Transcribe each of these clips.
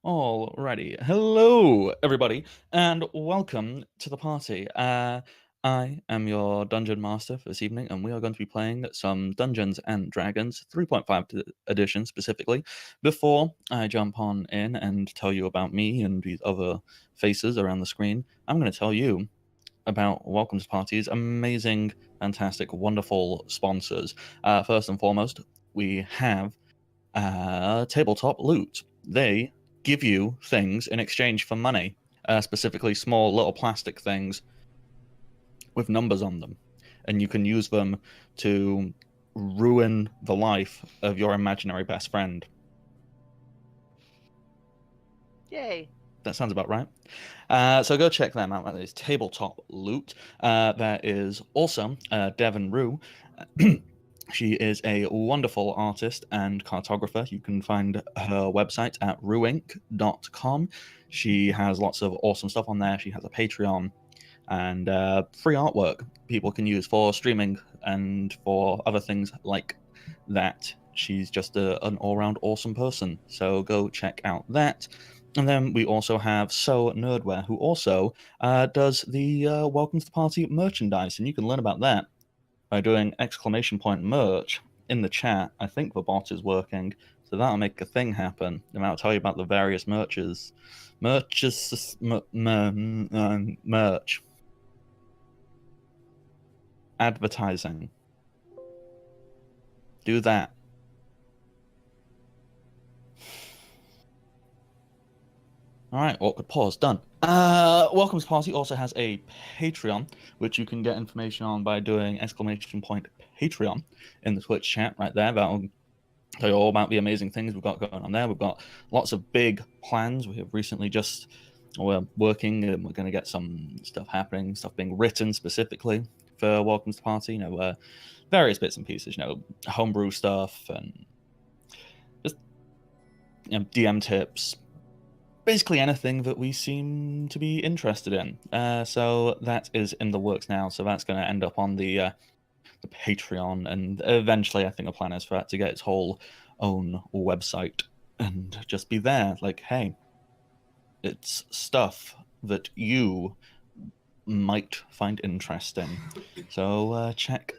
Alrighty. Hello, everybody, and welcome to the party. I am your dungeon master for this evening, and we are going to be playing some Dungeons and Dragons 3.5 edition specifically. Before I jump on in and tell you about me and these other faces around the screen, I'm going to tell you about Welcome to Party's amazing, fantastic, wonderful sponsors. First and foremost, we have Tabletop Loot. They give you things in exchange for money, specifically small little plastic things with numbers on them, and you can use them to ruin the life of your imaginary best friend. Yay. That sounds about right. So go check them out. That is Tabletop Loot. There is also Devon Rue. She is a wonderful artist and cartographer. You can find her website at ruinc.com. She has lots of awesome stuff on there. She has a Patreon and free artwork people can use for streaming and for other things like that. She's just an all-round awesome person. So go check out that. And then we also have So Nerdware, who also does the Welcome to the Party merchandise, and you can learn about that by doing ! merch in the chat. I think the bot is working, so that'll make a thing happen, and I'll tell you about the various merch. Advertising. Do that. All right, awkward pause, done. Welcome to Party also has a Patreon, which you can get information on by doing ! Patreon in the Twitch chat right there. That'll tell you all about the amazing things we've got going on there. We've got lots of big plans. We have recently we're working and we're going to get some stuff happening, stuff being written specifically for Welcome to the Party. Various bits and pieces, homebrew stuff and just DM tips, basically anything that we seem to be interested in. So that is in the works now. So that's going to end up on the Patreon, and eventually I think the plan is for that to get its whole own website and just be there. Like, hey, it's stuff that you might find interesting. So check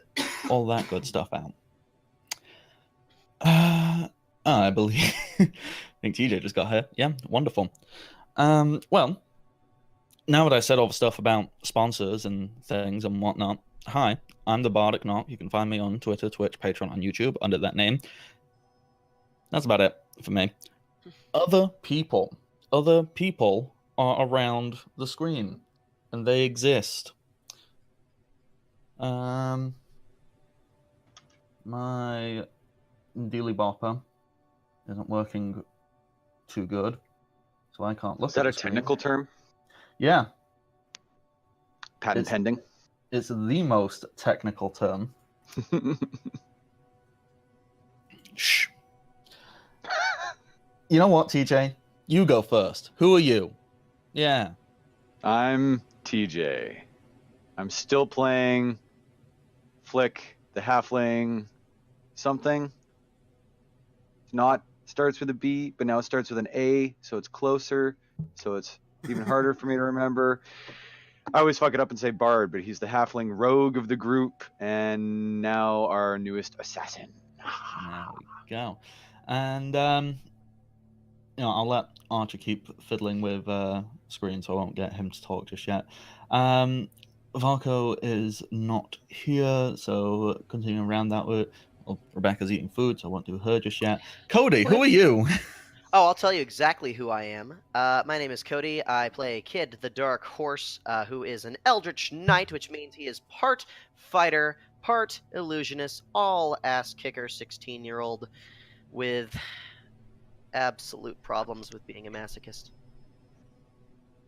all that good stuff out. I believe I think TJ just got here. Yeah, wonderful. Well, now that I said all the stuff about sponsors and things and whatnot, hi, I'm the Bardic Knock. You can find me on Twitter, Twitch, Patreon, on YouTube under that name. That's about it for me. Other people are around the screen, and they exist. My Dealy Bopper isn't working too good, so I can't look at the screen. Is that a technical term? Yeah. Patent pending? It's the most technical term. Shh. You know what, TJ? You go first. Who are you? Yeah. I'm TJ. I'm still playing Flick, the halfling something. It's not starts with a B, but now it starts with an A, so it's closer, so it's even harder for me to remember. I always fuck it up and say Bard, but he's the halfling rogue of the group, and now our newest assassin. There we go. And I'll let Archer keep fiddling with screen, so I won't get him to talk just yet. Varco is not here, so continuing around that way. Well, Rebecca's eating food, so I won't do her just yet. Cody, who are you? Oh, I'll tell you exactly who I am. My name is Cody. I play Kid the Dark Horse, who is an Eldritch Knight, which means he is part fighter, part illusionist, all ass kicker 16-year-old with absolute problems with being a masochist.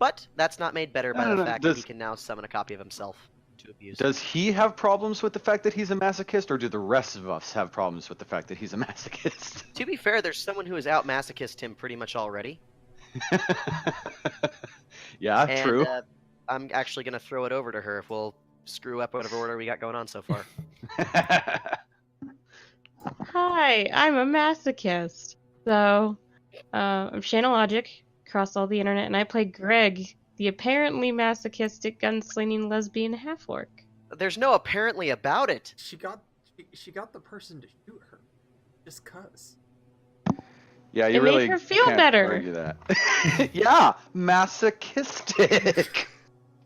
But that's not made better by the fact that he can now summon a copy of himself to abuse. Does he have problems with the fact that he's a masochist, or do the rest of us have problems with the fact that he's a masochist? To be fair, there's someone who has out-masochist him pretty much already. Yeah, and, true. I'm actually going to throw it over to her if we'll screw up whatever order we got going on so far. Hi, I'm a masochist. So, I'm Shana Logic. across all the internet, and I play Greg, the apparently masochistic gunslinging lesbian half-orc. There's no apparently about it. She got the person to shoot her, just cause. Yeah, you It made really her feel can't better. argue that. Yeah, masochistic.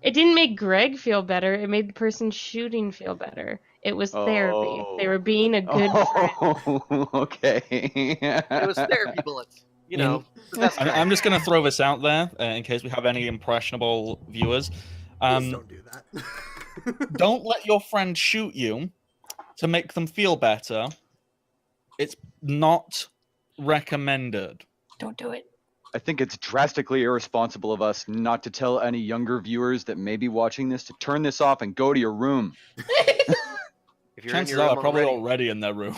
It didn't make Greg feel better. It made the person shooting feel better. It was therapy. They were being a good friend. Oh, okay. It was therapy bullets. You know, the best kind. I'm just going to throw this out there in case we have any impressionable viewers. Please don't do that. Don't let your friend shoot you to make them feel better. It's not recommended. Don't do it. I think it's drastically irresponsible of us not to tell any younger viewers that may be watching this to turn this off and go to your room. If you're Chances in your are room they're probably already, already in their room.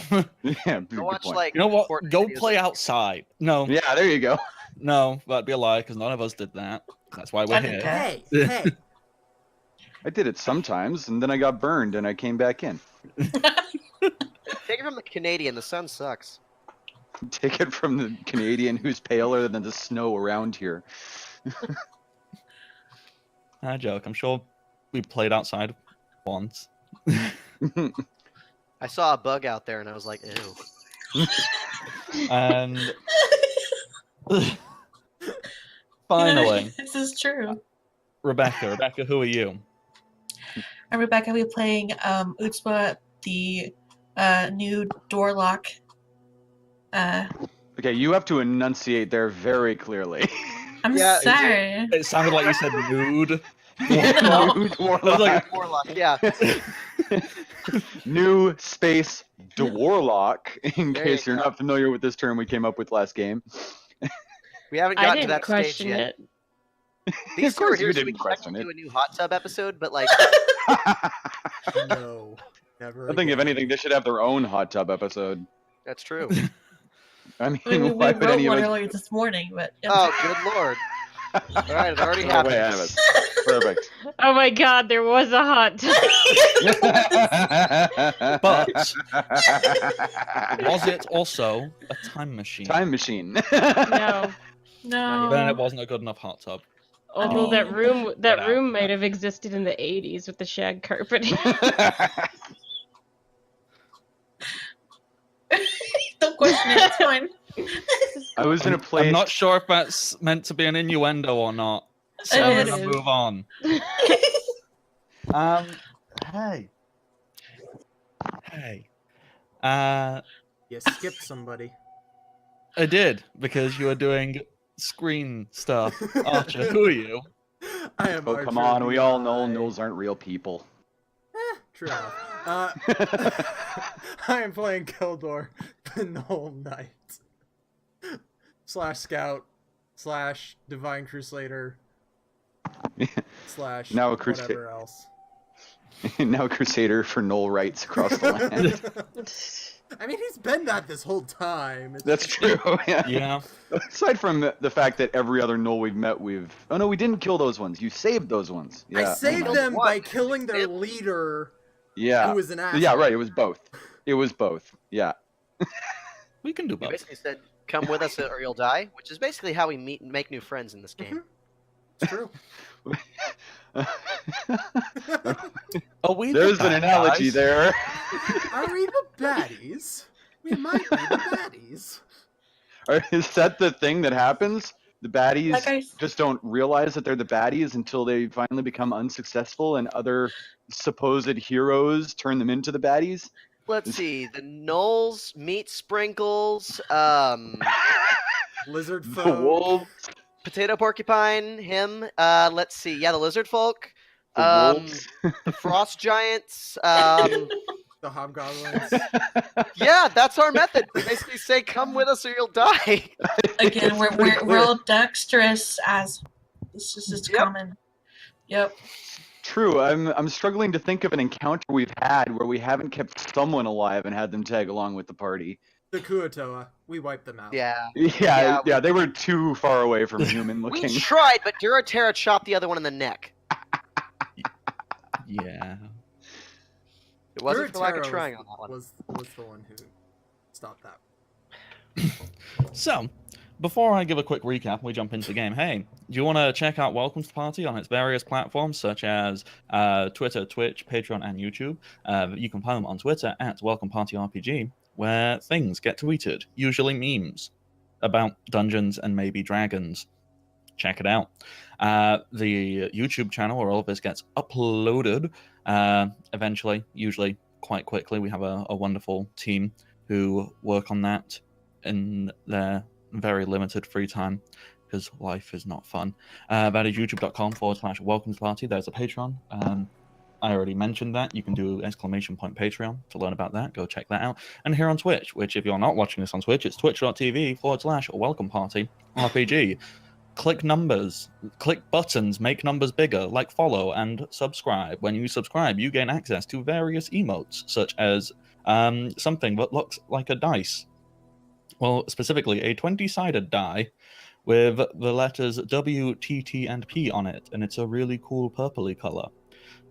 Yeah, go watch like. You know what? Fortnite Go videos play of- outside. No, Yeah, there you go. no, that'd be a lie because none of us did that. That's why we're I didn't here. care. Hey. I did it sometimes, and then I got burned, and I came back in. Take it from the Canadian. The sun sucks. Take it from the Canadian who's paler than the snow around here. I joke. I'm sure we played outside once. I saw a bug out there, and I was like, ew. And finally, This is true. Rebecca. Rebecca, who are you? I'm Rebecca. We're playing Utspa, the new door lock. Okay, you have to enunciate there very clearly. I'm Yeah, sorry. It sounded like you said nude. No. New I was like, Warlock, yeah. New space Dwarlock, in There case you you're go. not familiar with this term we came up with last game. We haven't I gotten to didn't that stage question yet. it. These Of two are course here you so we didn't can question actually it. do a new hot tub episode, but like, No. Never. I think if again. anything, they should have their own hot tub episode. that's true. I mean, I mean, we why would wrote any of one us earlier this morning, but Oh, good lord. All right, it already We're way ahead happened. of us. Perfect. Oh my god, there was a hot tub. but was it also a time machine? Time machine. No. no. Then it wasn't a good enough hot tub. Although mean, that Get room might have existed in the 80s with the shag carpet. Don't question it. It's fine. I was in a place. I'm not sure if that's meant to be an innuendo or not. So It I'm is. gonna move on. Hey. Hey. You skipped somebody. I did because you were doing screen stuff. Archer, who are you? I am. Oh, come on. We all know gnolls aren't real people. True enough. I am playing Keldor, the Gnoll Knight. / Scout / Divine Crusader / Now a whatever else. Now a crusader for gnoll rights across the land. I mean, he's been that this whole time. It's That's just- true. Yeah. Yeah. Aside from the fact that every other gnoll we've met, Oh no, we didn't kill those ones. You saved those ones. I Yeah. saved Killed them one. by killing their leader, Yeah. who was an asshole. Yeah. Right. It was both. It was both. Yeah. We can do You both. basically said, "Come with us or you'll die," which is basically how we make new friends in this game. It's true. Are we There's the an bad analogy guys? there. Are we the baddies? We might be the baddies. Is that the thing that happens? The baddies Like I- just don't realize that they're the baddies until they finally become unsuccessful and other supposed heroes turn them into the baddies? Let's see. The Knolls, Meat Sprinkles, Lizard The folk. wolves. Potato Porcupine, him. Let's see. Yeah, the Lizard Folk, The wolves. the Frost Giants. The hobgoblins. Yeah, that's our method. We basically say, "Come with us or you'll die." Again, we're all dexterous as this is just Yep. common. Yep. True. I'm struggling to think of an encounter we've had where we haven't kept someone alive and had them tag along with the party. The Kuatoa. We wiped them out. Yeah. Yeah, Yeah, they were too far away from human We looking. tried, but Duroterra chopped the other one in the neck. Yeah. It wasn't for lack of Duroterra trying on that one. was the one who stopped that. So, before I give a quick recap and we jump into the game, hey, do you want to check out Welcome to the Party on its various platforms, such as Twitter, Twitch, Patreon, and YouTube? You can find them on Twitter at Welcome Party RPG, where things get tweeted, usually memes, about dungeons and maybe dragons. Check it out. The YouTube channel where all of this gets uploaded eventually, usually quite quickly. We have a wonderful team who work on that in their very limited free time because life is not fun. That is youtube.com/welcome party. There's a Patreon. I already mentioned that. You can do !Patreon to learn about that. Go check that out. And here on Twitch, which if you're not watching this on Twitch, it's twitch.tv/welcome party RPG. Click numbers, click buttons, make numbers bigger, like follow and subscribe. When you subscribe, you gain access to various emotes, such as something that looks like a dice. Well, specifically a 20-sided die with the letters W, T, T, and P on it, and it's a really cool purpley color.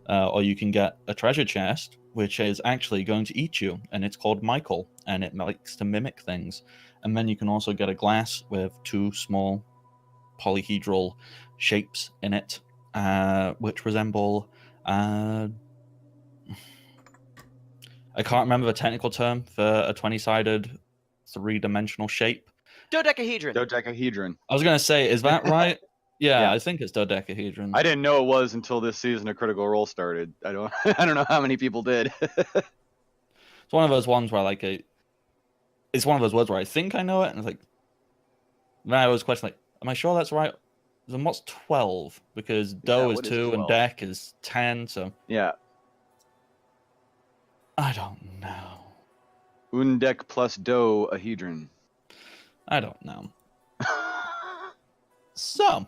Or you can get a treasure chest, which is actually going to eat you, and it's called Michael, and it likes to mimic things. And then you can also get a glass with 2 small polyhedral shapes in it, which resemble... I can't remember the technical term for a 20-sided 3-dimensional shape. Dodecahedron. Dodecahedron. I was going to say, is that right? Yeah, Yeah. I think it's dodecahedron. I didn't know it was until this season of Critical Role started. I don't I don't know how many people did. It's one of those ones where it's one of those words where I think I know it, and it's like, then I always question, like, am I sure that's right? Then what's 12? Because do is what is 2 and 12? deck is 10, so Yeah. I don't know. Undec plus doahedron. I don't know. So,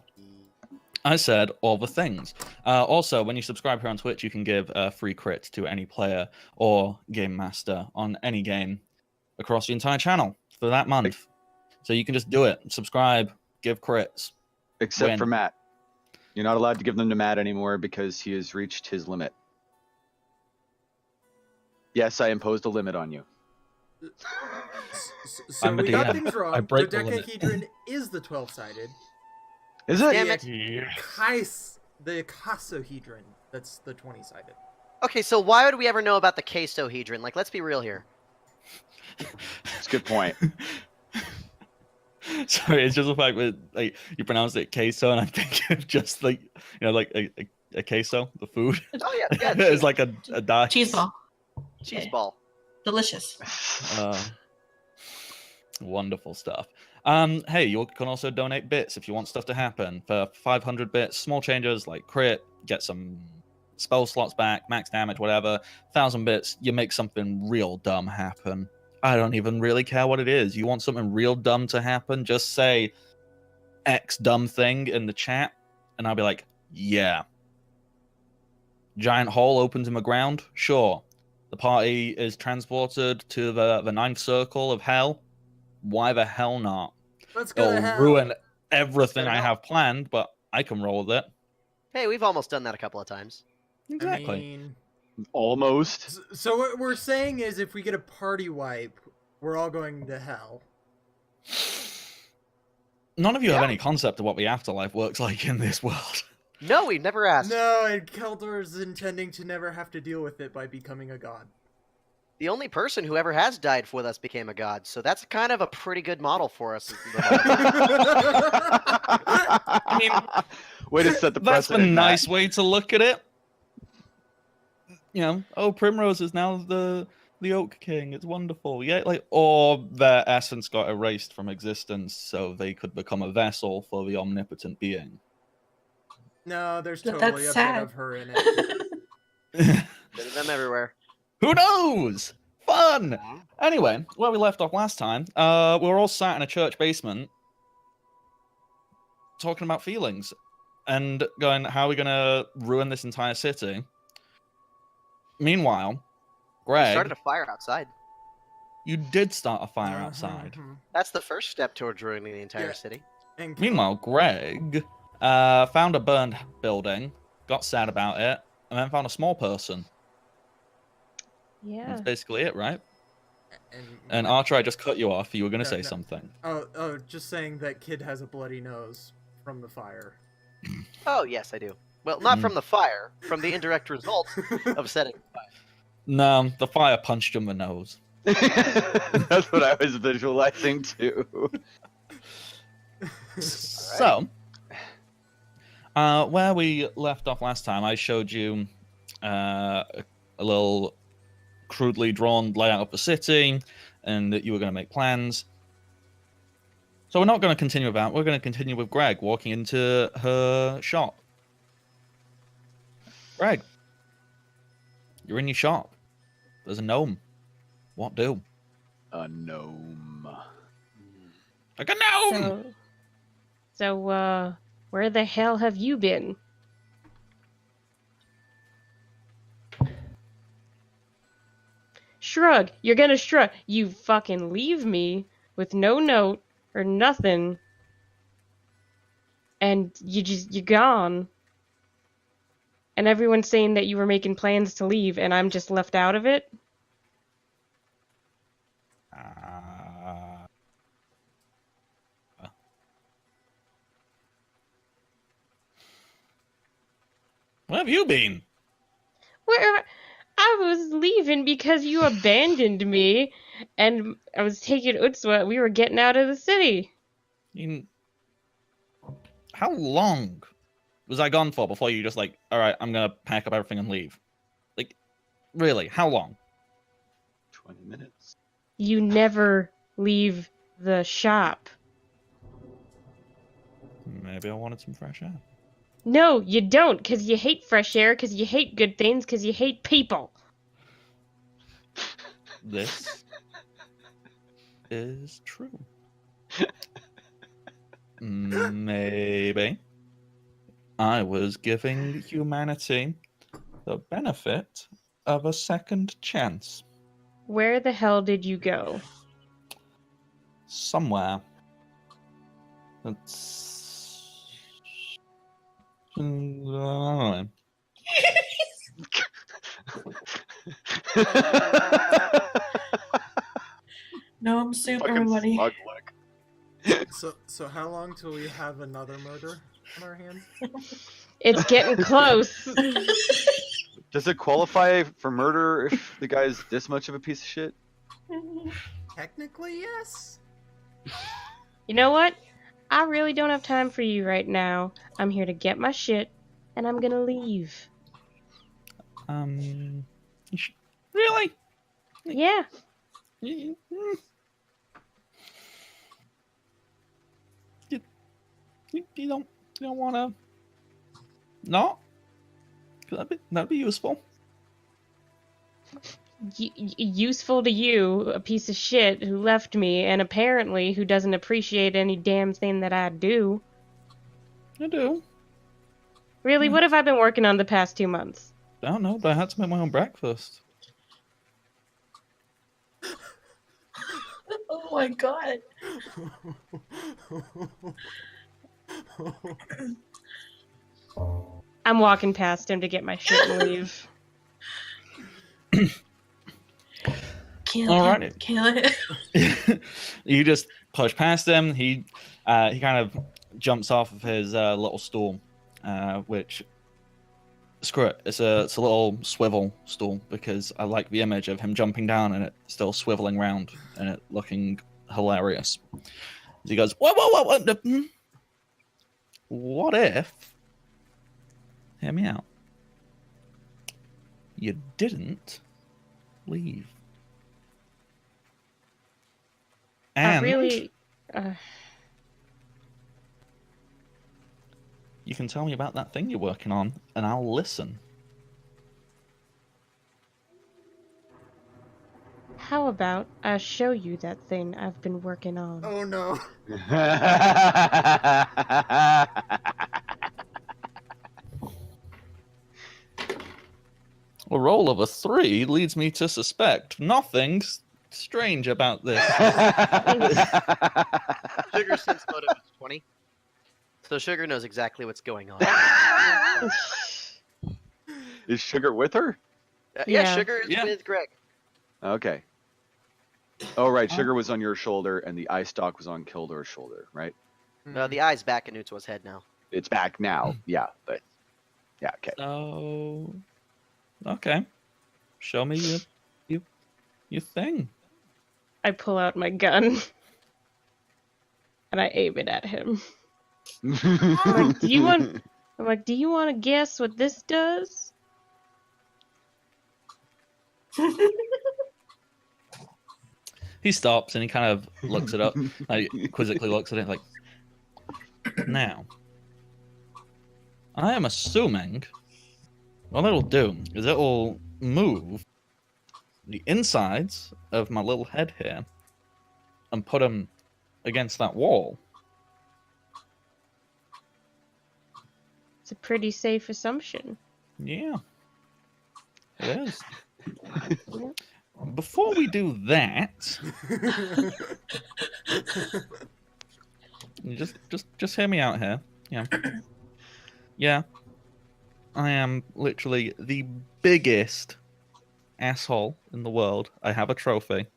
I said all the things. Also, when you subscribe here on Twitch, you can give a free crit to any player or game master on any game across the entire channel for that month. So you can just do it. Subscribe, give crits. Except for Matt. You're not allowed to give them to Matt anymore because he has reached his limit. Yes, I imposed a limit on you. So I'm a we got DM. things I wrong. break the limit. Dodecahedron is the 12-sided. Is it? Damn it. The icasohedron, that's the 20-sided. Okay, so why would we ever know about the casohedron? Like, let's be real here. That's a good point. Sorry, it's just the fact that like you pronounce it queso, and I think of just like like a queso, the food. Oh yeah, yeah. It's like a dice. Cheese ball. Cheese ball. Delicious. Wonderful stuff. Hey, you can also donate bits if you want stuff to happen. For 500 bits, small changes like crit, get some spell slots back, max damage, whatever. 1,000 bits, you make something real dumb happen. I don't even really care what it is. You want something real dumb to happen? Just say X dumb thing in the chat, and I'll be like, yeah. Giant hole opens in the ground? Sure. The party is transported to the ninth circle of hell? Why the hell not? Let's go to It'll hell. ruin everything I hell. have planned, but I can roll with it. Hey, we've almost done that a couple of times. Exactly. I mean, Almost. so what we're saying is if we get a party wipe, we're all going to hell. None of you have Yeah. any concept of what the afterlife works like in this world. No, we've never asked. No, and Keldor's intending to never have to deal with it by becoming a god. The only person who ever has died with us became a god, so that's kind of a pretty good model for us. I mean, way to set the that's a precedent. nice way to look at it. Oh, Primrose is now the Oak King. It's wonderful. Yeah, or their essence got erased from existence so they could become a vessel for the omnipotent being. No, there's That's totally a bit sad. of her in it. Bit of them everywhere. Who knows? Fun! Anyway, where we left off last time, we were all sat in a church basement talking about feelings and going, how are we going to ruin this entire city? Meanwhile, We Greg, started a fire outside. you did start a fire outside. Mhm. That's the first step towards ruining the entire Yeah. city. And Meanwhile, Greg found a burned building, got sad about it, and then found a small person. Yeah. That's basically it, right? And Archer, I just cut you off. You were going to No, say no. something. Oh, just saying that Kid has a bloody nose from the fire. Oh, yes, I do. Well, not from the fire, from the indirect result of setting fire. No, the fire punched him in the nose. That's what I was visualizing too. So, where we left off last time, I showed you a little crudely drawn layout of the city, and that you were going to make plans. So we're not going to continue with that. We're going to continue with Greg walking into her shop. Greg, you're in your shop. There's a gnome. What do? A gnome. Like a gnome! So, where the hell have you been? Shrug. You're gonna shrug. You fucking leave me with no note or nothing. And you're gone. And everyone's saying that you were making plans to leave and I'm just left out of it? Where have you been? Where I was leaving because you abandoned me and I was taking Utswa. We were getting out of the city. How long was I gone for before you just like, all right, I'm going to pack up everything and leave? Like, really, how long? 20 minutes. You never leave the shop. Maybe I wanted some fresh air. No, you don't, because you hate fresh air, because you hate good things, because you hate people. This is true. Maybe I was giving humanity the benefit of a second chance. Where the hell did you go? Somewhere. That's... I don't know. Gnome soup, Fucking everybody. smug look. So how long till we have another murder on our hands? It's getting close. Does it qualify for murder if the guy's this much of a piece of shit? Technically, yes. You know what? I really don't have time for you right now. I'm here to get my shit, and I'm gonna leave. Really? Yeah. You don't want to? No? That'd be useful. Useful to you, a piece of shit who left me, and apparently who doesn't appreciate any damn thing that I do. I do. Really, what have I been working on the past 2 months? I don't know, but I had to make my own breakfast. Oh my god. I'm walking past him to get my shit and leave. Kill Alrighty. it. Kill it. You just push past him. He kind of jumps off of his little stool, which screw it. It's a little swivel stool because I like the image of him jumping down and it still swiveling round and it looking hilarious. He goes, whoa. What if? Hear me out. You didn't leave. And I really... you can tell me about that thing you're working on, and I'll listen. How about I show you that thing I've been working on? Oh no. A roll of a 3 leads me to suspect nothing strange about this. Sugar sense motive is 20. So Sugar knows exactly what's going on. Is Sugar with her? Yeah, Yeah. Sugar is Yeah. with Greg. Okay. Oh, right. Sugar was on your shoulder, and the eye stalk was on Kildor's shoulder, right? No, the eye's back in Utsua's head now. It's back now. Yeah, but yeah, okay. So, okay. Show me your thing. I pull out my gun and I aim it at him. I'm like, do you want to guess what this does? He stops and he kind of looks it up, like quizzically looks at it, like. Now, I am assuming what it'll do is it'll move the insides of my little head here and put them against that wall. It's a pretty safe assumption. Yeah, it is. Before we do that, just hear me out here. Yeah. Yeah. I am literally the biggest asshole in the world. I have a trophy.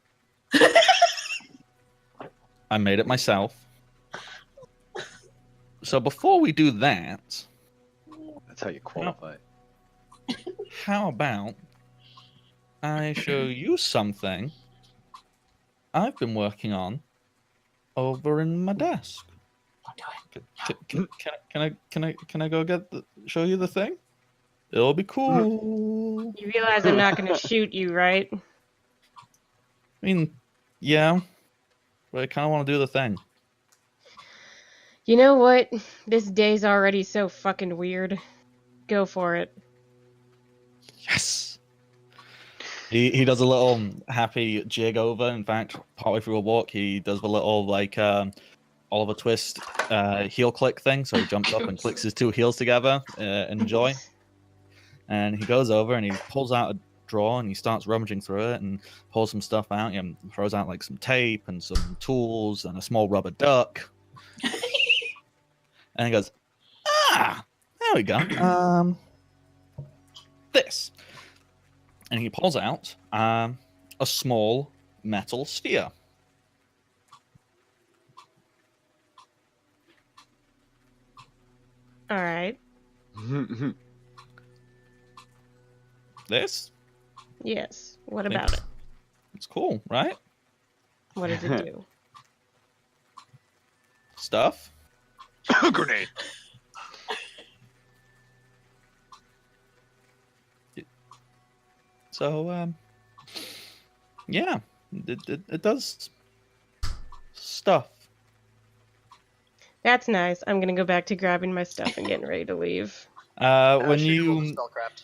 I made it myself. So before we do that, That's how you qualify. how about I show you something I've been working on over in my desk? Can I go show you the thing? It'll be cool. You realize I'm not going to shoot you, right? I mean, yeah, but I kind of want to do the thing. You know what? This day's already so fucking weird. Go for it. Yes. He does a little happy jig over. In fact, partway through a walk, he does a little like Oliver Twist heel click thing. So he jumps up and clicks his two heels together. Enjoy. And he goes over and he pulls out a drawer and he starts rummaging through it and pulls some stuff out and throws out like some tape and some tools and a small rubber duck. And he goes, there we go. This. And he pulls out a small metal sphere. All right. This? Yes. What about it? It's cool, right? What does it do? Stuff. Grenade. So, yeah, it does stuff. That's nice. I'm gonna go back to grabbing my stuff and getting ready to leave. When Sugar you rolled spellcraft.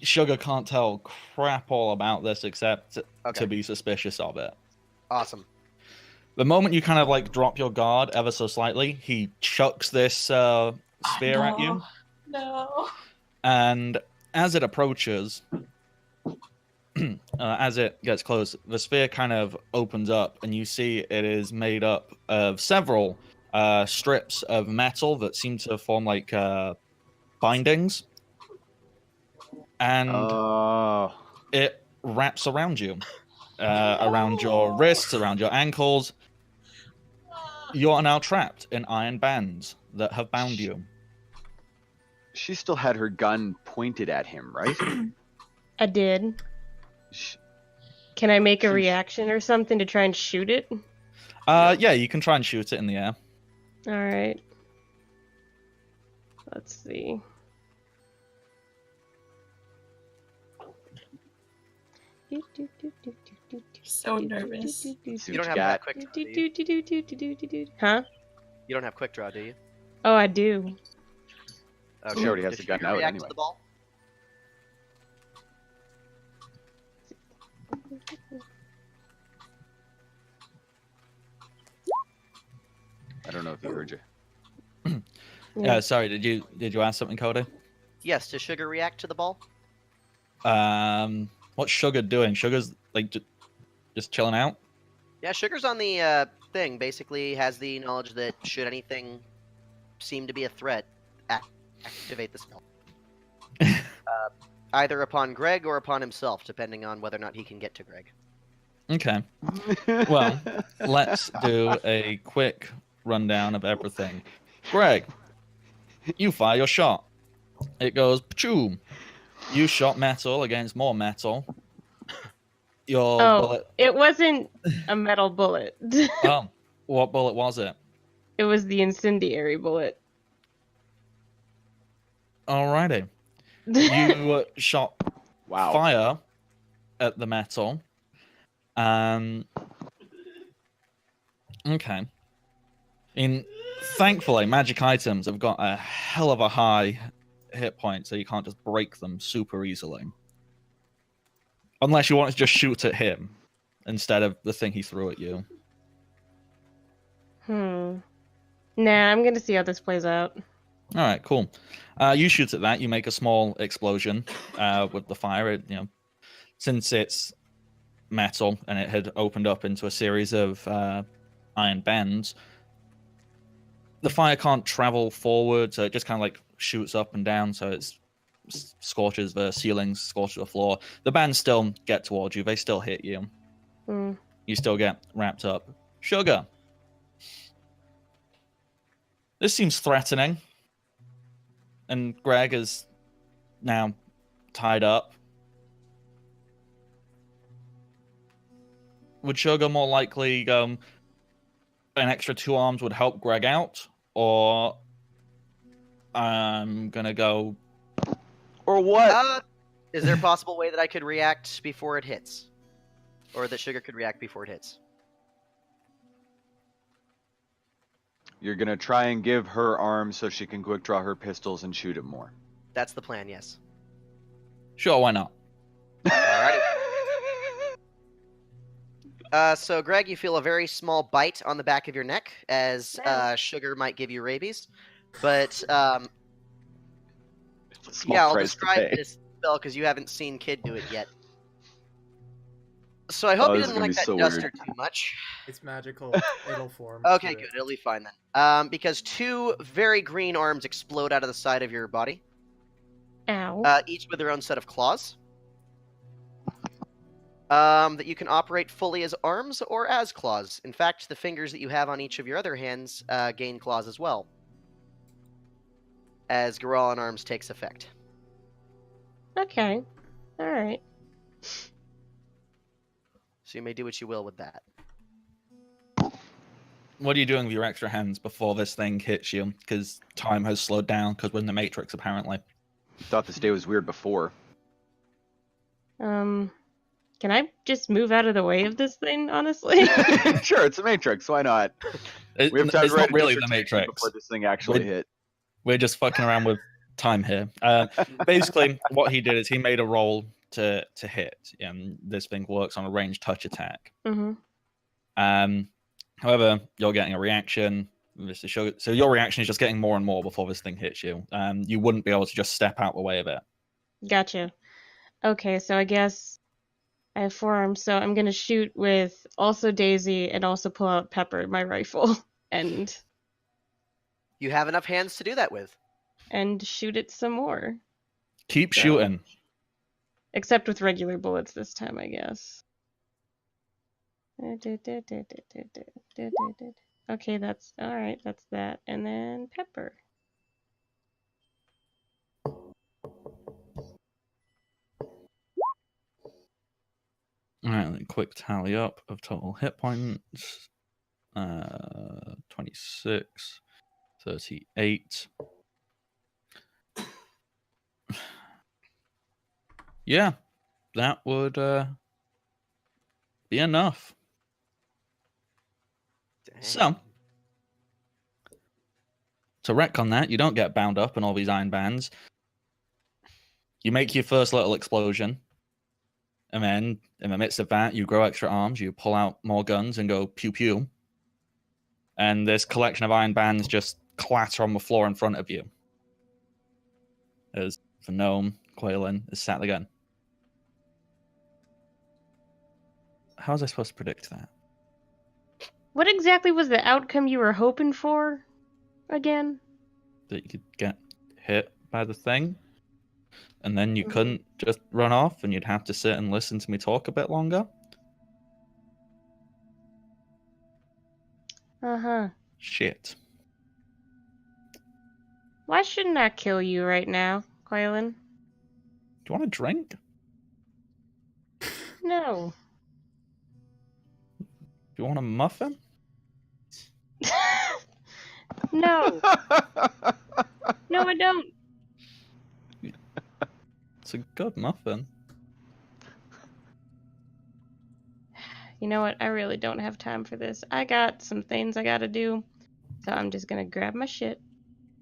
Sugar can't tell crap all about this except Okay. to be suspicious of it. Awesome. The moment you kind of like drop your guard ever so slightly, he chucks this sphere at you, No. and as it approaches, as it gets close, the sphere kind of opens up, and you see it is made up of several strips of metal that seem to form like bindings, and it wraps around you, around your wrists, around your ankles. You are now trapped in iron bands that have bound you. She still had her gun pointed at him, right? I did. Can I make a reaction or something to try and shoot it? Yeah, you can try and shoot it in the air. All right. Let's see. So nervous. See You what don't have got. that quick draw, do you? Huh? You don't have quick draw, do you? Oh, I do. Okay. She already has Does the gun Sugar out react anyway. to the ball? I don't know if he heard you. Yeah, sorry. Did you ask something, Cody? Yes. Does Sugar react to the ball? What's Sugar doing? Sugar's like just chilling out. Yeah, Sugar's on the thing. Basically, has the knowledge that should anything seem to be a threat, activate the spell. Either upon Greg or upon himself, depending on whether or not he can get to Greg. Okay. Well, let's do a quick rundown of everything. Greg, you fire your shot. It goes pachoo. You shot metal against more metal. Your Oh, bullet. it wasn't a metal bullet. Oh, what bullet was it? It was the incendiary bullet. Alrighty. You shot Wow. fire at the metal. Okay. Thankfully, magic items have got a hell of a high hit point, so you can't just break them super easily. Unless you want to just shoot at him instead of the thing he threw at you. Nah, I'm gonna see how this plays out. All right, cool. You shoot at that. You make a small explosion with the fire. Since it's metal and it had opened up into a series of iron bands, the fire can't travel forward, so it just kind of like shoots up and down. So it scorches the ceilings, scorches the floor. The bands still get towards you. They still hit you. You still get wrapped up. Sugar. This seems threatening. And Greg is now tied up. Would Sugar more likely go an extra 2 arms would help Greg out? Or I'm going to go... Or what? Is there a possible way that I could react before it hits? Or that Sugar could react before it hits? You're gonna try and give her arms so she can quick draw her pistols and shoot him more. That's the plan, yes. Sure, why not? Alrighty. So, Greg, you feel a very small bite on the back of your neck, as Sugar might give you rabies. But, yeah, I'll describe this spell because you haven't seen Kid do it yet. So I hope you didn't like that duster too much. It's magical. It'll form. Okay, good. It'll be fine then. Because 2 very green arms explode out of the side of your body. Ow. Each with their own set of claws. That you can operate fully as arms or as claws. In fact, the fingers that you have on each of your other hands gain claws as well, as Goralan arms takes effect. Okay. Alright. So you may do what you will with that. What are you doing with your extra hands before this thing hits you? Because time has slowed down because we're in the Matrix, apparently. Thought this day was weird before. Can I just move out of the way of this thing, honestly? Sure, it's a Matrix. Why not? We have time it's to not write a really the dissertation Matrix. before this thing actually hit. We're just fucking around with time here. Basically, what he did is he made a roll to hit, and this thing works on a ranged touch attack. However, you're getting a reaction. So your reaction is just getting more and more before this thing hits you. You wouldn't be able to just step out the way of it. Gotcha. Okay, so I guess I have 4 arms, so I'm gonna shoot with also Daisy and also pull out Pepper, my rifle, and You have enough hands to do that with. shoot it some more. Keep shooting. Except with regular bullets this time, I guess. Okay, that's alright, that's that. And then Pepper. Alright, then quick tally up of total hit points. 26, 38. Yeah, that would be enough. Dang. So, to retcon that, you don't get bound up in all these iron bands. You make your first little explosion, and then in the midst of that, you grow extra arms, you pull out more guns and go pew pew. And this collection of iron bands just clatter on the floor in front of you. As the gnome, Quailin, is sat again. How was I supposed to predict that? What exactly was the outcome you were hoping for again? That you could get hit by the thing, and then you couldn't just run off, and you'd have to sit and listen to me talk a bit longer? Uh-huh. Shit. Why shouldn't I kill you right now, Quaylen? Do you want a drink? No. Do you want a muffin? No. No, I don't. It's a good muffin. You know what? I really don't have time for this. I got some things I gotta do. So I'm just gonna grab my shit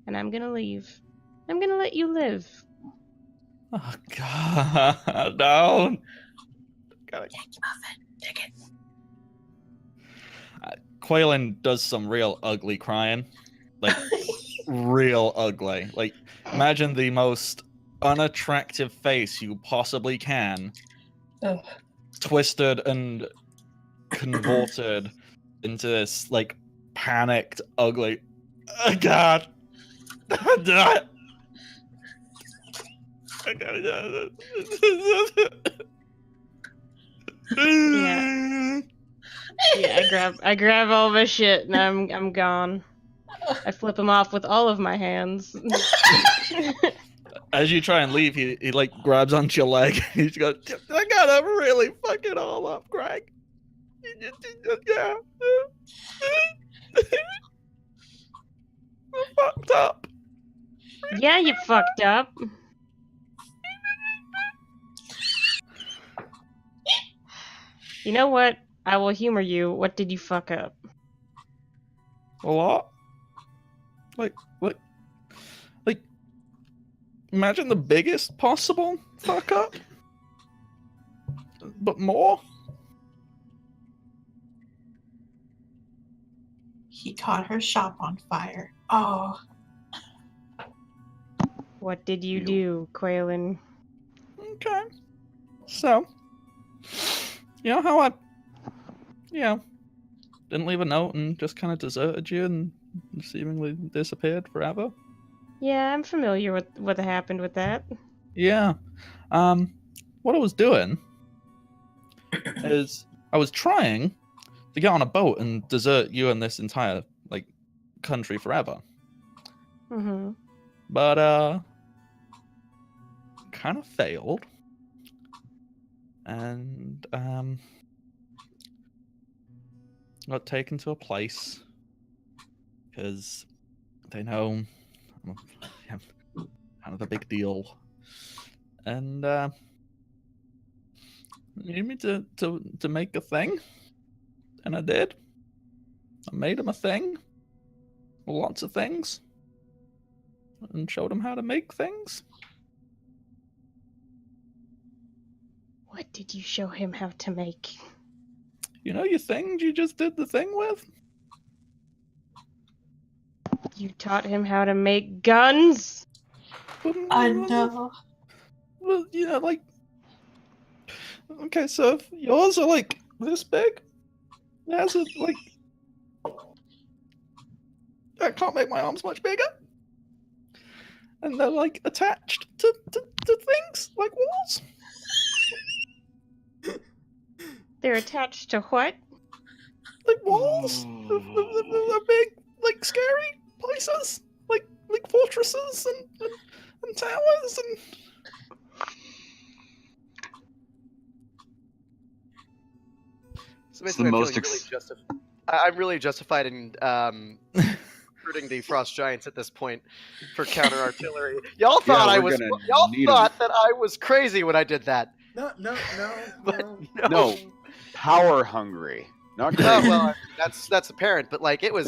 and I'm gonna leave. I'm gonna let you live. Oh God, don't. Gotta... Take your muffin. Take it. Quaylen does some real ugly crying, like real ugly. Like imagine the most unattractive face you possibly can, Ugh. twisted and contorted into this like panicked, ugly. Oh God. Yeah. Yeah, I grab all my shit and I'm gone. I flip him off with all of my hands. As you try and leave, he like grabs onto your leg. He's goes, I gotta really fuck it all up, Greg. Yeah. I fucked up. Yeah, you fucked up. You know what? I will humor you. What did you fuck up? A lot. Like, imagine the biggest possible fuck up, but more. He caught her shop on fire. Oh. What did you do, Quaylen? Okay. So, you know how I, didn't leave a note and just kind of deserted you and seemingly disappeared forever? Yeah, I'm familiar with what happened with that. Yeah. What I was doing is I was trying to get on a boat and desert you and this entire, like, country forever. Mm-hmm. But, kind of failed. And, got taken to a place because they know I'm kind of a big deal. And, need me to make a thing. And I did. I made him a thing. Lots of things. And showed him how to make things. What did you show him how to make? You know your things you just did the thing with? You taught him how to make guns? I know. Well, you know, like... Okay, so if yours are, like, this big, theirs are, like... I can't make my arms much bigger. And they're, like, attached to things, like walls. They're attached to what? Like walls. They're big, like, scary places. Like fortresses and towers and... So It's basically, the I'm most feeling I'm really justified in recruiting the frost giants at this point for counter artillery. Y'all thought thought that I was crazy when I did that. No. Power hungry. Not Oh, crazy. well, that's apparent, but like it was.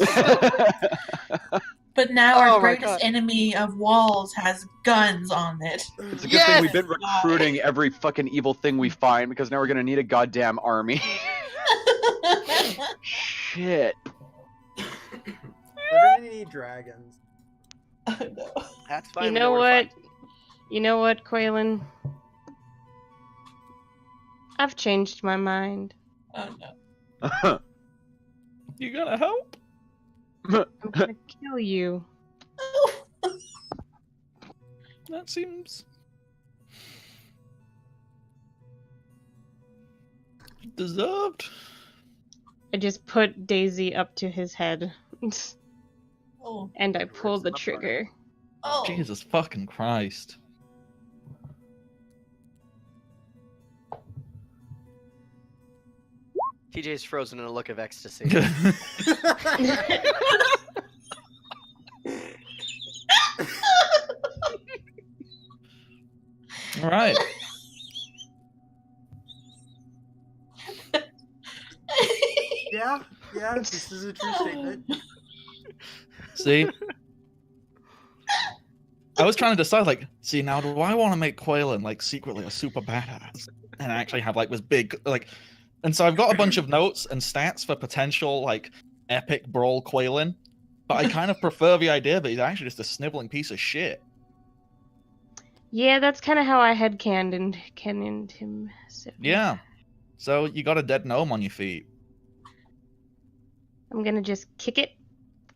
But now Oh our my greatest God. enemy of walls has guns on it. It's a good Yes! thing we've been recruiting every fucking evil thing we find, because now we're gonna need a goddamn army. Shit. We're gonna need dragons. Oh, no. That's fine. You we know where to what? find You know what, Quaylen? I've changed my mind. Oh no. You gonna help? I'm gonna kill you. That seems... deserved. I just put Daisy up to his head, Oh. and I It pull rips the him apart. trigger. Oh. Jesus fucking Christ. TJ's frozen in a look of ecstasy. All right. Yeah, this is a true statement. See? I was trying to decide, like, see, now do I want to make Quaylen, like, secretly a super badass? And actually have, like, this big, like... And so I've got a bunch of notes and stats for potential, like, epic brawl Quaylen. But I kind of prefer the idea that he's actually just a sniveling piece of shit. Yeah, that's kind of how I headcanoned him. So. Yeah. So you got a dead gnome on your feet. I'm gonna just kick it.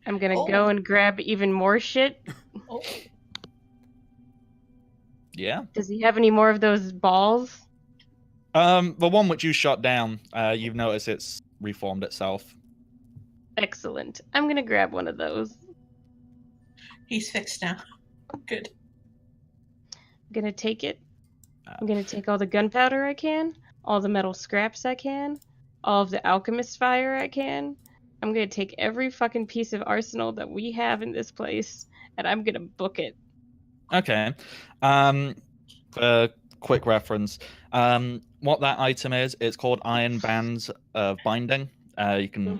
I'm gonna Oh. go and grab even more shit. Oh. Yeah. Does he have any more of those balls? The one which you shot down, you've noticed it's reformed itself. Excellent. I'm gonna grab one of those. He's fixed now. Good. I'm gonna take it. I'm gonna take all the gunpowder I can, all the metal scraps I can, all of the alchemist fire I can. I'm gonna take every fucking piece of arsenal that we have in this place, and I'm gonna book it. Okay. Quick reference. What that item is, it's called Iron Bands of Binding. You can,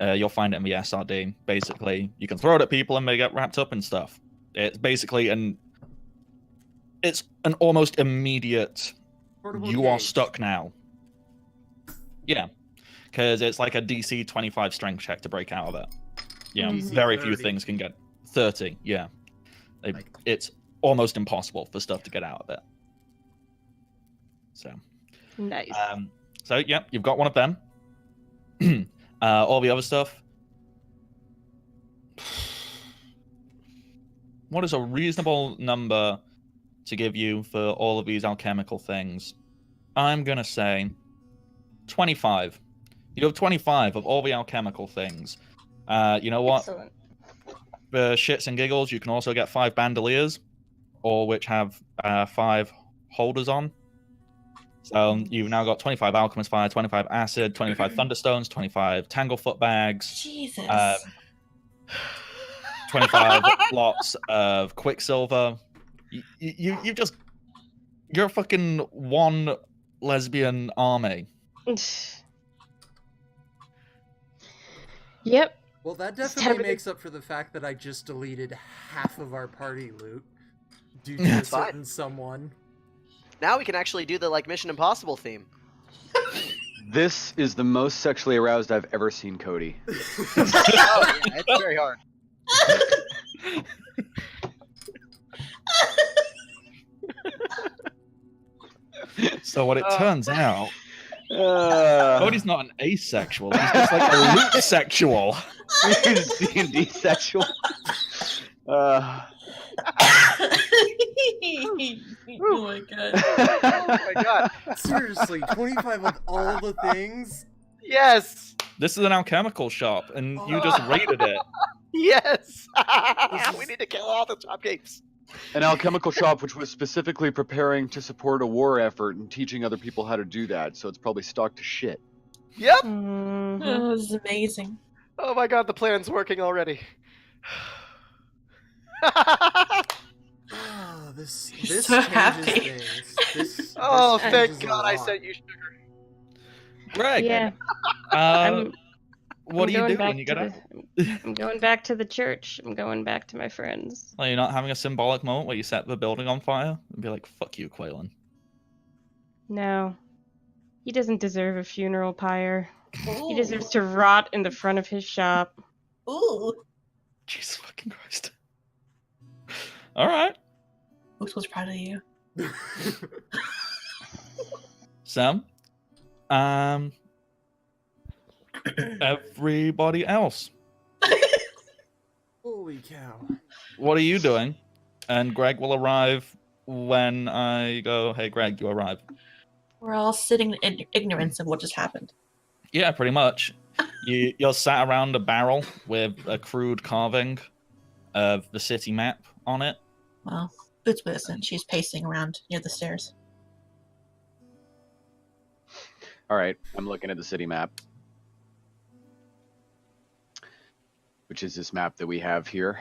you'll find it in the SRD. Basically, you can throw it at people and they get wrapped up in stuff. It's basically it's an almost immediate. Portable You are cage. stuck now. Yeah, because it's like a DC 25 strength check to break out of it. Yeah, DC very few 30. things can get 30. Yeah, Like- it's almost impossible for stuff to get out of it. So. Nice. So yeah, you've got one of them. All the other stuff. What is a reasonable number to give you for all of these alchemical things? I'm gonna say 25. You have 25 of all the alchemical things. You know what? Excellent. For shits and giggles, you can also get 5 bandoliers, all which have 5 holders on. So you've now got 25 alchemist fire, 25 acid, 25 thunderstones, 25 tanglefoot bags, Jesus. 25 lots of quicksilver. You've just, you're a fucking one lesbian army. Yep. Well, that Just definitely everything- makes up for the fact that I just deleted half of our party loot due to a That's fine. certain someone. Now we can actually do the like Mission Impossible theme. This is the most sexually aroused I've ever seen Cody. Oh, yeah, it's very hard. So what it turns out, Uh, Cody's not an asexual, he's just like a loot sexual. he's D&D sexual. Oh my god. Oh my god. Seriously, 25 of all the things? Yes. This is an alchemical shop, and you just raided it. Yes. This We is- need to kill all the shopkeepers. An alchemical shop which was specifically preparing to support a war effort and teaching other people how to do that, so it's probably stocked to shit. Yep. Mhm. Oh, this is amazing. Oh my god, the plan's working already. Oh, this You're so changes happy. things. This Oh, this thank changes a God I lot. sent you sugar. Greg, Yeah. what do you going do back when you get to out? I'm going back to the church. I'm going back to my friends. Like, you're not having a symbolic moment where you set the building on fire and be like, "Fuck you, Quaylen." No. He doesn't deserve a funeral pyre. He Ooh. deserves to rot in the front of his shop. Ooh. Jesus fucking Christ. All right, Oops, was proud of you. Sam. Everybody else, Holy cow. what are you doing? And Greg will arrive when I go, "Hey, Greg, you arrive." We're all sitting in ignorance of what just happened. Yeah, pretty much. You're sat around a barrel with a crude carving of the city map on it. Well, Boots isn't. She's pacing around near the stairs. All right, I'm looking at the city map, which is this map that we have here.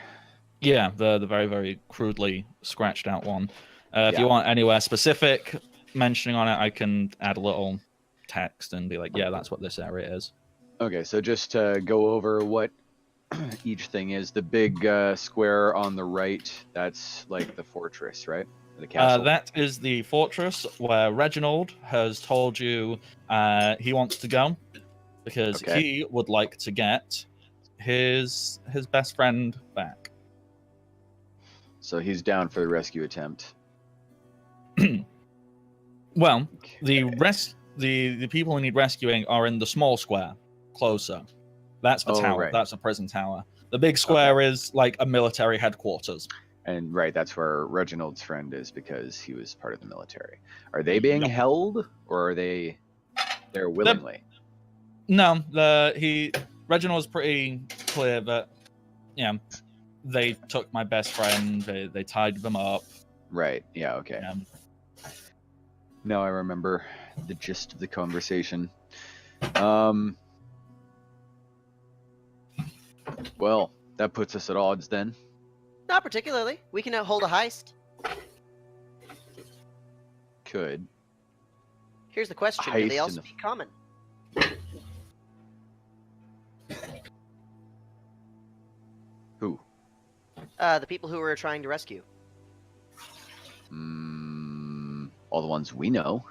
Yeah, the very, very crudely scratched out one. If Yeah. you want anywhere specific mentioning on it, I can add a little text and be like, yeah, that's what this area is. Okay, so just to go over what each thing is, the big square on the right, that's like the fortress, right? The castle. That is the fortress where Reginald has told you he wants to go because Okay. he would like to get his best friend back. So he's down for the rescue attempt. Well, the Okay. the people who need rescuing are in the small square, closer. That's the Oh, tower. right. That's a prison tower. The big square is like a military headquarters. And right, that's where Reginald's friend is because he was part of the military. Are they being held, or are they there willingly? No, Reginald was pretty clear that, they took my best friend. They tied them up. Right. Yeah. Okay. Now I remember the gist of the conversation. Well, that puts us at odds then. Not particularly. We can hold a heist. Could. Here's the question: do Heist they in also the- speak common? Who? The people who we're trying to rescue. All the ones we know.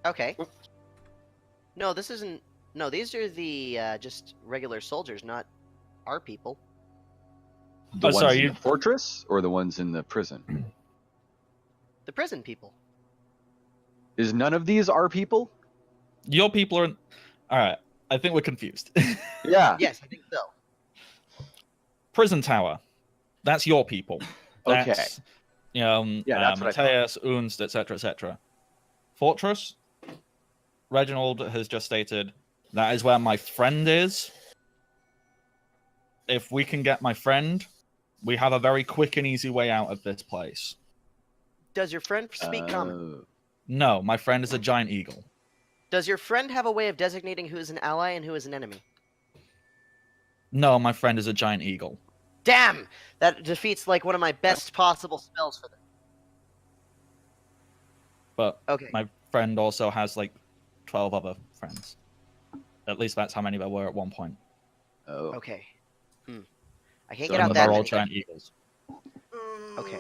Okay. No, this isn't. No, these are the just regular soldiers, not our people. The Oh, ones sorry, in you- the fortress or the ones in the prison? The prison people. Is none of these our people? Your people are. All right. I think we're confused. Yeah. Yes, I think so. Prison tower. That's your people. Okay. That's, Yeah, that's what I thought. Mateus, Unst, etc., etc. Fortress. Reginald has just stated that is where my friend is. If we can get my friend, we have a very quick and easy way out of this place. Does your friend speak common? No, my friend is a giant eagle. Does your friend have a way of designating who is an ally and who is an enemy? No, my friend is a giant eagle. Damn! That defeats like one of my best possible spells for them. But Okay. my friend also has like 12 other friends. At least that's how many there were at one point. Oh. Okay. I can't So get out And that they're all many. giant eagles. Okay.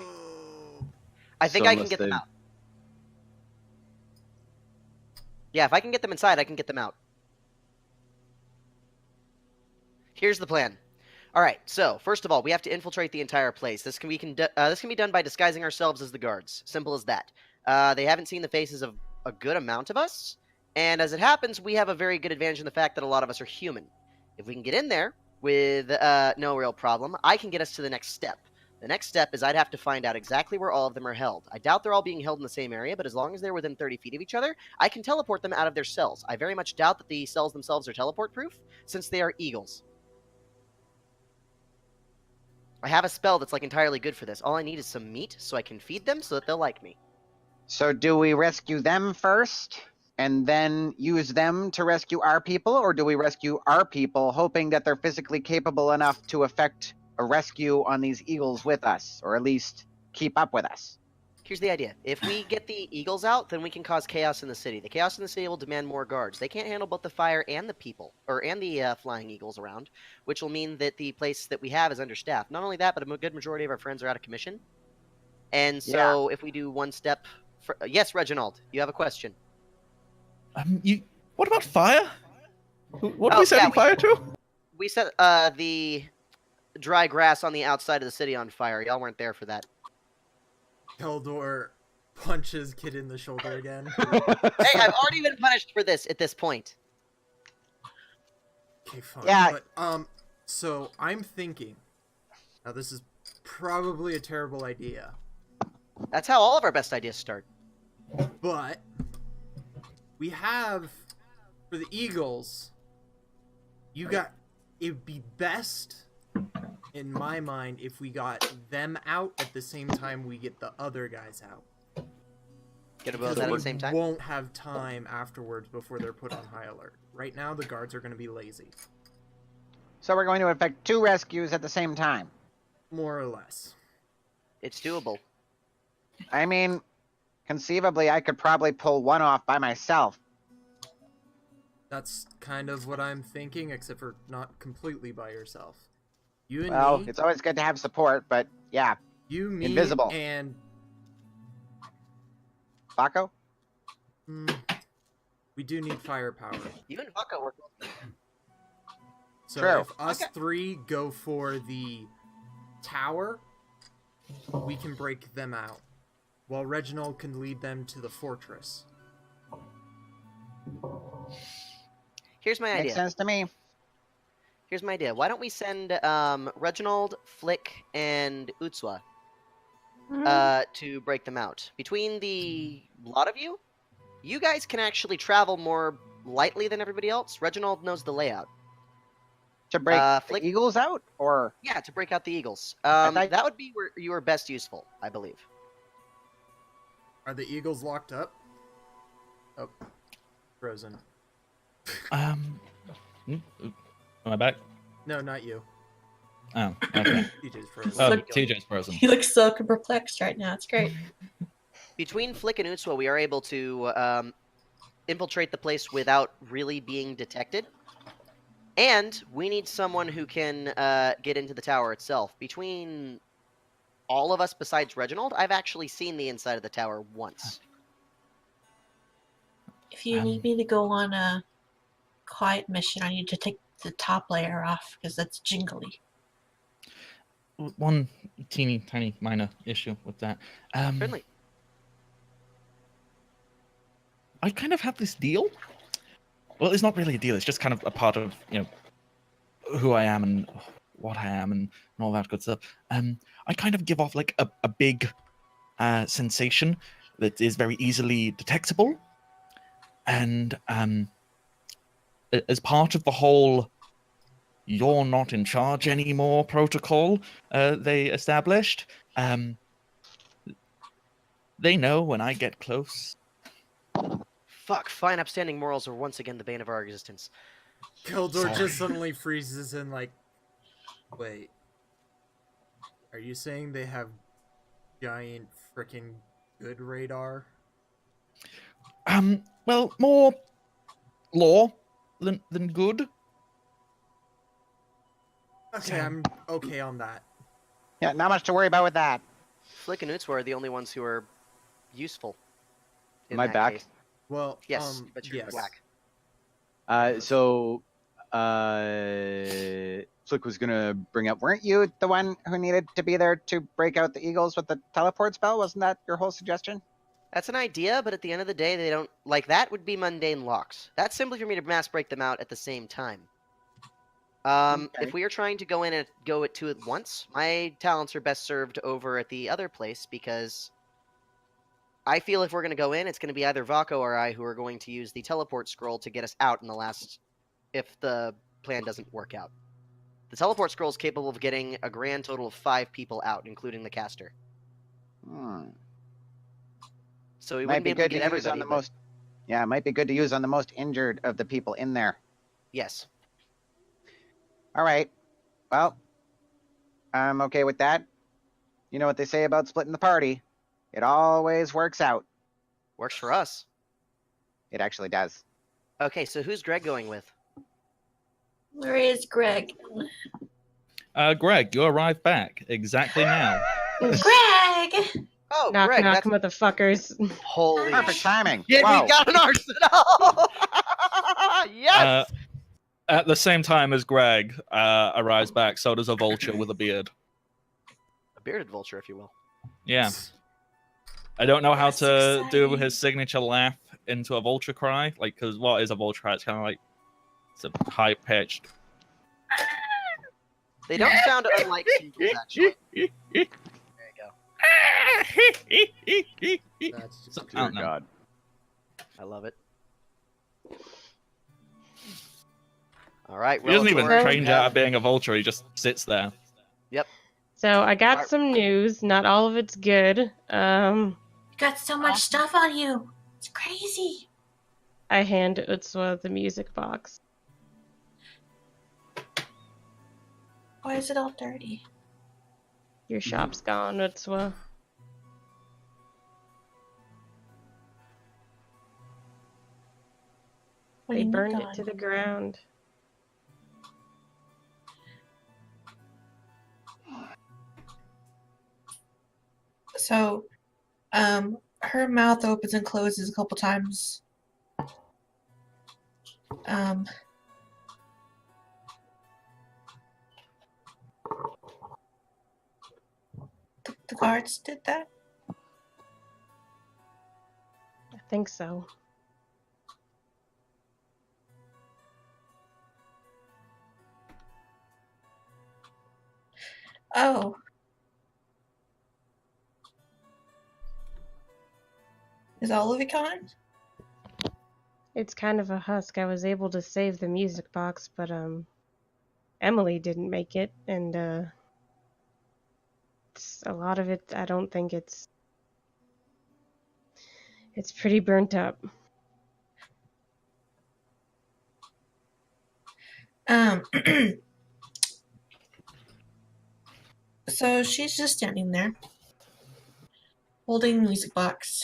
I think So I can unless get them they- out. Yeah, if I can get them inside, I can get them out. Here's the plan. All right. So first of all, we have to infiltrate the entire place. This can be done by disguising ourselves as the guards. Simple as that. They haven't seen the faces of a good amount of us, and as it happens, we have a very good advantage in the fact that a lot of us are human. If we can get in there with no real problem, I can get us to the next step. The next step is I'd have to find out exactly where all of them are held. I doubt they're all being held in the same area, but as long as they're within 30 feet of each other, I can teleport them out of their cells. I very much doubt that the cells themselves are teleport-proof, since they are eagles. I have a spell that's like entirely good for this. All I need is some meat, so I can feed them so that they'll like me. So do we rescue them first, and then use them to rescue our people, or do we rescue our people, hoping that they're physically capable enough to effect a rescue on these eagles with us, or at least keep up with us? Here's the idea. If we get the eagles out, then we can cause chaos in the city. The chaos in the city will demand more guards. They can't handle both the fire and the people, and the flying eagles around, which will mean that the place that we have is understaffed. Not only that, but a good majority of our friends are out of commission. And so if we do one step... yes, Reginald, you have a question. What about fire? What are Oh, we setting yeah, fire to? We set the dry grass on the outside of the city on fire. Y'all weren't there for that. Keldor punches Kid in the shoulder again. Hey, I've already been punished for this at this point. Okay, fine. Yeah. But, so I'm thinking. Now, this is probably a terrible idea, That's how all of our best ideas start. but we have, for the eagles, It'd be best, in my mind, if we got them out at the same time we get the other guys out. Get them Because both out at we the same time. won't have time afterwards before they're put on high alert. Right now, the guards are going to be lazy. So we're going to effect 2 rescues at the same time. More or less. It's doable. I mean, conceivably, I could probably pull one off by myself. That's kind of what I'm thinking, except for not completely by yourself. You and Well, me, it's always good to have support, but yeah. me, invisible. and Baco? we do need firepower. You and Haka work well. So True. if us 3 go for the tower, we can break them out, while Reginald can lead them to the fortress. Here's my idea. Makes sense to me. Here's my idea. Why don't we send Reginald, Flick, and Utswa to break them out? Between the lot of you, you guys can actually travel more lightly than everybody else. Reginald knows the layout. To break Flick- the eagles out, or Yeah, to break out the eagles. I thought- That would be where you are best useful, I believe. Are the eagles locked up? Oh, frozen. Am I back? No, not you. Oh, okay. TJ's frozen. Oh, Look- TJ's frozen. He looks so perplexed right now. It's great. Between Flick and Utswa, we are able to infiltrate the place without really being detected. And we need someone who can get into the tower itself. Between all of us besides Reginald, I've actually seen the inside of the tower once. If you need me to go on a quiet mission, I need to take the top layer off because that's jingly. One teeny tiny minor issue with that. Certainly. I kind of have this deal. Well, it's not really a deal. It's just kind of a part of, who I am and what I am and all that good stuff. I kind of give off like a big sensation that is very easily detectable. And as part of the whole "you're not in charge anymore" protocol they established, they know when I get close. Fuck, fine upstanding morals are once again the bane of our existence. Keldor Sorry. just suddenly freezes and like, wait. Are you saying they have giant freaking good radar? Well, more law than good. Okay, I'm okay on that. yeah, not much to worry about with that. Flick and Utswa are the only ones who are useful. in Am I that back? case. Well, Yes, but you're yes. black. So Flick was gonna bring up. Weren't you the one who needed to be there to break out the eagles with the teleport spell? Wasn't that your whole suggestion? That's an idea, but at the end of the day, they don't like that. Would be mundane locks. That's simply for me to mass break them out at the same time. Okay. If we are trying to go in and go at 2 at once, my talents are best served over at the other place because I feel if we're going to go in, it's going to be either Vaco or I who are going to use the teleport scroll to get us out in the last, if the plan doesn't work out. The teleport scroll is capable of getting a grand total of 5 people out, including the caster. So we Might wouldn't be be able to good get to use everybody. on the but- most. Yeah, it might be good to use on the most injured of the people in there. Yes. All right. Well, I'm okay with that. You know what they say about splitting the party. It always works out. Works for us. It actually does. Okay, so who's Greg going with? Where is Greg? Greg, you arrived back exactly now. Greg! Oh, Knock, Greg, knock, that's motherfuckers. holy Perfect timing. Yeah, Whoa. we got an arsenal! Yes! At the same time as Greg arrives back, so does a vulture with a beard. A bearded vulture, if you will. Yeah. I don't know how That's to do exciting. his signature laugh into a vulture cry. Like, because what is a vulture cry? It's kind of like, it's a high pitched. They don't sound unlike seagulls, actually. There you go. That's just So, I Dear don't know. God. I love it. All right, He doesn't even Relator, So- change out of being a vulture. He just sits there. So I got Alright. some news. Not all of it's good. You got so much stuff on you. It's crazy. I hand Utswa the music box. Why is it all dirty? Your shop's gone, Utswa. What do They you mean burned gone? it to the ground. So, her mouth opens and closes a couple times. The guards did that? I think so. Oh. Is all of it gone? It's kind of a husk. I was able to save the music box, but Emily didn't make it, and a lot of it, I don't think it's pretty burnt up. So she's just standing there, holding the music box.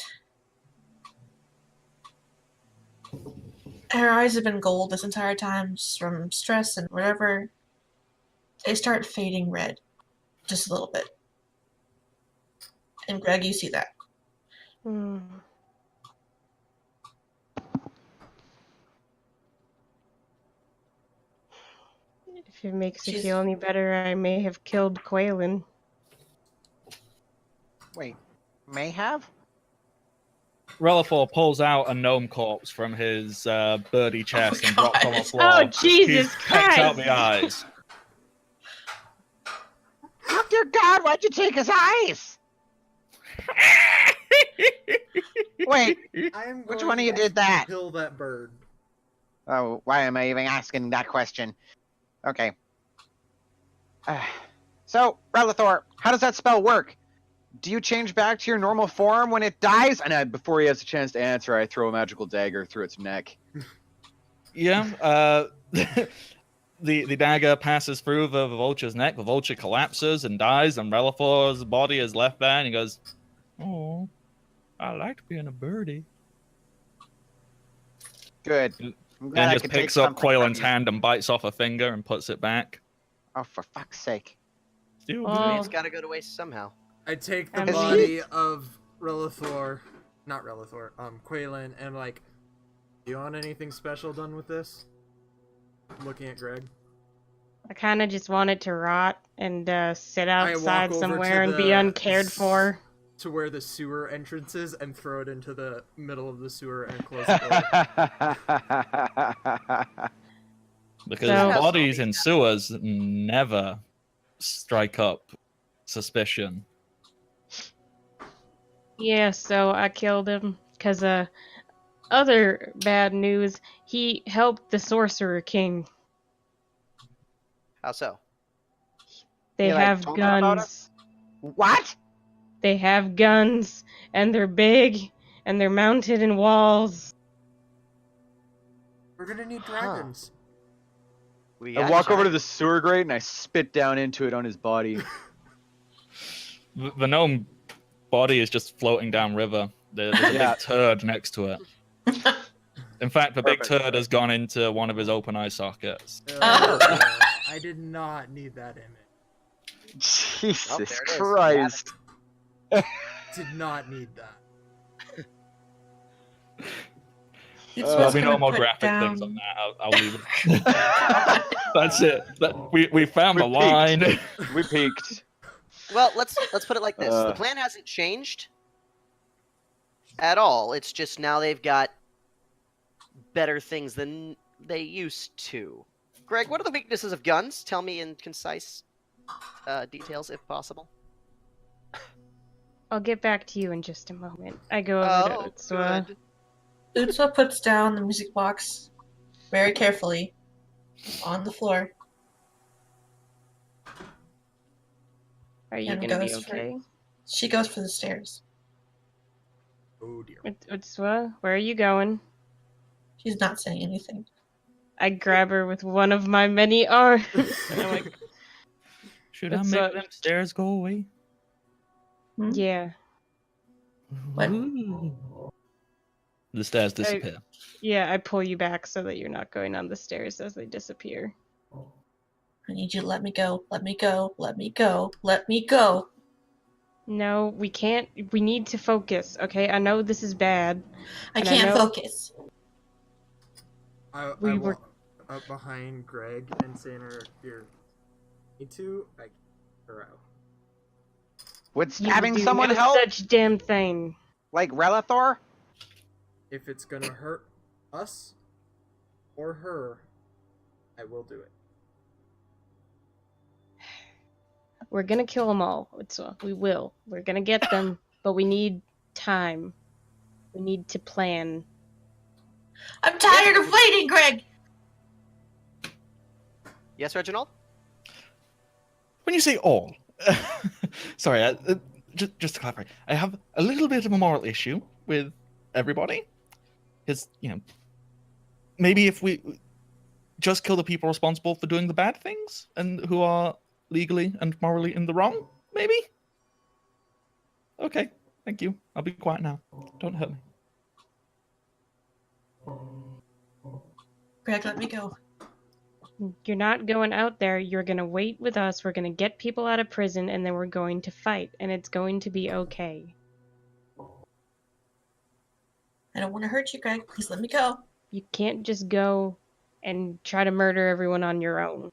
Her eyes have been gold this entire time just from stress and whatever. They start fading red, just a little bit. And Greg, you see that. Hmm. If it makes you She's- feel any better, I may have killed Quaylen. Wait, may have? Relifor pulls out a gnome corpse from his birdie chest and drops on the God. floor. Oh, Jesus He pecks out Christ! the eyes. Oh dear God, why'd you take his eyes? Wait, I am which going one of you to did that? Kill that bird. Oh, why am I even asking that question? Okay. So, Relithor, how does that spell work? Do you change back to your normal form when it dies? And before he has a chance to answer, I throw a magical dagger through its neck. Yeah. The dagger passes through the vulture's neck. The vulture collapses and dies, and Relifor's body is left there, and he goes, "Oh, I liked being a birdie." Good. I'm glad And I just could take picks up something from Quaylen's you. hand and bites off a finger and puts it back. Oh, for fuck's sake. Still Oh. I mean, good. it's got to go to waste somehow. I take the Is he- body of Relithor, not Relithor, Quaylen, and like, do you want anything special done with this? Looking at Greg. I kind of just want it to rot and sit I walk outside over somewhere to and be the uncared for. To where the sewer entrance is and throw it into the middle of the sewer and close the door. Because So- bodies in sewers never strike up suspicion. Yeah, so I killed him because other bad news, he helped the Sorcerer King. How so? They You, like, have told her about guns. What? They have guns, and they're big, and they're mounted in walls. We're gonna need dragons. We I got walk over to giant- the sewer grate and I spit down into it on his body. The gnome body is just floating down river. There's a Yeah. big turd next to it. In fact, the big Perfect. turd has gone into one of his open eye sockets. I did not need that image. Jesus Oh, there it is. Christ. Did not need that. It's There'll what's be no gonna more put graphic down... things on that. I'll leave it. That's it. We found the We line. We peaked. Well, let's put it like this: the Uh. plan hasn't changed at all. It's just now they've got better things than they used to. Greg, what are the weaknesses of guns? Tell me in concise details, if possible. I'll get back to you in just a moment. I go over to Utswa. good. Utsa puts down the music box very carefully On the floor. Are you And gonna be goes for- okay? She goes for the stairs. Oh dear. Utsua, where are you going? She's not saying anything. I grab her with one of my many arms. And I'm like, Should I It's, make them stairs go away? Hmm? yeah. What? Ooh. The stairs disappear. Yeah, I pull you back so that you're not going on the stairs as they disappear. I need you to let me go. Let me go. Let me go. Let me go. No, we can't. We need to focus, okay? I know this is bad. I And can't know- focus. I We were- walk up behind Greg and saying her, "Here, me too." I kick her out. Would You stabbing do someone no help? such damn thing. Like Relathor? If it's gonna hurt us or her, I will do it. We're gonna kill them all. We will. We're gonna get them, but we need time. We need to plan. I'm tired of waiting, Greg. Yes, Reginald? When you say all, sorry, just to clarify, I have a little bit of a moral issue with everybody. Because, maybe if we just kill the people responsible for doing the bad things and who are legally and morally in the wrong, maybe? Okay, thank you. I'll be quiet now. Don't hurt me. Greg, let me go. You're not going out there. You're gonna wait with us. We're gonna get people out of prison, and then we're going to fight, and it's going to be okay. I don't want to hurt you, Greg. Please let me go. You can't just go and try to murder everyone on your own.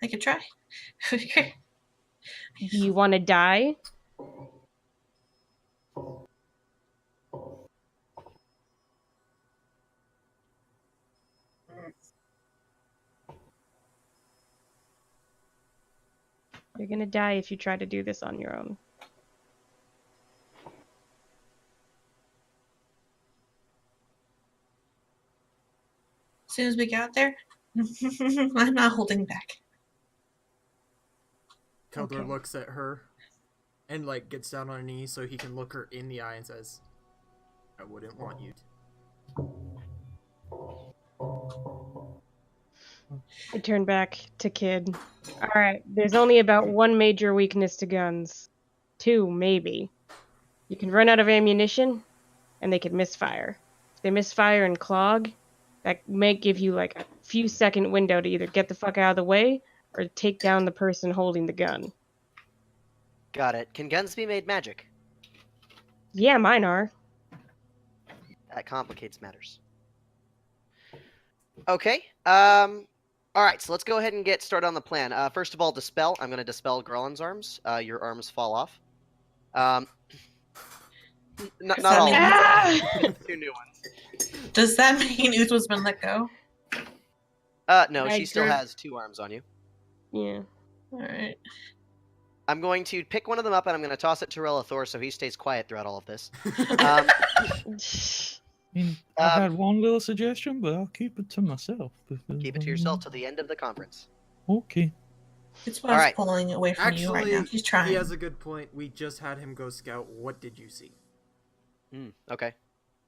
I could try. Do you want to die? You're gonna die if you try to do this on your own. As soon as we get out there, I'm not holding back. Keldor Okay. looks at her and like gets down on her knees so he can look her in the eye and says, "I wouldn't want you to." I turn back to Kid. Alright, there's only about one major weakness to guns. Two, maybe. You can run out of ammunition, and they can misfire. If they misfire and clog, that may give you like a few second window to either get the fuck out of the way or take down the person holding the gun. Got it. Can guns be made magic? Yeah, mine are. That complicates matters. Okay. All right, so let's go ahead and get started on the plan. First of all, dispel. I'm going to dispel Garland's arms. Your arms fall off. Not all. Ah! Two new ones. Does that mean Uthwa's been let go? No, I she still grip- has two arms on you. Yeah. Alright. I'm going to pick one of them up and I'm going to toss it to Relathor so he stays quiet throughout all of this. I mean, I Um, had one little suggestion, but I'll keep it to myself. Keep it to yourself till the end of the conference. Okay. It's why I was Alright. pulling away from you right Actually, now. He's trying. he has a good point. We just had him go scout. What did you see? Okay.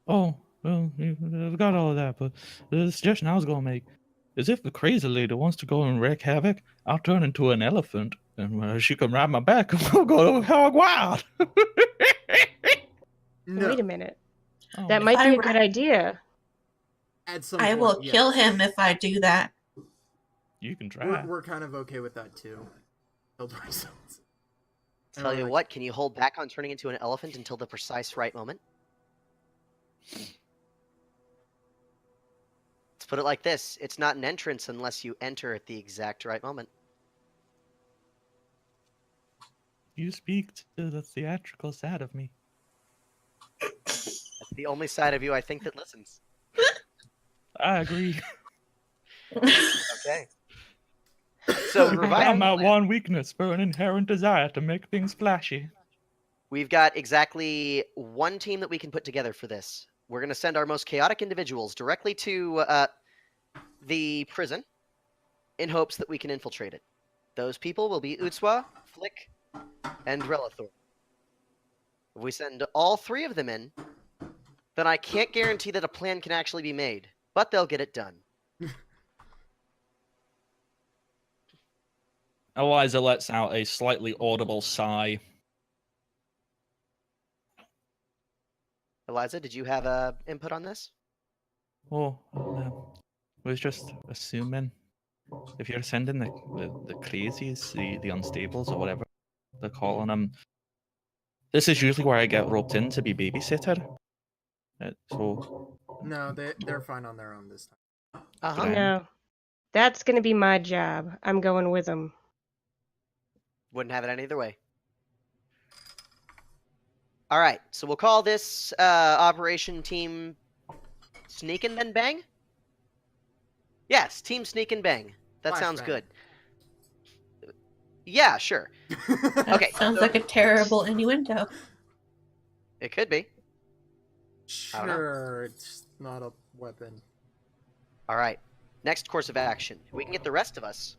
Oh, well, I've got all of that, but the suggestion I was going to make is if the crazy lady wants to go and wreak havoc, I'll turn into an elephant, and she can ride my back, and we'll go hog wild. No. Wait a minute. Oh, That might be a I- good idea. At some I point, will yes. kill him if I do that. you can try. We're kind of okay with that too. Keldor says. And Tell we're you like, what, can you hold back on turning into an elephant until the precise right moment? Let's put it like this. It's not an entrance unless you enter at the exact right moment. You speak to the theatrical side of me. That's the only side of you I think that listens. I agree. Okay. So, I revising my the plan, one weakness for an inherent desire to make things flashy. we've got exactly one team that we can put together for this. we're going to send our most chaotic individuals directly to the prison in hopes that we can infiltrate it. Those people will be Utswa, Flick, and Relathor. If we send all 3 of them in, then I can't guarantee that a plan can actually be made, but they'll get it done. Eliza lets out a slightly audible sigh. Eliza, did you have input on this? Oh, was just assuming if you're sending the crazies, the unstables, or whatever they're calling them, this is usually where I get roped in to be babysitter. So No, they're fine on their own this time. Uh-huh. No. That's going to be my job. I'm going with them. Wouldn't have it any other way. All right, so we'll call this Operation Team Sneak and Then Bang? Yes, Team Sneak and Bang. That sounds Flashbang. good. Yeah, sure. Okay. Sounds like a terrible innuendo. It could be. I don't know. Sure, it's not a weapon. All right. Next course of action. We can get the rest of us.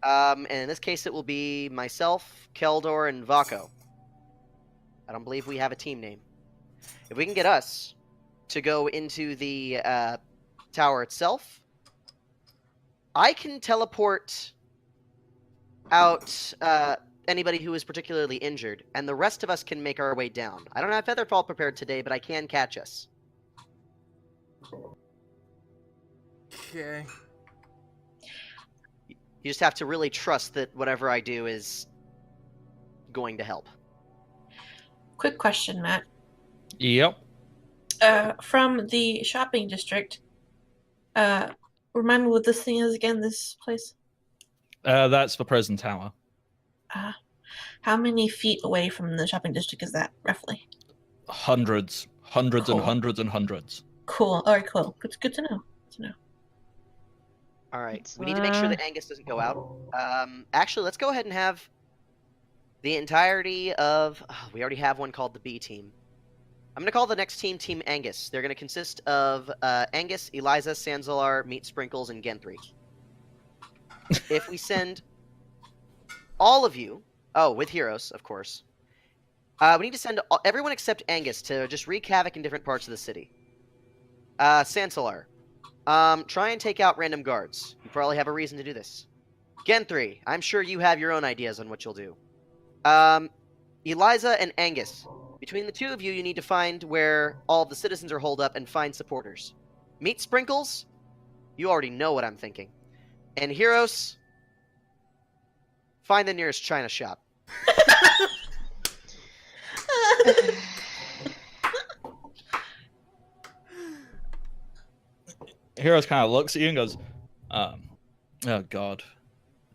And in this case, it will be myself, Keldor, and Vako. I don't believe we have a team name. If we can get us to go into the tower itself, I can teleport out anybody who is particularly injured, and the rest of us can make our way down. I don't have Featherfall prepared today, but I can catch us. Okay. You just have to really trust that whatever I do is going to help. Quick question, Matt. yep. From the shopping district, remind me what this thing is again, this place? That's the prison tower. How many feet away from the shopping district is that, roughly? Hundreds Cool. and hundreds and hundreds. Cool. All right, cool. Good to know. Good to know. All right. It's, We need to make sure that Angus doesn't go out. Actually, let's go ahead and have the entirety of... we already have one called the B team. I'm going to call the next team Team Angus. They're going to consist of Angus, Eliza, Sanzalar, Meat Sprinkles, and Genthry. If we send all of you... Oh, with heroes, of course. We need to send everyone except Angus to just wreak havoc in different parts of the city. Sansalar, try and take out random guards. You probably have a reason to do this. Genthry, I'm sure you have your own ideas on what you'll do. Eliza and Angus, between the two of you, you need to find where all of the citizens are holed up and find supporters. Meat Sprinkles, you already know what I'm thinking. And Heroes, find the nearest China shop. Heroes kind of looks at you and goes, oh god,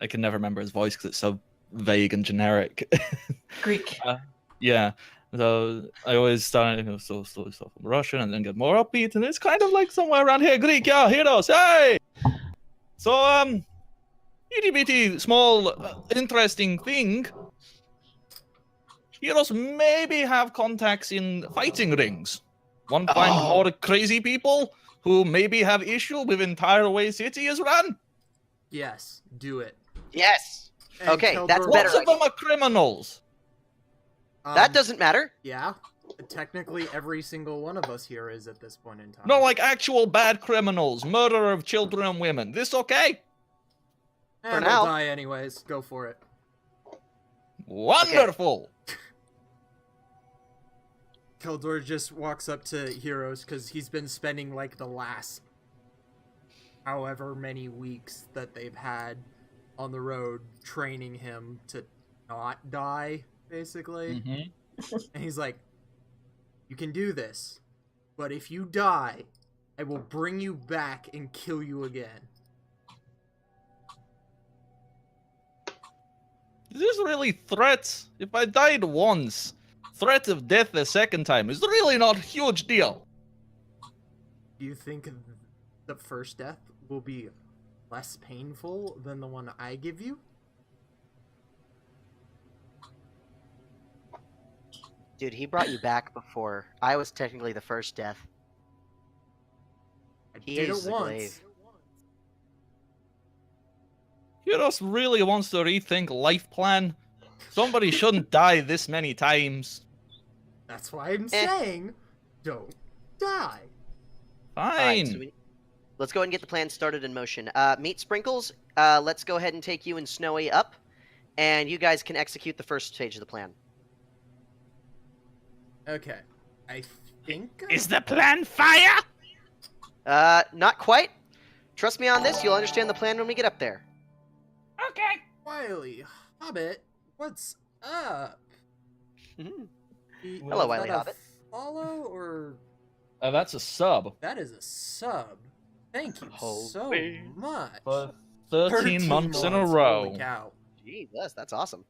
I can never remember his voice because it's so vague and generic. Greek. Yeah, so I always start so slowly stuff in Russian and then get more upbeat, and it's kind of like somewhere around here. Greek, yeah, Heroes, hey! So, itty bitty small interesting thing. Heroes maybe have contacts in fighting rings. One find more crazy people who maybe have issue with entire way city is run. Yes, do it. Yes! And Okay, Keldor- that's better. Lots of them are criminals. That doesn't matter. Yeah. Technically, every single one of us here is at this point in time. No, like actual bad criminals, murder of children and women. This okay? and for I'll now. die anyways. Go for it. Wonderful. Keldor just walks up to Heroes because he's been spending like the last however many weeks that they've had on the road training him to not die, basically. Mm-hmm. And he's like, you can do this, but if you die, I will bring you back and kill you again. Is this really threats? If I died once, threat of death the second time is really not a huge deal. Do you think the first death will be less painful than the one I give you? Dude, he brought you back before. I was technically the first death. He Did is it a once. glaive. Kyros really wants to rethink life plan. Somebody shouldn't die this many times. That's why I'm saying, don't die. Fine. So let's go ahead and get the plan started in motion. Meat Sprinkles, let's go ahead and take you and Snowy up, and you guys can execute the first stage of the plan. Okay. I think... Is the plan fire? Not quite. Trust me on this, you'll understand the plan when we get up there. Okay. Wiley, Hobbit, what's up? Hello, Is Wiley that a Hobbit. follow or... That's a sub. That is a sub. Thank you so Holy. much. For 13 months in a row. Holy cow. Jesus, that's awesome.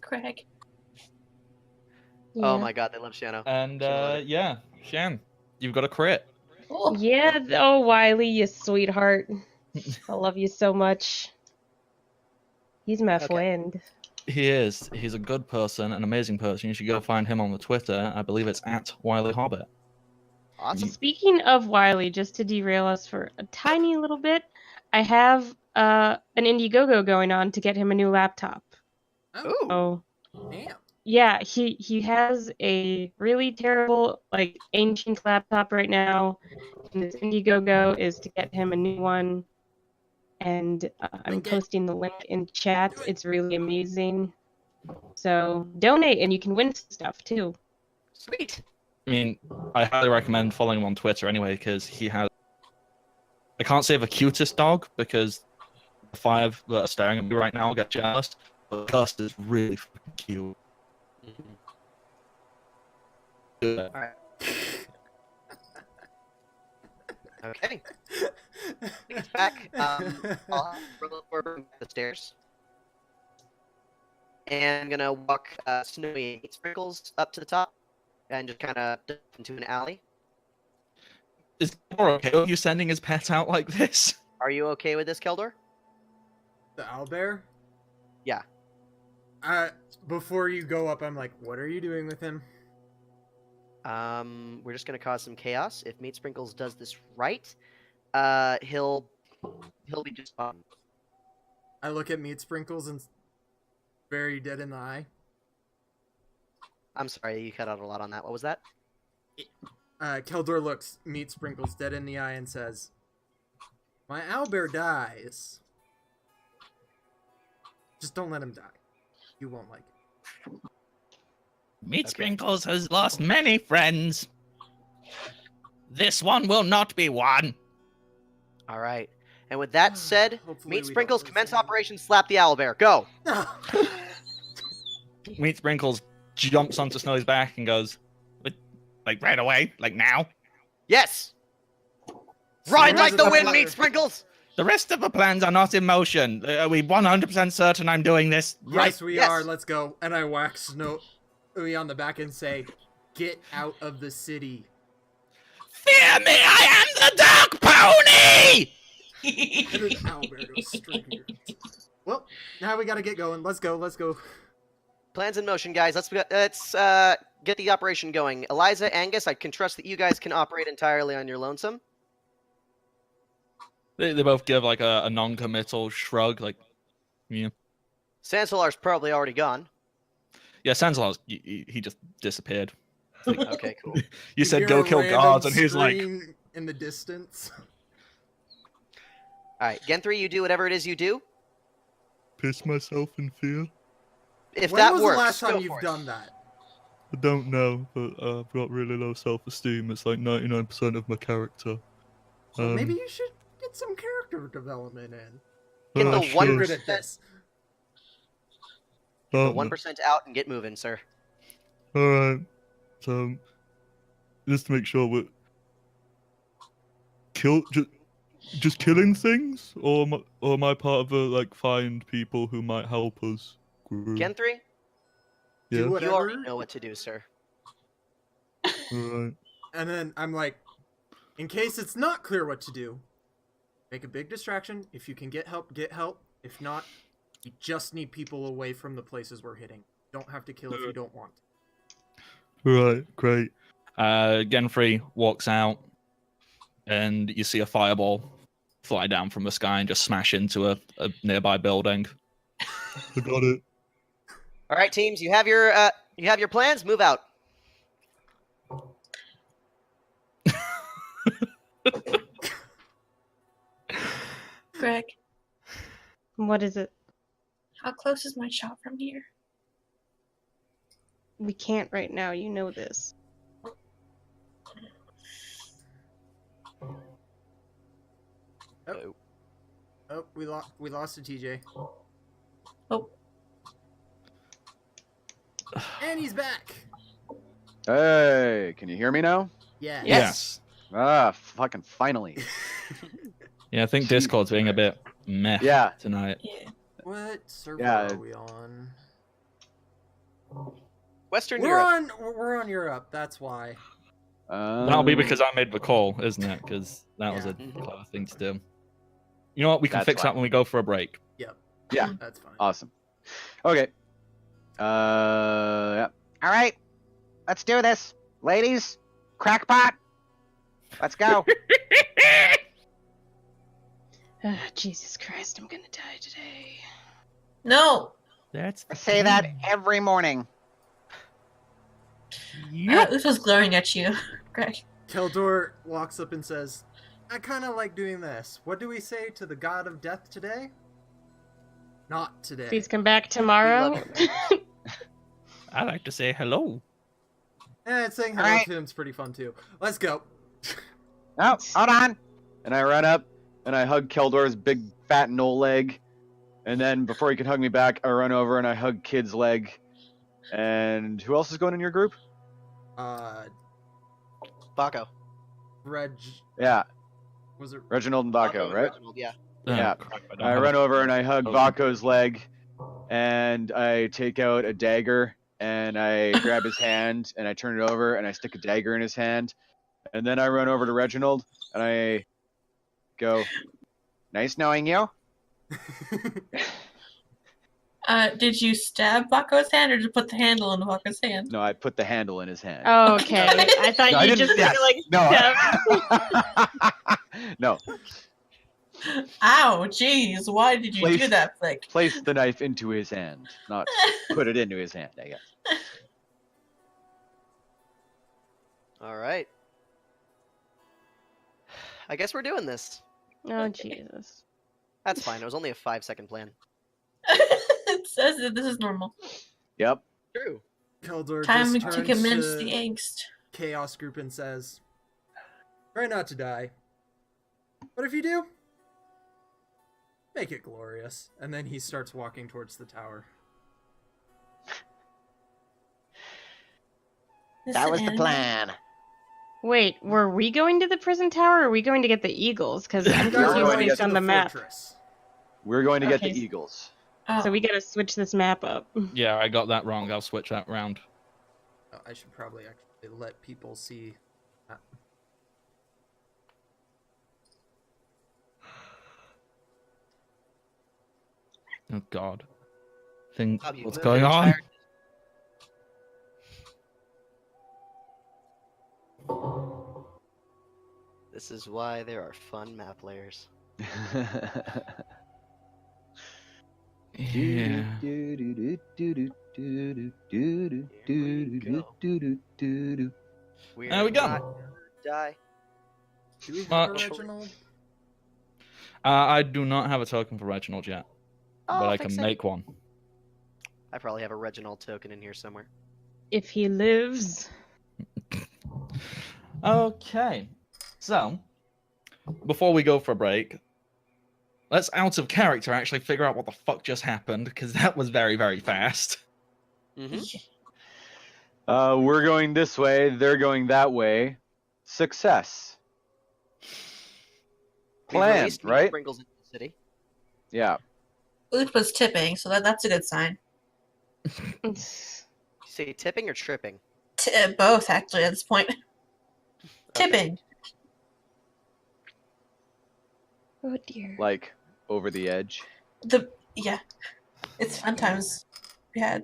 Craig. Oh my god, they love Shano. And Sure. yeah, Shan, you've got a crit. Oh, Yeah, oh Wiley, you sweetheart. I love you so much. He's my Okay. friend. He is. He's a good person, an amazing person. You should go find him on the Twitter. I believe it's at Wiley Hobbit. Awesome. Speaking of Wiley, just to derail us for a tiny little bit, I have an Indiegogo going on to get him a new laptop. Oh, Ooh. Oh, damn. yeah, he has a really terrible, like, ancient laptop right now, and this Indiegogo is to get him a new one. And I'm Link it. posting the link in chat. Do it. It's really amazing. So donate, and you can win stuff too. Sweet. I mean, I highly recommend following him on Twitter anyway, because he has. I can't say the cutest dog because the 5 that are staring at me right now will get jealous, but Gus is really fucking cute. All right. Okay. He's back. I'll have Roller the stairs. And I'm gonna walk Snowy and Sprinkles up to the top and just kind of into an alley. Is Keldor okay with you sending his pet out like this? Are you okay with this, Keldor? The owlbear? Yeah. Before you go up, I'm like, what are you doing with him? We're just gonna cause some chaos. If Meat Sprinkles does this right, he'll be just fine. I look at Meat Sprinkles and very dead in the eye. I'm sorry, you cut out a lot on that. What was that? Keldor looks Meat Sprinkles dead in the eye and says, my owlbear dies. Just don't let him die. You won't like it. Meat Okay. Sprinkles has lost many friends. This one will not be one. All right. And with that said, Hopefully we Meat don't Sprinkles lose commence him. Operation Slap the Owlbear. Go! Meat Sprinkles jumps onto Snowy's back and goes, like right away, like now. Yes! Ride Where's like the wind, ladder? Meat Sprinkles! The rest of the plans are not in motion. Are we 100% certain I'm doing this? Yes, we Yes. are. Let's go. And I whack Snowy on the back and say, get out of the city. Fear me, I am the Dark Pony! And then owlbear goes straight here. Well, now we gotta get going. Let's go. Let's go. Plans in motion, guys. Let's get the operation going. Eliza, Angus, I can trust that you guys can operate entirely on your lonesome. They both give like a non-committal shrug, like, yeah. Sansalar's probably already gone. Yeah, Sansalar's, he just disappeared. Okay, cool. You said hear go a kill random guards, and he's like, scream in the distance. All right, Gen3, you do whatever it is you do. piss myself in fear? If When that was works, the last go time for you've it. done that? I don't know, but I've got really low self-esteem. It's like 99% of my character. Well, maybe you should get some character development in. Get the should. one You're good at 1%, this. the Oh, 1% out and get moving, sir. Alright. So, just to make sure we're... Just killing things? Or am I part of a, like, find people who might help us group? Gen3, Yeah? Do you whatever. already know what to do, sir. Alright. And then I'm like, in case it's not clear what to do, make a big distraction. If you can get help, get help. If not, you just need people away from the places we're hitting. Don't have to kill if you don't want. Right, great. Genfrey walks out, and you see a fireball fly down from the sky and just smash into a nearby building. I got it. All right, teams, you have your plans. Move out. Greg, What is it? how close is my shop from here? We can't right now. You know this. Oh, we lost a TJ. Oh. And he's back. Hey, can you hear me now? Yeah. Yes. Ah, fucking finally. Yeah, I think Jeez, Discord's being a bit meh Yeah. tonight. Yeah. What server Yeah. are we on? Western We're Europe. we're on Europe. That's why. That'll be because I made the call, isn't it? Because that was a Yeah. clever thing to do. You know what? We can That's fix why. that when we go for a break. Yep. Yeah. That's fine. Awesome. Okay. Yeah. All right, let's do this, ladies. Crackpot, let's go. Jesus Christ, I'm gonna die today. No. That's I say that every morning. This was glaring at you, Greg. Keldor walks up and says, I kind of like doing this. What do we say to the god of death today? Not today. Please come back tomorrow. I like to say hello. And saying hello Alright. to him's pretty fun too. Let's go. Oh, hold on. And I run up and I hug Keldor's big fat no leg. And then before he can hug me back, I run over and I hug Kid's leg. And who else is going in your group? Baco. Reg. Yeah, Was it? Reginald and Baco, and right? Reginald, yeah. Yeah. Crap, don't I have run a- over and I hug Oh. Vaco's leg, and I take out a dagger and I grab his hand and I turn it over and I stick a dagger in his hand, and then I run over to Reginald and I go, Nice knowing you. Did you stab Bako's hand or did you put the handle in Bako's hand? no, I put the handle in his hand. Oh, okay. I thought No, I you didn't- just yes. like No. step. No, Ow, jeez, why did you do Place- that, Flick? place the knife into his hand, not put it into his hand, I guess. All right. I guess we're doing this. Oh, Jesus. That's fine. It was only a 5-second plan. It says that this is normal. Yep. True. Keldor Time just to turns commence to the angst. Chaos Group and says, try not to die. But if you do, make it glorious. And then he starts walking towards the tower. That was the Listen, plan. Wait, were we going to the prison tower or are we going to get the eagles? Because I'm You guys are going confused to going based to on the the map. fortress. We're going to get Okay. the Eagles. Oh, So we gotta switch this map up. Yeah, I got that wrong. I'll switch that round. Oh, I should probably actually let people see. Oh God. Think Bob, you what's moved going your on? entire- This is why there are fun map layers. Yeah. We're There we go. not gonna die. Do we have Much. a Reginald? I do not have a token for Reginald yet, Oh, but I fix can it. make one. I probably have a Reginald token in here somewhere. If he lives. Okay. So, before we go for a break, let's out of character actually figure out what the fuck just happened, because that was very, very fast. Mm-hmm. We're going this way. They're going that way. Success. We've Planned, released meat right? sprinkles into the city. Yeah. Oot was tipping, so that's a good sign. You say tipping or tripping? Both, actually, at this point. Tipping. Oh dear. Like over the edge. Yeah. It's fun times we had.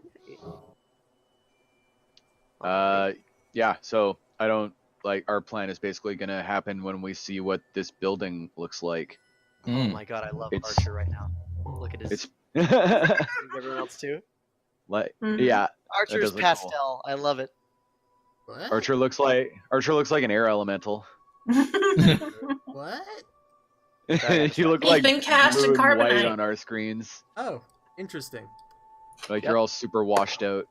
Yeah. So I don't like our plan is basically going to happen when we see what this building looks like. Oh Mm. my god, I love It's- Archer right now. Look at his. It's Everyone else too. like Mhm. yeah, Archer's does look cool. pastel. I love it. What? Archer looks like an air elemental. What? Sorry, You look He's like been cast blue in and white carbonite. on our screens. Oh, interesting. Like Yep. you're all super washed out.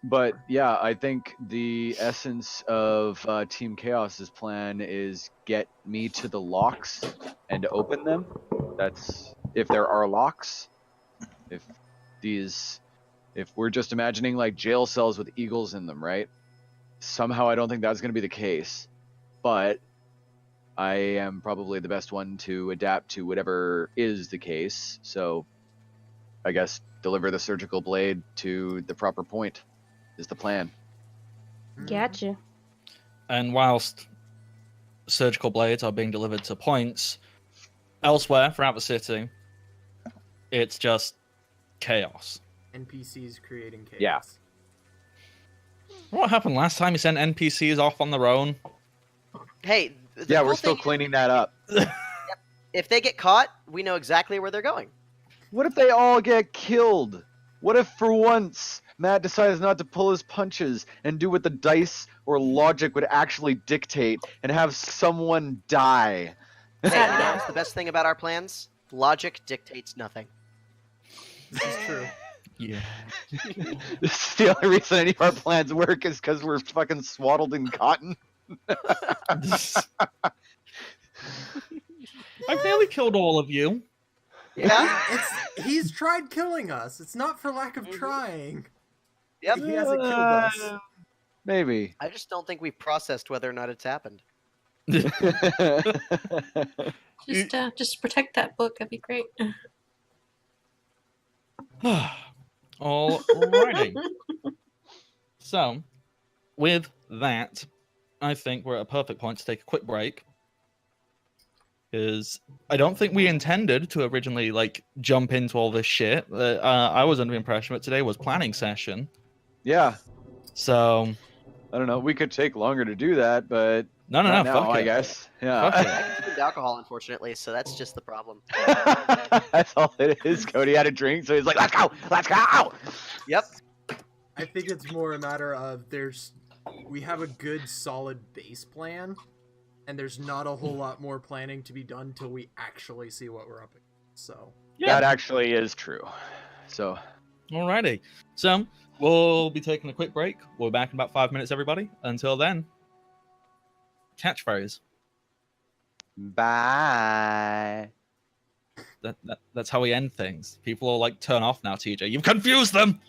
But yeah, I think the essence of Team Chaos's plan is get me to the locks and open them. That's if there are locks. If we're just imagining like jail cells with eagles in them, right? Somehow I don't think that's going to be the case. But I am probably the best one to adapt to whatever is the case. So I guess deliver the surgical blade to the proper point is the plan. Gotcha. And whilst surgical blades are being delivered to points elsewhere throughout the city, it's just chaos. NPCs creating chaos. Yeah. What happened last time you sent NPCs off on their own? Hey, the Yeah, cool we're still thing is, cleaning that up. if they get caught, we know exactly where they're going. What if they all get killed? What if for once Matt decides not to pull his punches and do what the dice or logic would actually dictate and have someone die? Hey, Sad you know guy. what's the best thing about our plans? Logic dictates nothing. This is true. Yeah. This is the only reason any of our plans work is because we're fucking swaddled in cotton. I've nearly killed all of you. Yeah. He's tried killing us. It's not for lack of Mhm. trying. Yep. He hasn't killed us. Maybe. I just don't think we've processed whether or not it's happened. Just protect that book. That'd be great. Alrighty. So, with that, I think we're at a perfect point to take a quick break. Because I don't think we intended to originally like jump into all this shit. I was under the impression that today was planning session. Yeah, So I don't know. We could take longer to do that, but no, not no, now, fuck I it. guess. I Yeah. consumed alcohol, unfortunately, so that's just the problem. That's all it is. Cody had a drink, so he's like, "Let's go, let's go." Yep. I think it's more a matter of we have a good solid base plan, and there's not a whole lot more planning to be done till we actually see what we're up against. So That actually is true. So Alrighty. So we'll be taking a quick break. We'll be back in about 5 minutes, everybody. Until then, catchphrase. Bye. That's how we end things. People will like turn off now, TJ. You've confused them.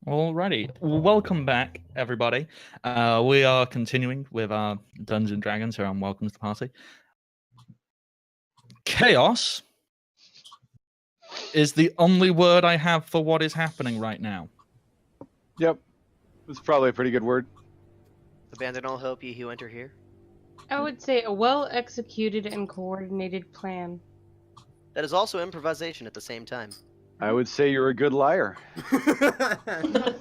Alrighty, welcome back, everybody. We are continuing with our Dungeons and Dragons here on Welcome to the Party. Chaos is the only word I have for what is happening right now. Yep. It's probably a pretty good word. Abandon all hope, ye who enter here. I would say a well-executed and coordinated plan. That is also improvisation at the same time. I would say you're a good liar. I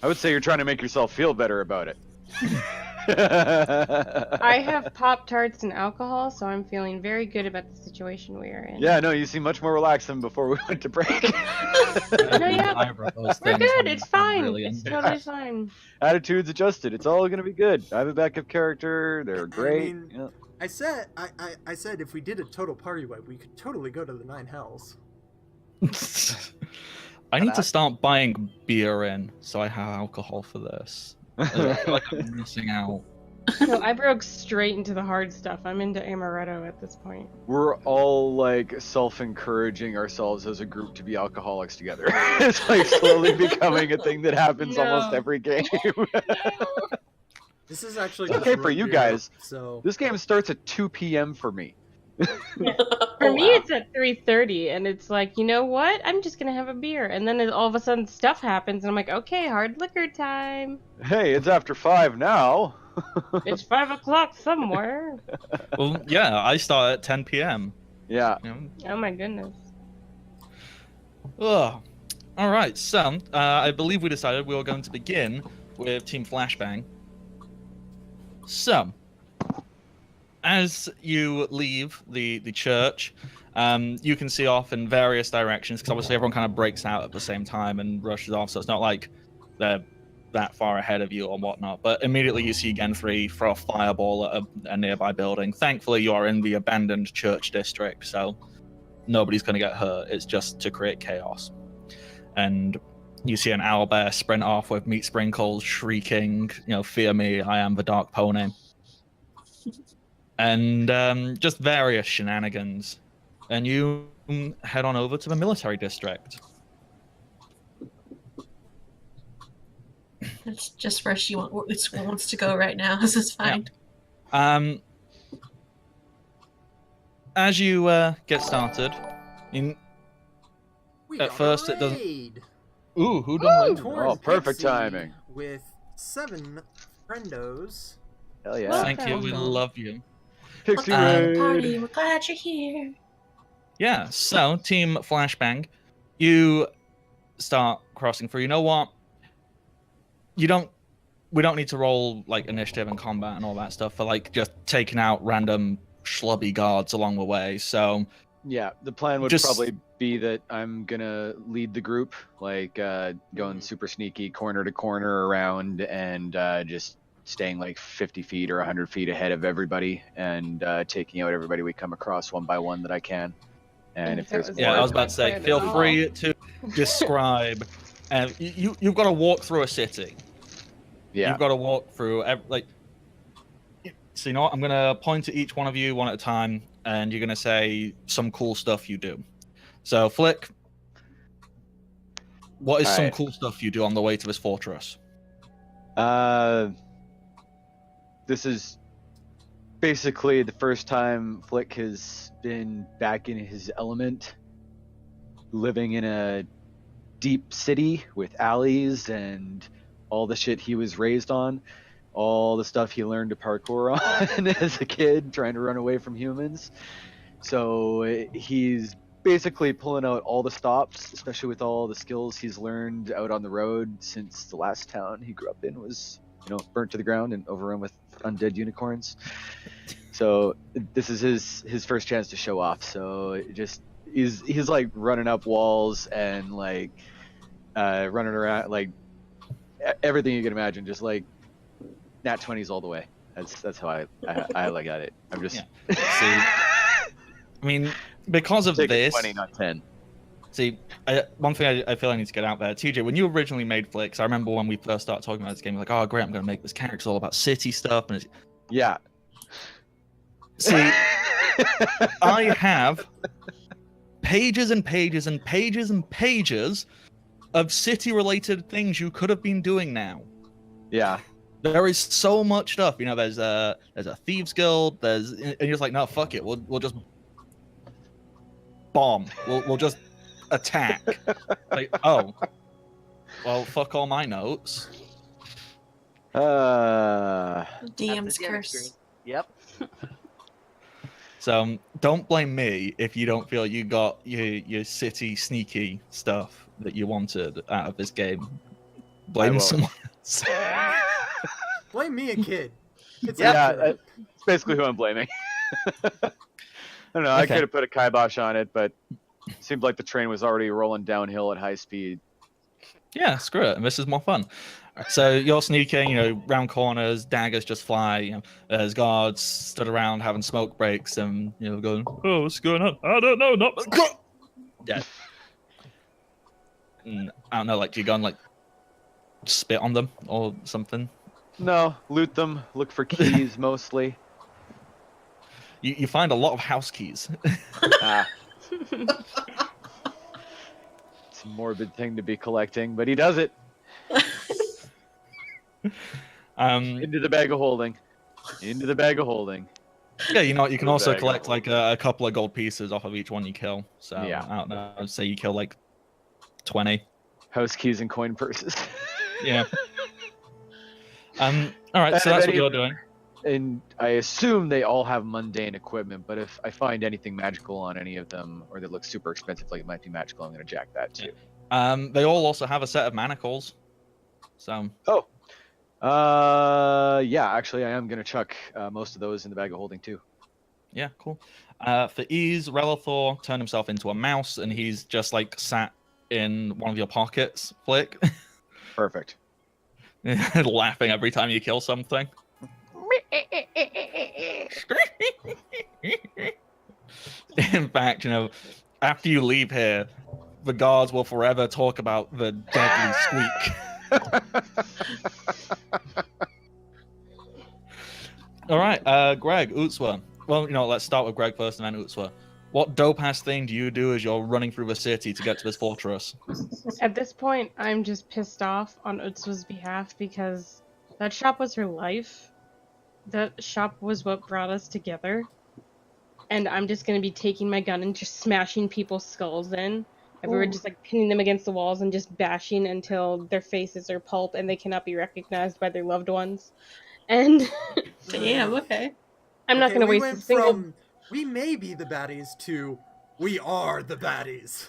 would say you're trying to make yourself feel better about it. I have Pop-Tarts and alcohol, so I'm feeling very good about the situation we are in. Yeah, no, you seem much more relaxed than before we went to break. No, yeah. We're good. It's fine. Brilliant. It's totally fine. Attitudes adjusted. It's all gonna be good. I have a backup character. They're great. mean- Yeah. I said if we did a total party wipe, we could totally go to the 9 hells. I need to start buying beer in, so I have alcohol for this. I feel like I'm missing out. No, I broke straight into the hard stuff. I'm into amaretto at this point. We're all like self-encouraging ourselves as a group to be alcoholics together. It's like slowly becoming a thing that happens almost No. every game. This is actually It's just okay for root you beer, guys. So This game starts at 2 p.m. for me. For me, it's at 3:30, and it's like, you know what? I'm just gonna have a beer, and then all of a sudden stuff happens, and I'm like, okay, hard liquor time. Hey, it's after 5 now. It's 5 o'clock somewhere. Well, yeah, I start at 10 p.m. Yeah. You know? Oh my goodness. Ugh. All right, so I believe we decided we were going to begin with Team Flashbang. So, as you leave the church, you can see off in various directions, because obviously everyone kind of breaks out at the same time and rushes off, so it's not like they're that far ahead of you or whatnot. But immediately you see Genfrey throw a fireball at a nearby building. Thankfully, you are in the abandoned church district, so nobody's going to get hurt. It's just to create chaos. And you see an owlbear sprint off with meat sprinkles shrieking, fear me, I am the dark pony. And just various shenanigans. And you head on over to the military district. It's just where she wants to go right now. This is fine. As you get started, we At got first a it doesn't- raid. ooh, who done Towards Oh, perfect Pixie timing. With 7 friendos. Hell yeah. Well, Thank you, we Welcome. love you. Pixie Welcome to the Raid. party. We're glad you're here. Yeah, so Team Flashbang, you start crossing through. You know what? We don't need to roll like initiative and combat and all that stuff for like just taking out random schlubby guards along the way. So Yeah, the plan would Just- probably be that I'm gonna lead the group, like going super sneaky, corner to corner around, and just staying like 50 feet or 100 feet ahead of everybody, and taking out everybody we come across one by one that I can. And if that there's was yeah, more, I was about to say, Plan feel at all. free to describe. And you've got to walk through a city. yeah, You've got to walk through so you know what? I'm gonna point to each one of you one at a time, and you're gonna say some cool stuff you do. So Flick, what is some Alright. cool stuff you do on the way to this fortress? this is basically the first time Flick has been back in his element, living in a deep city with alleys and all the shit he was raised on, all the stuff he learned to parkour on as a kid, trying to run away from humans. So he's basically pulling out all the stops, especially with all the skills he's learned out on the road since the last town he grew up in was, burnt to the ground and overrun with undead unicorns. So this is his first chance to show off. So it just he's like running up walls and like running around, like everything you can imagine, just like nat 20s all the way. That's how I like at it. I'm just I mean, because of taking this, 20, not 10. see, one thing I feel I need to get out there, TJ, when you originally made Flicks, I remember when we first started talking about this game, like, oh great, I'm going to make this character all about city stuff, and Yeah. see, I have pages and pages and pages and pages of city-related things you could have been doing now. Yeah. There is so much stuff. You know, there's a thieves guild. And you're just like, no, fuck it. We'll just bomb. We'll just attack. Like, oh, well, fuck all my notes. DM's DM curse. experience. Yep. So don't blame me if you don't feel you got your city sneaky stuff that you wanted out of this game. Blame won't. someone else. Blame me, a kid. It's Yeah, accurate. that's basically who I'm blaming. I don't know. I Okay. could have put a kibosh on it, but it seemed like the train was already rolling downhill at high speed. Yeah, screw it. This is more fun. So you're sneaking, you know, round corners, daggers just fly. You know, there's guards stood around having smoke breaks and, you know, going, oh, what's going on? I don't know. Not yeah. And, I don't know, like, do you go and, like, spit on them or something? No, loot them. Look for keys mostly. You find a lot of house keys. Ah. It's a morbid thing to be collecting, but he does it. Into the bag of holding. Into the bag of holding. Yeah, you know what? You can The also bag of collect like a couple of gold pieces off of each one you kill. So Yeah. I don't know. Say you kill like 20. House keys and coin purses. Yeah. All right. So that's what you're doing. And I assume they all have mundane equipment, but if I find anything magical on any of them, or that looks super expensive, like it might be magical, I'm gonna jack that too. They all also have a set of manacles. So Yeah, actually, I am gonna chuck most of those in the bag of holding too. yeah, cool. For ease, Relithor turned himself into a mouse, and he's just like sat in one of your pockets, Flick, Perfect. laughing every time you kill something. In fact, you know, after you leave here, the guards will forever talk about the deadly squeak. All right, Greg, Utswa. Well, you know, let's start with Greg first and then Utswa. What dope-ass thing do you do as you're running through the city to get to this fortress? At this point, I'm just pissed off on Utswa's behalf because that shop was her life. That shop was what brought us together. And I'm just gonna be taking my gun and just smashing people's skulls in. And we were just like pinning them against the walls and just bashing until their faces are pulp and they cannot be recognized by their loved ones. And Damn, okay. I'm not gonna we waste went a single. from we may be the baddies to we are the baddies.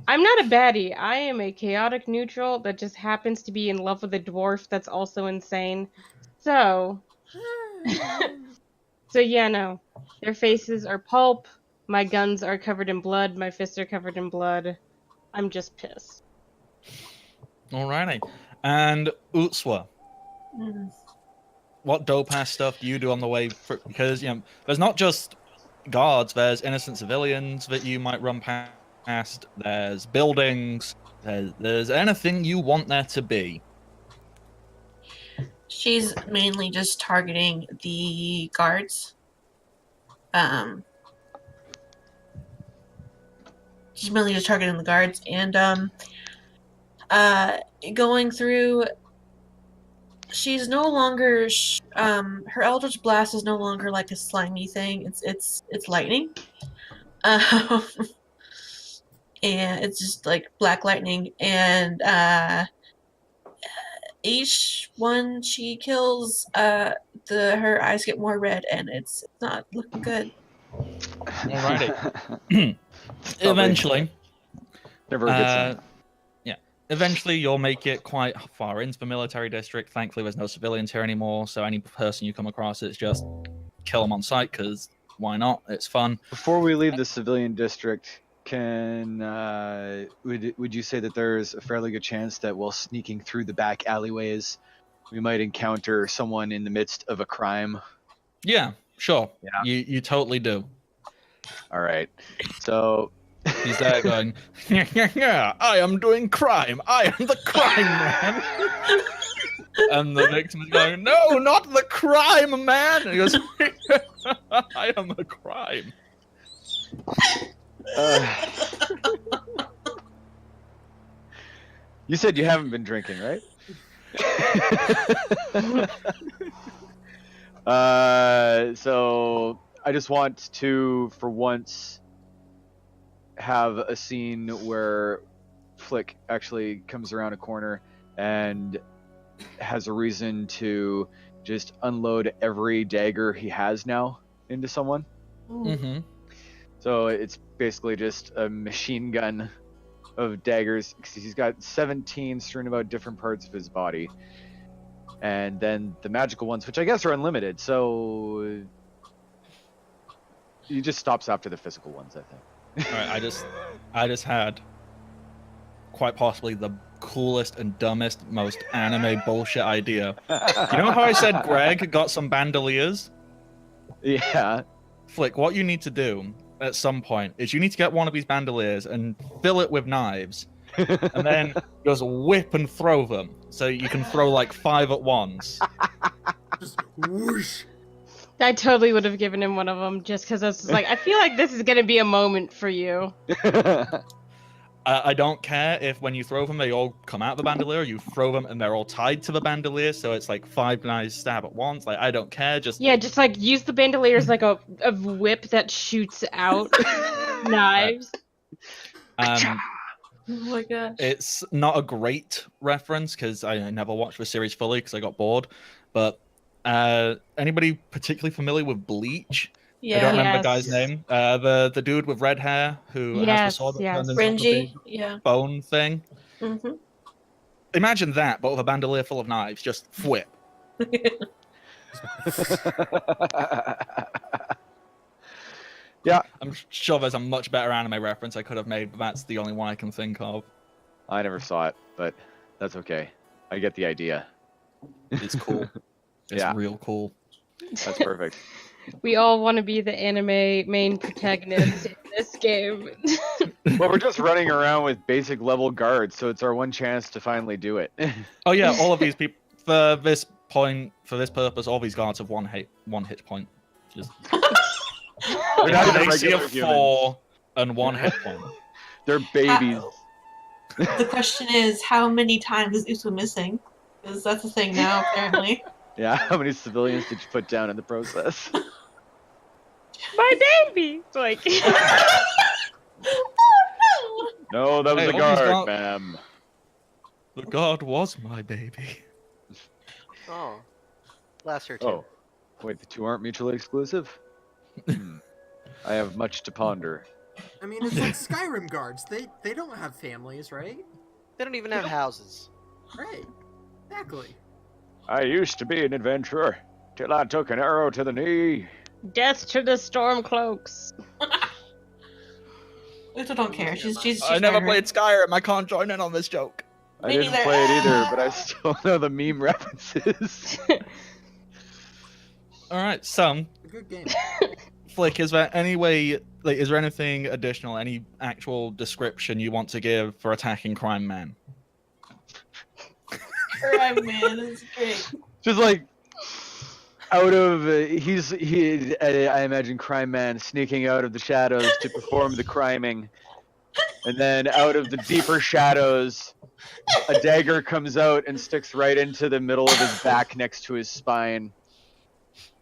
I'm not a baddie. I am a chaotic neutral that just happens to be in love with a dwarf that's also insane. So yeah, no. Their faces are pulp. My guns are covered in blood. My fists are covered in blood. I'm just pissed. Alrighty. And Utswa, Mm. what dope-ass stuff do you do on the way? Because, you know, there's not just guards, there's innocent civilians that you might run past, there's buildings, there's anything you want there to be. She's mainly just targeting the guards. She's mainly just targeting the guards and going through. She's no longer her Eldritch Blast is no longer like a slimy thing. It's lightning, and it's just like black lightning. And each one she kills, her eyes get more red, and it's not looking good. Alrighty. Eventually, Never a good sign. eventually you'll make it quite far into the military district. Thankfully, there's no civilians here anymore, so any person you come across, it's just kill them on sight, because why not? It's fun. Before we leave the civilian district, would you say that there's a fairly good chance that while sneaking through the back alleyways, we might encounter someone in the midst of a crime? Yeah, sure. Yeah. You totally do. All right. So He's there going, yeah, I am doing crime. I am the crime man. And the victim is going, no, not the crime man. And he goes, I am the crime. You said you haven't been drinking, right? So I just want to, for once, have a scene where Flick actually comes around a corner and has a reason to just unload every dagger he has now into someone. Mm-hmm. So it's basically just a machine gun of daggers. He's got 17 strewn about different parts of his body. And then the magical ones, which I guess are unlimited. So he just stops after the physical ones, I think. All right, I just had quite possibly the coolest and dumbest, most anime bullshit idea. You know how I said Greg got some bandoliers? Yeah. Flick, what you need to do at some point is you need to get one of these bandoliers and fill it with knives, and then just whip and throw them. So you can throw like 5 at once. Just whoosh. I totally would have given him one of them just because I was just like, I feel like this is gonna be a moment for you. I don't care if when you throw them, they all come out of the bandolier. You throw them and they're all tied to the bandolier, so it's like 5 knives stab at once. Like, I don't care. Just Just like use the bandolier as like a whip that shoots out knives. Oh my gosh. It's not a great reference because I never watched the series fully because I got bored. But anybody particularly familiar with Bleach? Yeah. I don't remember Yes. the guy's name. The dude with red hair who has the Yes, sword that yes. turns into like a Renji. big Yeah. bone thing. Mm-hmm. Imagine that, but with a bandolier full of knives. Just whip. Yeah. I'm sure there's a much better anime reference I could have made, but that's the only one I can think of. I never saw it, but that's okay. I get the idea. It's cool. It's Yeah. real cool. That's perfect. We all want to be the anime main protagonist in this game. Well, we're just running around with basic level guards, so it's our one chance to finally do it. Oh yeah, all of these people for this purpose, all these guards have one hit point. Just They're not even AC of regular humans. 4 and 1 hit point. They're babies. The question is, how many times is Uso missing? Because that's a thing now, apparently. Yeah, how many civilians did you put down in the process? My baby! Like Oh No, that was Hey, a all these guard, guard- ma'am. The guard was my baby. Oh. Last her too. Oh, wait, the two aren't mutually exclusive? I have much to ponder. I mean, it's like Skyrim guards. They don't have families, right? They don't even have houses. Right. Exactly. I used to be an adventurer, till I took an arrow to the knee. death to the Stormcloaks. no! Uso don't care. She's I never fine, played Skyrim. I can't join in on this joke. I Me didn't neither. play it either, but I still know the meme references. All right, so A good game. Flick, is there any way, like, is there anything additional, any actual description you want to give for attacking Crime Man? Crime Man is great. Just like out of I imagine Crime Man sneaking out of the shadows to perform the criming, and then out of the deeper shadows, a dagger comes out and sticks right into the middle of his back next to his spine,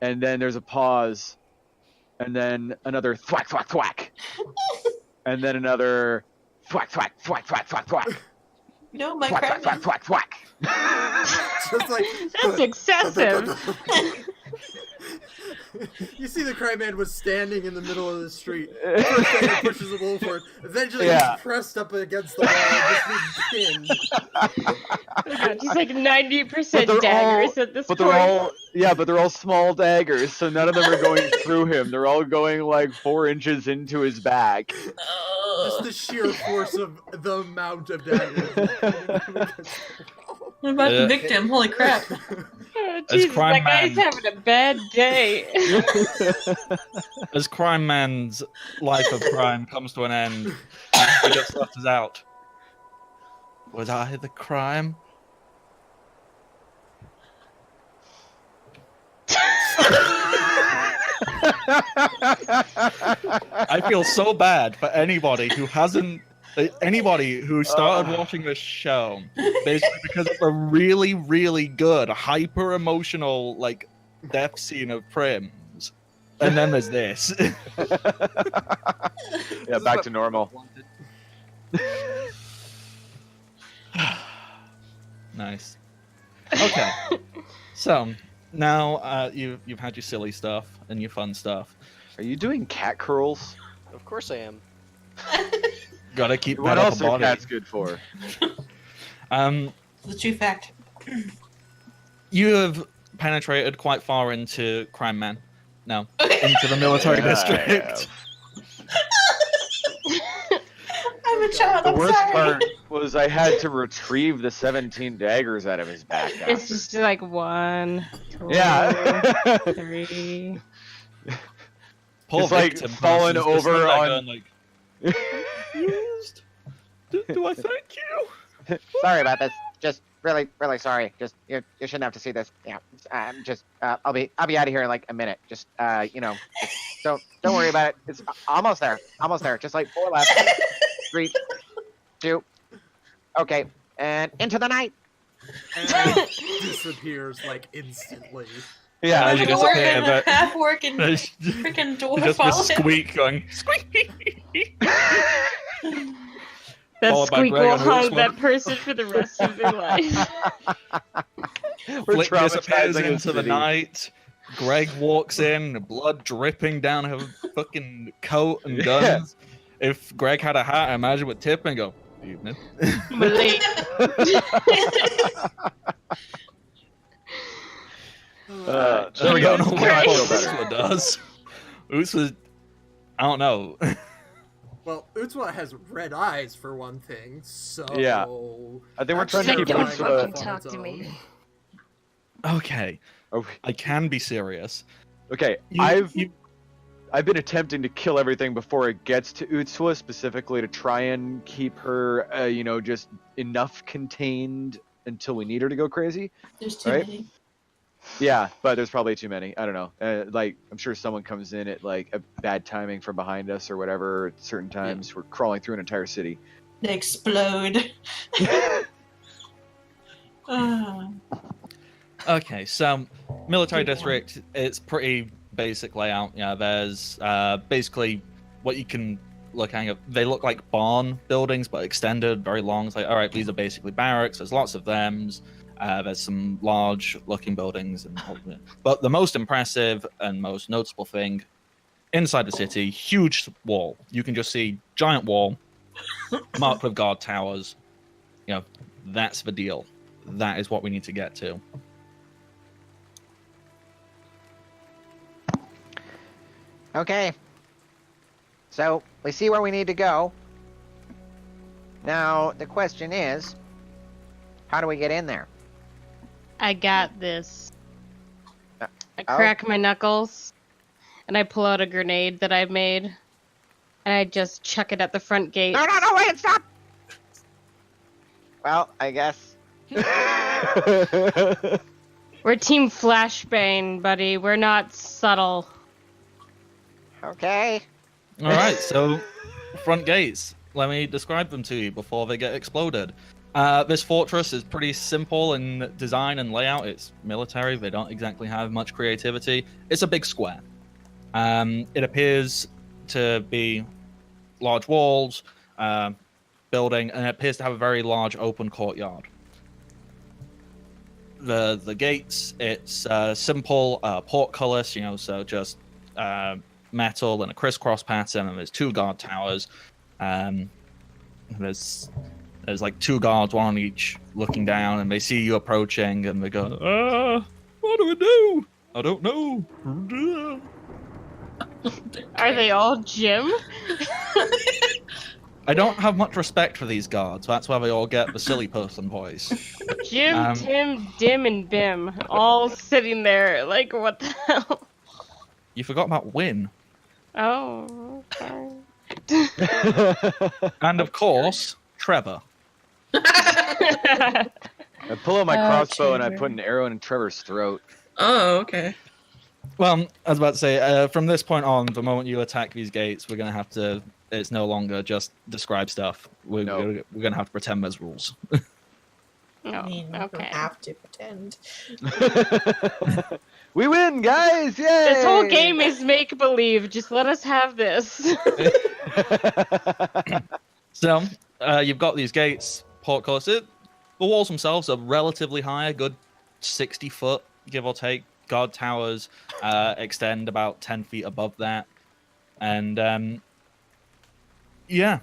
and then there's a pause, and then another thwack thwack thwack, and then another thwack thwack thwack thwack thwack thwack. No, my Thwack, Crime thwack, Man. thwack, thwack, Just like That's excessive. You see the Crime Man was standing in the middle of the street. First thing he pushes a wall forward. Eventually Yeah. he's pressed up against the wall and just being pinned. He's like 90% But they're daggers all- at this But point. they're all small daggers, so none of them are going through him. They're all going like 4 inches into his back. Just the sheer force of the amount of daggers. What about Yeah. the victim? Holy crap. Oh, As Jesus, Crime that guy's Man. having a bad day. As Crime Man's life of crime comes to an end, he just stutters out. Was I the crime? I feel so bad for anybody who hasn't Anybody who started watching this show basically because of a really, really good hyper emotional like death scene of Prims, and then there's this. Yeah, back to normal. Nice. Okay. So now you've had your silly stuff and your fun stuff. Are you doing cat curls? Of course I am. Gotta keep What that else upper are body. cats good for? The true fact. You have penetrated quite far into Crime Man. No, into the military Yeah, I district. I'm a child. The I'm worst sorry. part was I had to retrieve the 17 daggers out of his back. It's just like 1, 2, Yeah. 3. Poor It's like victim falling person's just over sitting there on- going like, confused. Do I thank you? Sorry about this. Just really, really sorry. Just you shouldn't have to see this. Yeah. I'm just I'll be out of here in like a minute. Just just don't worry about it. It's almost there. Almost there. Just like 4 left. 3, 2. Okay. And into the night. And disappears like instantly. Yeah, I'm you a just dwarf appear, and a but half orc and there's freaking dwarf just all this in. squeak going squeak. That Followed by squeak Greg will on haunt Hooksman. that person for the rest of their life. We're Flick disappears traumatizing into the city. night. Greg walks in, blood dripping down her fucking coat and guns. If Greg had a hat, I imagine would tip and go, "Evening." Malate. There we I go. don't know Now I what feel better. Utswa does. Utswa, I don't know. Well, Utswa has red eyes for one thing, so Yeah. I think we're that's trying to keep terrifying Utswa- on Talk its to me. own. Okay, Oh, I can be serious. okay, I've been attempting to kill everything before it gets to Utswa, specifically to try and keep her, just enough contained until we need her to go crazy. There's too Right? many. Yeah, but there's probably too many. I don't know. Like, I'm sure someone comes in at like a bad timing from behind us or whatever. At certain times, we're crawling through an entire city. They explode. Ah. Okay, so military district, it's pretty basic layout. Yeah, there's basically what you can look at. They look like barn buildings, but extended, very long. It's like, all right, these are basically barracks. There's lots of them. There's some large-looking buildings, but the most impressive and most noticeable thing inside the city, huge wall. You can just see giant wall marked with guard towers. That's the deal. That is what we need to get to. Okay. So we see where we need to go. Now the question is, how do we get in there? I got this. I oh. crack my knuckles, and I pull out a grenade that I've made, and I just chuck it at the front gate. No, wait, stop! Well, I guess. We're Team Flashbang, buddy. We're not subtle. Okay. All right, so front gates. Let me describe them to you before they get exploded. This fortress is pretty simple in design and layout. It's military. They don't exactly have much creativity. It's a big square. It appears to be large walls, building, and it appears to have a very large open courtyard. The gates, it's simple portcullis, so just metal and a crisscross pattern, and there's 2 guard towers. There's like 2 guards, one on each, looking down, and they see you approaching, and they go, what do we do? I don't know. Are they all Jim? I don't have much respect for these guards. That's why they all get the silly person voice. Jim, Tim, Dim, and Bim, all sitting there like, what the hell? You forgot about Win. Oh, sorry. And of course, Trevor. I pull out my crossbow and I Trevor. put an arrow in Trevor's throat. Oh, okay. Well, I was about to say, from this point on, the moment you attack these gates, we're going to have to it's no longer just describe stuff. We're gonna have to pretend there's rules. I mean, we okay. don't have to pretend. We win, guys! Yay! This whole game is make believe. Just let us have this. So you've got these gates, portcullis. The walls themselves are relatively high, a good 60 foot, give or take. Guard towers extend about 10 feet above that. And yeah.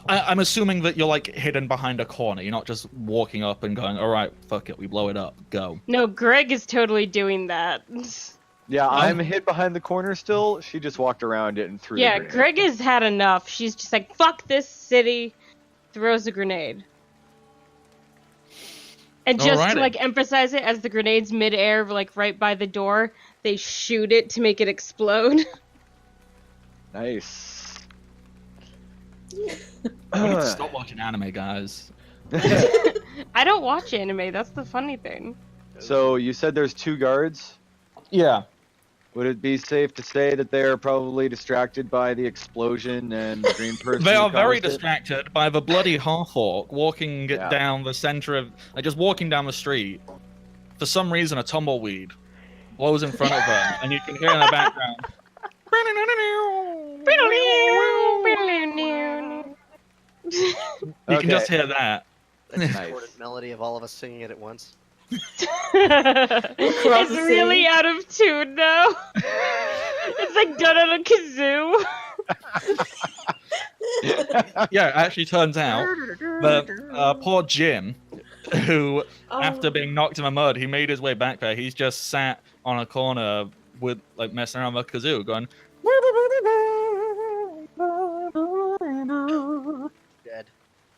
I'm assuming that you're like hidden behind a corner. You're not just walking up and going, all right, fuck it, we blow it up, go. No, Greg is totally doing that. Yeah, I'm hid behind the corner still. She just walked around it and threw Yeah, the grenade. Greg has had enough. She's just like, fuck this city. Throws a grenade. And just to Alrighty. like emphasize it, as the grenade's midair, like right by the door, they shoot it to make it explode. Nice. We need to stop watching anime, guys. I don't watch anime, that's the funny thing. So you said there's 2 guards. Yeah. Would it be safe to say that they are probably distracted by the explosion and the green person? They who are very caused it? distracted by the bloody half-orc walking Yeah. down the center of... Like, just walking down the street. For some reason, a tumbleweed blows in front of them, and you can hear in the background... You can just hear that. The Nice. discordant melody of all of us singing it at once. It's really out of tune now. It's like done on a kazoo. Yeah, it actually turns out that poor Jim, who, after being knocked in the mud, he made his way back there. He's just sat on a corner with, like, messing around with a kazoo, going... Dead.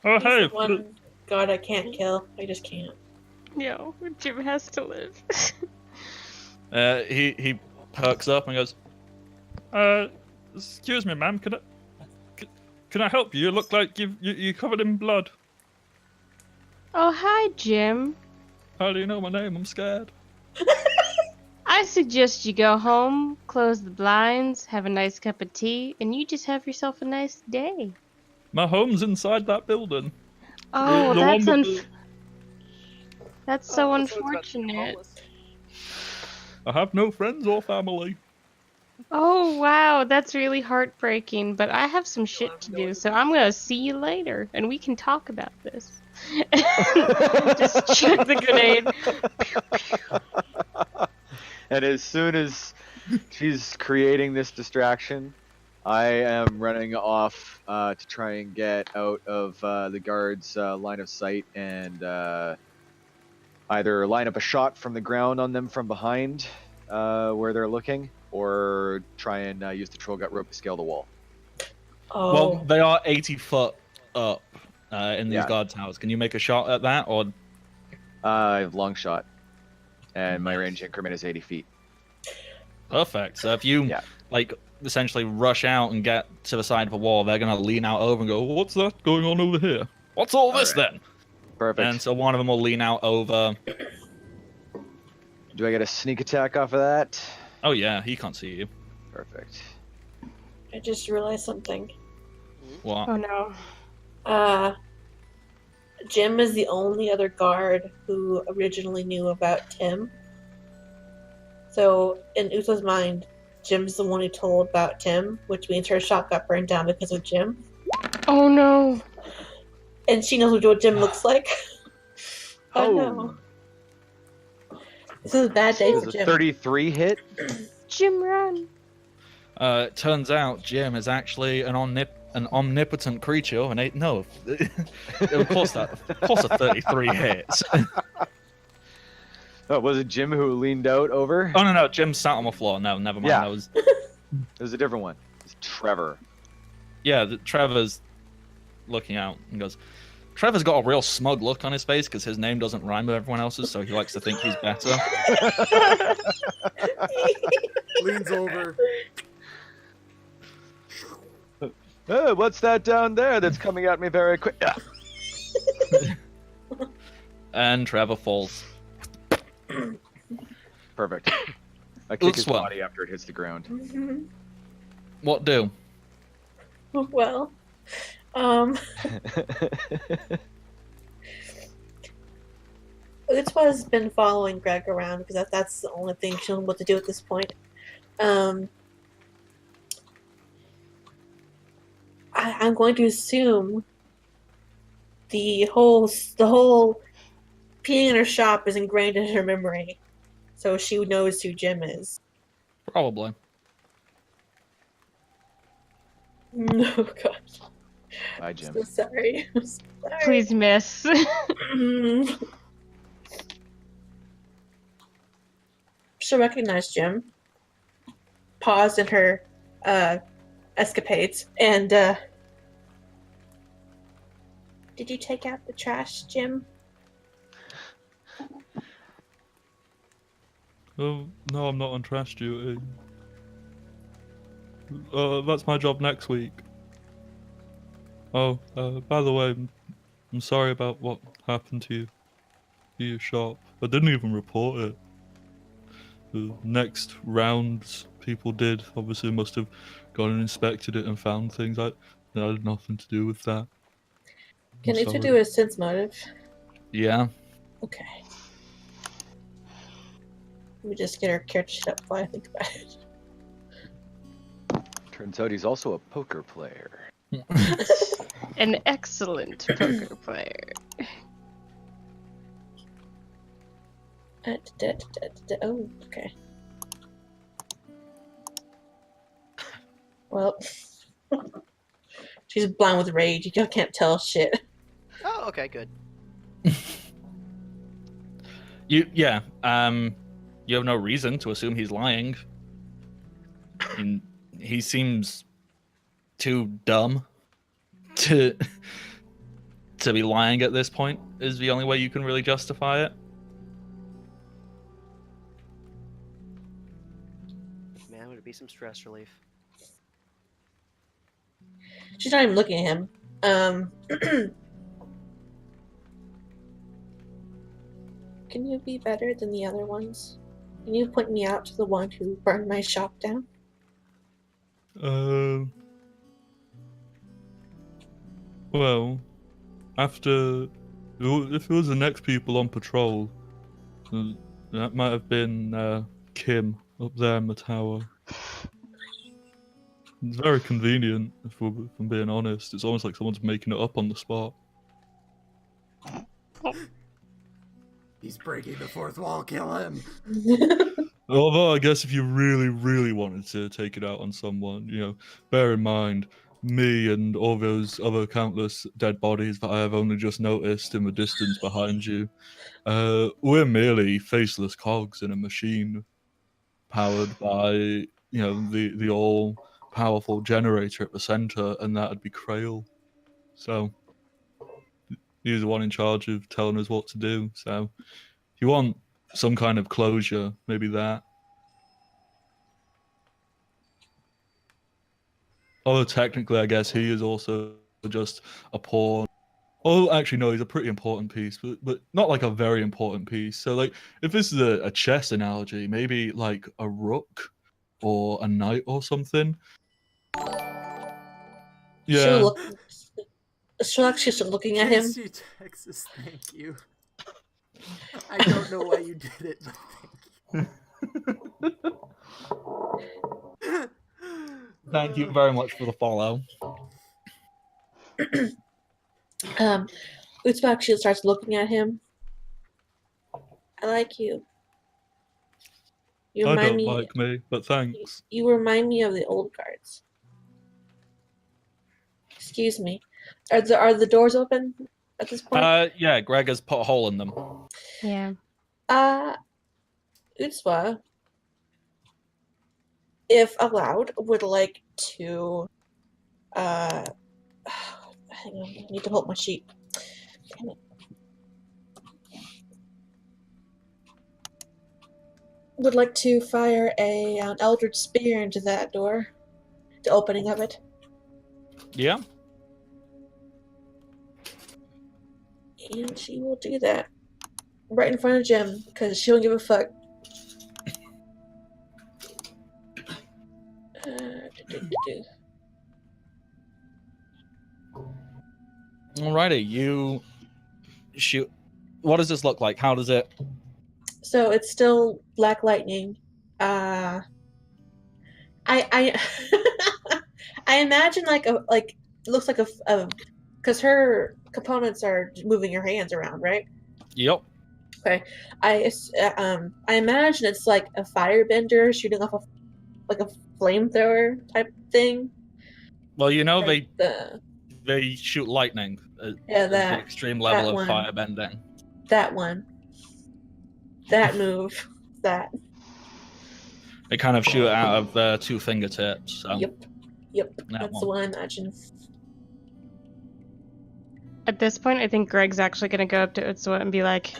Oh, He's hey. the one god I can't kill. I just can't. No, Jim has to live. He perks up and goes, excuse me, ma'am, can I help you? You look like you're covered in blood. Oh, hi, Jim. How do you know my name? I'm scared. I suggest you go home, close the blinds, have a nice cup of tea, and you just have yourself a nice day. My home's inside that building. Oh, The that's one with that's so unfortunate. I have no friends or family. Oh, wow, that's really heartbreaking, but I have some shit to do, so I'm gonna see you later, and we can talk about this. Just chuck the grenade. And as soon as she's creating this distraction, I am running off to try and get out of the guards' line of sight and either line up a shot from the ground on them from behind where they're looking, or try and use the troll gut rope to scale the wall. Oh. Well, they are 80 foot up in these Yeah. guard towers. Can you make a shot at that, or... Long shot. And my range increment is 80 feet. Perfect. So if you, Yeah. like, essentially rush out and get to the side of the wall, they're going to lean out over and go, what's that going on over here? What's all this then? Perfect. And so one of them will lean out over. Do I get a sneak attack off of that? Oh yeah, he can't see you. Perfect. I just realized something. What? Oh no. Jim is the only other guard who originally knew about Tim. So, in Usa's mind, Jim's the one who told about Tim, which means her shop got burned down because of Jim. Oh no. And she knows what Jim looks like. Oh no. This is a bad day Does for a Jim. 33 hit? Jim, run. It turns out Jim is actually an omnipotent creature, and no, of course a 33 hits. Oh, was it Jim who leaned out over? Oh no, Jim sat on the floor. No, never mind. Yeah. That was It was a different one. It's Trevor. Trevor's looking out and goes. Trevor's got a real smug look on his face because his name doesn't rhyme with everyone else's, so he likes to think he's better. Leans over. Oh, what's that down there that's coming at me very quick? Ah. And Trevor falls. Perfect. I kick his Looks well. body after it hits the ground. What do? Well, Utswa's been following Greg around because that's the only thing she'll know what to do at this point. I'm going to assume the whole peeing in her shop is ingrained in her memory, so she knows who Jim is. Probably. No, God. Bye, Jim. So sorry. I'm so sorry. Please miss. She'll recognize Jim. Paused in her escapades and did you take out the trash, Jim? Oh, no, I'm not on trash duty. That's my job next week. Oh, by the way, I'm sorry about what happened to you. To your shop. I didn't even report it. The next rounds people did obviously must have gone and inspected it and found things. That had nothing to do with that. Can I'm you sorry. do a sense motive? Yeah. Okay. Let me just get her character sheet up while I think about it. Turns out he's also a poker player. An excellent poker player. Oh, okay. Well, she's blind with rage. You can't tell shit. Oh, okay, good. You have no reason to assume he's lying. I mean, he seems too dumb to be lying at this point. Is the only way you can really justify it. Man, would it be some stress relief? She's not even looking at him. Can you be better than the other ones? Can you point me out to the one who burned my shop down? Well, after if it was the next people on patrol, that might have been Kim up there in the tower. It's very convenient, if I'm being honest. It's almost like someone's making it up on the spot. He's breaking the fourth wall. Kill him. Although I guess if you really, really wanted to take it out on someone, bear in mind me and all those other countless dead bodies that I have only just noticed in the distance behind you. We're merely faceless cogs in a machine powered by, the all-powerful generator at the center, and that'd be Krail. So he's the one in charge of telling us what to do. So if you want some kind of closure, maybe that. Although technically, I guess he is also just a pawn. Oh, actually, no, he's a pretty important piece, but not like a very important piece. So, like, if this is a chess analogy, maybe like a rook or a knight or something. Yeah. She'll actually start looking at him. JC Texas, thank you. I don't know why you did it, but thank you. Thank you very much for the follow. Utsua actually starts looking at him. I like you. You I remind don't me. like me, but thanks. You remind me of the old guards. Excuse me. Are the doors open at this point? Yeah, Greg has put a hole in them. Yeah. Utsua, if allowed, would like to hang on, I need to hold my sheet. Damn it. Would like to fire an Eldritch Spear into that door. The opening of it. Yeah. And she will do that. Right in front of Jim, because she don't give a fuck. Alrighty, you shoot. What does this look like? How does it? So it's still black lightning. I I imagine it looks like a because her components are moving her hands around, right? Yep. Okay. I imagine it's like a firebender shooting off a flamethrower type thing. Well, you know Like they shoot lightning. Yeah, at the that extreme level that of one. fire bending. That one. That move. That. They kind of shoot it out of their 2 fingertips. So. Yep. That's one. the one I imagine. At this point, I think Greg's actually going to go up to Utsua and be like,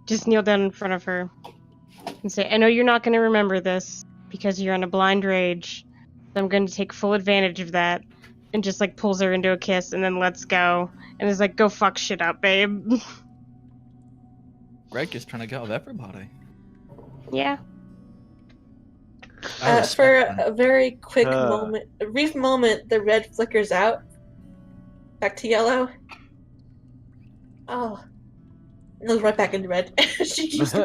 just kneel down in front of her and say, I know you're not going to remember this because you're on a blind rage. So I'm going to take full advantage of that. And just like pulls her into a kiss and then lets go. And is like, go fuck shit up, babe. Greg is trying to get with everybody. Yeah. For a very quick moment, a brief moment, the red flickers out. Back to yellow. Oh. And goes right back into red. She just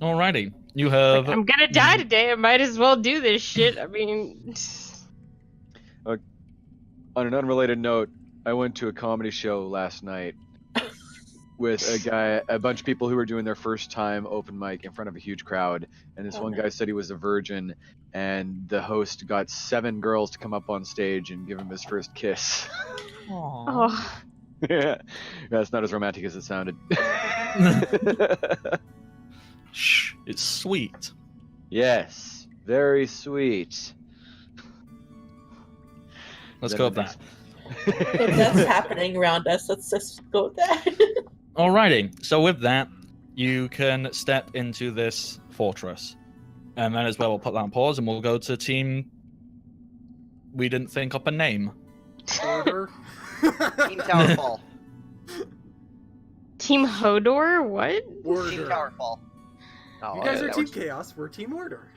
Alrighty. You have... Like, I'm gonna die today, I might as well do this shit. I mean... On an unrelated note, I went to a comedy show last night with a bunch of people who were doing their first time open mic in front of a huge crowd, and this one guy said he was a virgin, and the host got 7 girls to come up on stage and give him his first kiss. Oh. Yeah, that's not as romantic as it sounded. Shh, it's sweet. Yes, very sweet. Let's go with that. If that's happening around us, let's just go with that. Alrighty, so with that, you can step into this fortress. And then as well, we'll put that on pause and we'll go to team... We didn't think up a name. Order. Team Towerfall. Team Hodor? What? Order. Team Towerfall. Oh, You guys yeah, are that Team works. Chaos. We're Team Order.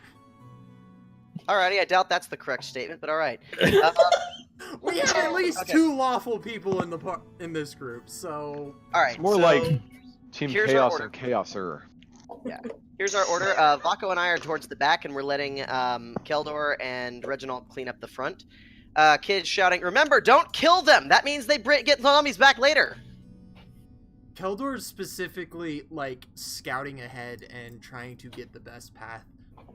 Alrighty, I doubt that's the correct statement, but alright. We have at least 2 lawful people in this group, so. Alright, It's more so like Team here's our Chaos order. and Chaoser. Here's our order. Vako and I are towards the back, and we're letting Keldor and Reginald clean up the front. Kids shouting, remember, don't kill them! That means they get zombies back later! Keldor is specifically, like, scouting ahead and trying to get the best path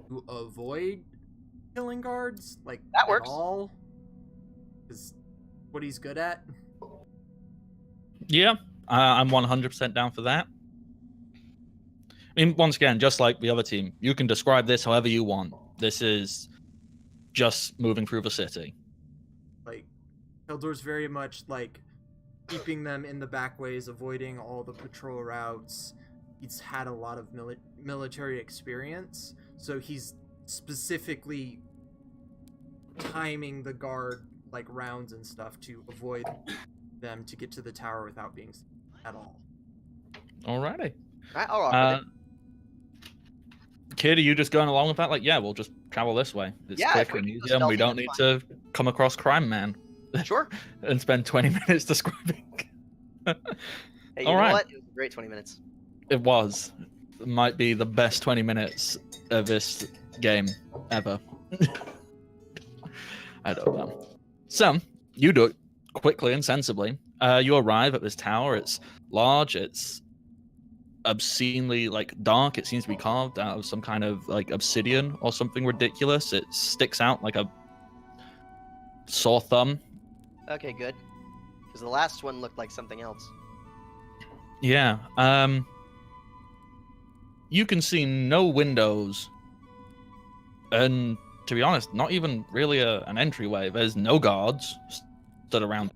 to avoid killing guards, like, That works. at all. Is what he's good at. Yeah, I'm 100% down for that. I mean, once again, just like the other team, you can describe this however you want. This is just moving through the city. Like, Keldor's very much, like, keeping them in the back ways, avoiding all the patrol routes. He's had a lot of military experience, so he's specifically timing the guard, like, rounds and stuff to avoid them to get to the tower without being seen at all. Alrighty. I'll rock with it. Kid, are you just going along with that? Like, yeah, we'll just travel this way. It's Yeah, if quick we and can easier, and we stealthy, don't that's need to come across Crime Man Sure. and spend 20 minutes describing. Hey, you All know right. what? It was a great 20 minutes. It was. It might be the best 20 minutes of this game ever. I don't know. So, you do it quickly and sensibly. You arrive at this tower. It's large. It's obscenely, like, dark. It seems to be carved out of some kind of, like, obsidian or something ridiculous. It sticks out like a sore thumb. Okay, good. Because the last one looked like something else. Yeah. You can see no windows. And to be honest, not even really an entryway. There's no guards stood around.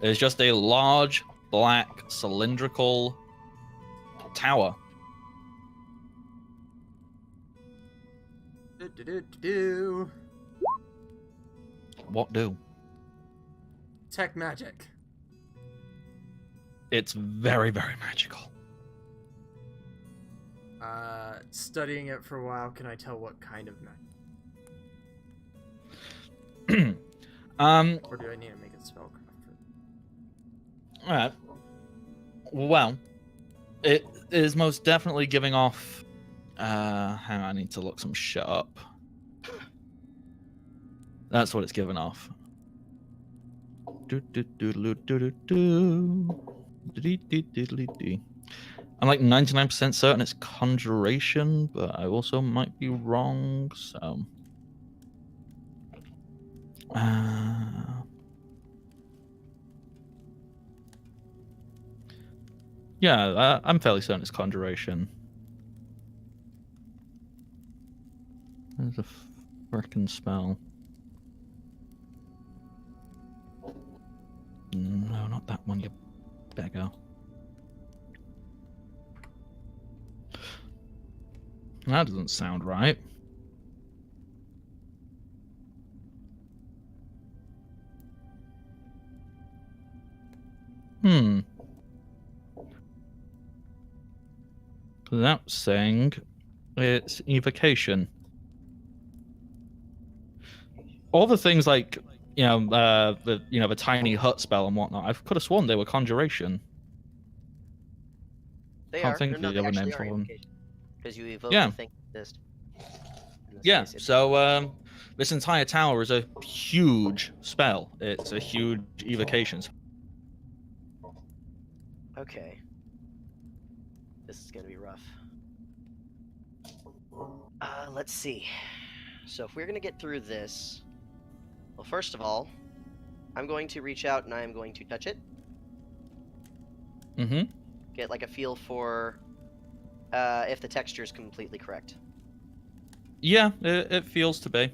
It's just a large, black, cylindrical tower. What do? Tech magic. It's very, very magical. Studying it for a while, can I tell what kind of magic? Or do I need to make a spellcraft? All right. Well, it is most definitely giving off. Hang on, I need to look some shit up. That's what it's giving off. I'm like 99% certain it's conjuration, but I also might be wrong. So, yeah, I'm fairly certain it's conjuration. There's a frickin' spell. No, not that one, you beggar. That doesn't sound right. That's saying it's evocation. All the things like, the tiny hut spell and whatnot, I could have sworn they were conjuration. They Can't are. think of No, the they other names actually for are them. because you evoke Yeah. the thing that exist. In this Yeah, case, it- so this entire tower is a huge spell. It's a huge evocation. Okay. This is gonna be rough. Let's see. So if we're gonna get through this, well, first of all, I'm going to reach out and I am going to touch it. Mm-hmm. Get like a feel for if the texture is completely correct. Yeah, it feels to be.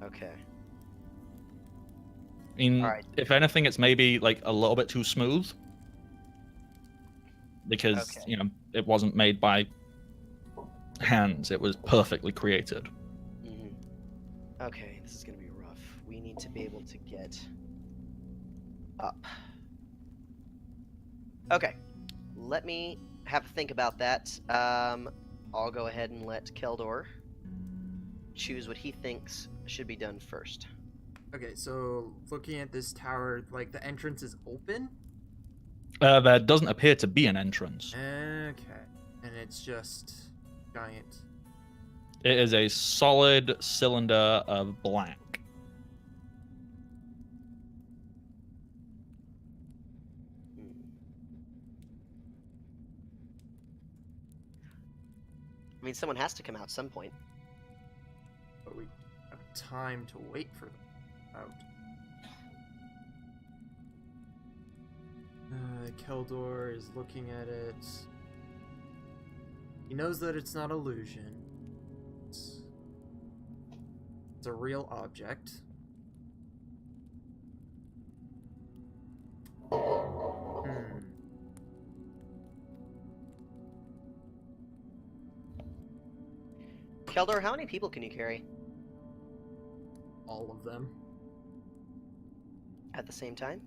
Okay. I mean, Alright. if anything, it's maybe like a little bit too smooth. Because, Okay. it wasn't made by hands. It was perfectly created. Okay, this is gonna be rough. We need to be able to get up. Okay, let me have a think about that. I'll go ahead and let Keldor choose what he thinks should be done first. Okay, so looking at this tower, like the entrance is open? There doesn't appear to be an entrance. Okay. And it's just giant. It is a solid cylinder of black. I mean, someone has to come out at some point. But we have time to wait for them out. Keldor is looking at it. He knows that it's not illusion. It's a real object. Keldor, how many people can you carry All of them. at the same time?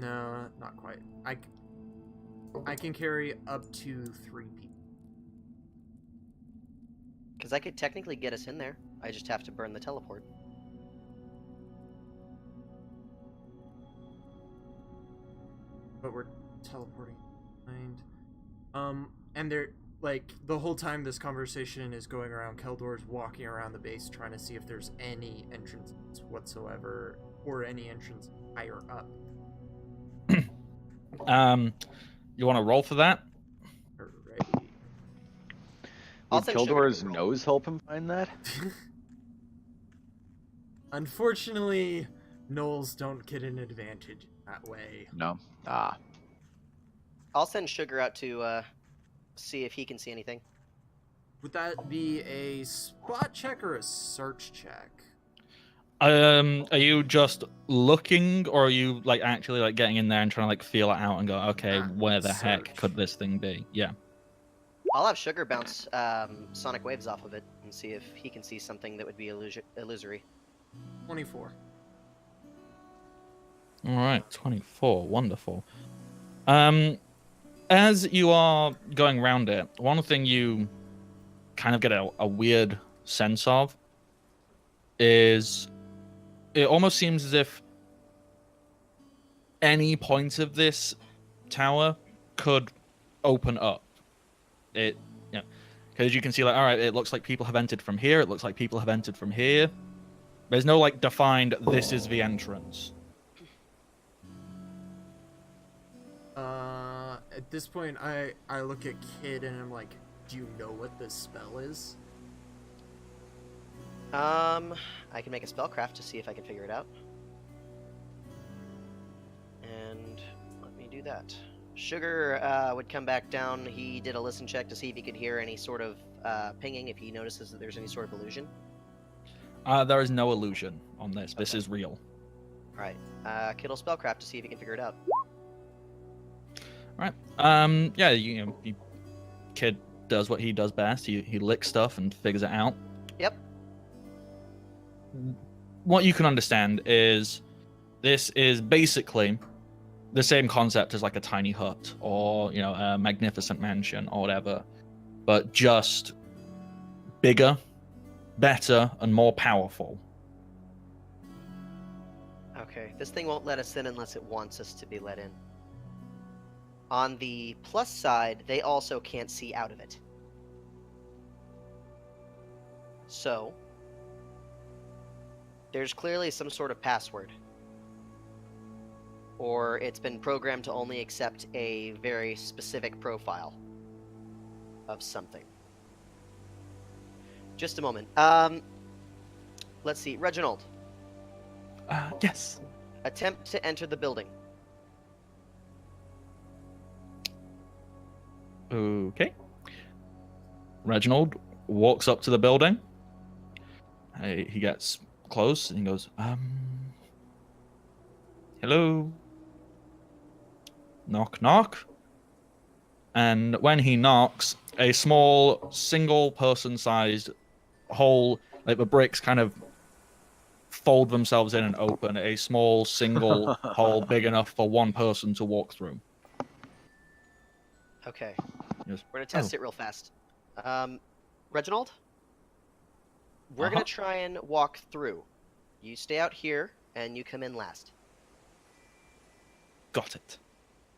No, not quite. I can carry up to 3 people. Because I could technically get us in there. I just have to burn the teleport. But we're teleporting behind. And they're like the whole time this conversation is going around, Keldor's walking around the base trying to see if there's any entrance whatsoever or any entrance higher up. You want to roll for that? Alrighty. I'll Would send Sugar Keldor's to roll. nose help him find that? Unfortunately, gnolls don't get an advantage that way. No. Ah. I'll send Sugar out to see if he can see anything. Would that be a spot check or a search check? Are you just looking, or are you like actually like getting in there and trying to like feel it out and go, okay, where the heck Search. could this thing be? Yeah. I'll have Sugar bounce sonic waves off of it and see if he can see something that would be illusory. 24. All right, 24. Wonderful. as you are going around it, one thing you kind of get a weird sense of is it almost seems as if any point of this tower could open up. It, you know, because you can see, like, all right, it looks like people have entered from here. It looks like people have entered from here. There's no, like, defined, this is the entrance. At this point, I look at Kid and I'm like, do you know what this spell is? I can make a spellcraft to see if I can figure it out. And let me do that. Sugar would come back down. He did a listen check to see if he could hear any sort of pinging, if he notices that there's any sort of illusion. There is no illusion on this. This Okay. is real. Alright. Kid will spellcraft to see if he can figure it out. Right. Yeah, Kid does what he does best. He licks stuff and figures it out. Yep. What you can understand is this is basically the same concept as like a tiny hut or, a magnificent mansion or whatever, but just bigger, better, and more powerful. Okay. This thing won't let us in unless it wants us to be let in. On the plus side, they also can't see out of it. So, there's clearly some sort of password. Or it's been programmed to only accept a very specific profile of something. Just a moment. Let's see. Reginald, Yes. attempt to enter the building. Okay. Reginald walks up to the building. He gets close and he goes, hello? Knock, knock. And when he knocks, a small, single person-sized hole, like the bricks kind of fold themselves in and open, a small, single hole big enough for one person to walk through. Okay. Yes. We're gonna test it real fast. Reginald? We're gonna try and walk through. You stay out here, and you come in last. Got it.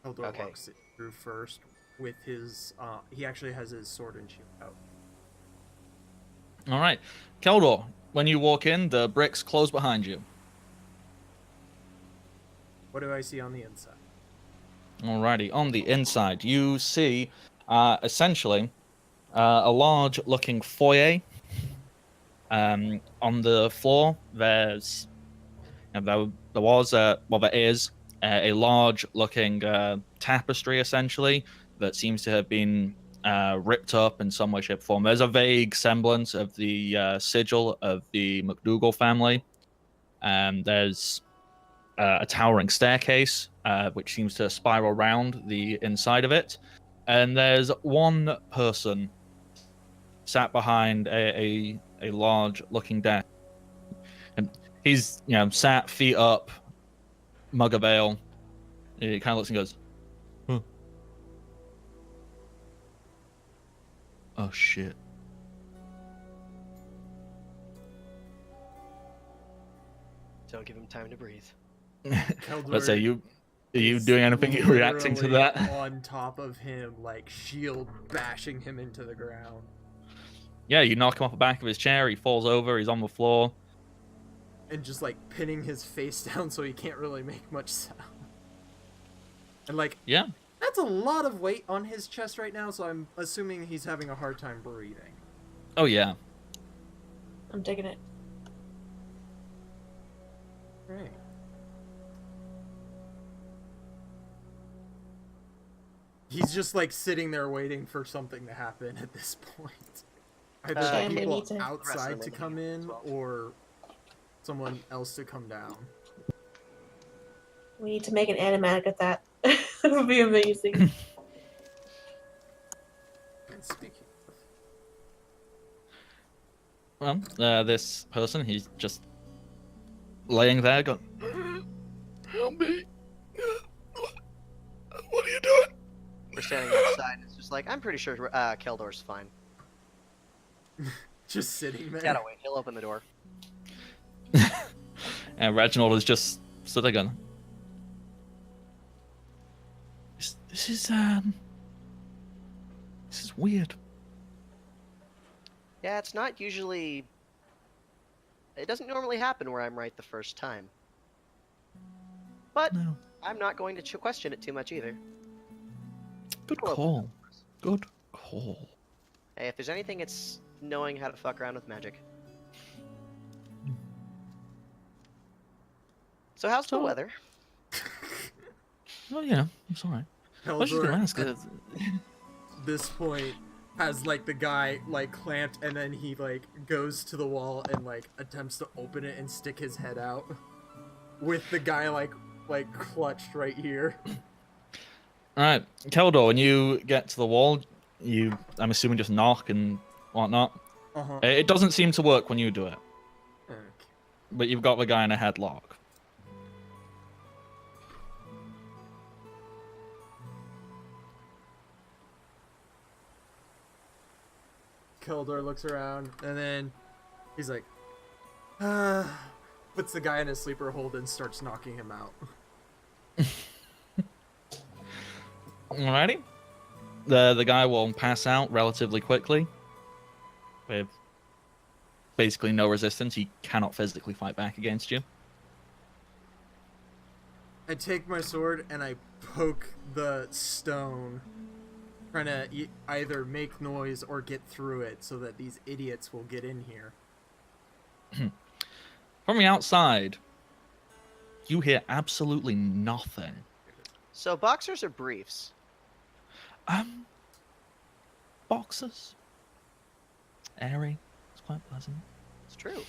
Eldor Okay. walks it through first with his, he actually has his sword and shield out. All right. Keldor, when you walk in, the bricks close behind you. What do I see on the inside? Alrighty, on the inside, you see essentially a large-looking foyer. On the floor, there is a large-looking tapestry, essentially, that seems to have been ripped up in some way, shape, or form. There's a vague semblance of the sigil of the McDougal family. There's a towering staircase, which seems to spiral around the inside of it. And there's one person sat behind a large-looking desk. And he's, sat, feet up, mug of ale. He kind of looks and goes, huh. Oh, shit. Don't give him time to breathe. Let's say are you is doing anything? You reacting to literally that? on top of him, like shield bashing him into the ground. Yeah, you knock him off the back of his chair. He falls over. He's on the floor. And just like pinning his face down so he can't really make much sound. And like, Yeah. that's a lot of weight on his chest right now, so I'm assuming he's having a hard time breathing. Oh yeah. I'm digging it. Right. He's just like sitting there waiting for something to happen at this point. Either Yeah, the we people need to- outside to Wrestling come as in well. or someone else to come down. We need to make an animatic of that. That would be amazing. And speaking Well, this person, he's just laying there going, help me. What are you doing? We're standing like, I'm pretty sure Keldor's fine. Just sitting there. Gotta wait. He'll open the door. And Reginald is just sitting there. This is weird. Yeah, it's not usually. It doesn't normally happen where I'm right the first time. But No. I'm not going to question it too much either. Good We'll open call. the doors. Good call. Hey, if there's anything, it's knowing how to fuck around with magic. So how's the So- weather? Oh yeah, it's alright. I was just Keldor, gonna ask. at this point, has like the guy like clamped, and then he like goes to the wall and like attempts to open it and stick his head out, with the guy like clutched right here. Alright, Keldor, when you get to the wall, I'm assuming just knock and whatnot. Uh-huh. It doesn't seem to work when you do it, Okay. but you've got the guy in a headlock. Keldor looks around, and then he's like, puts the guy in a sleeper hold and starts knocking him out. Alrighty. The guy will pass out relatively quickly. With basically no resistance. He cannot physically fight back against you. I take my sword and I poke the stone, trying to either make noise or get through it so that these idiots will get in here. From the outside, you hear absolutely nothing. So boxers or briefs? Boxers. Airy. It's quite pleasant. It's true.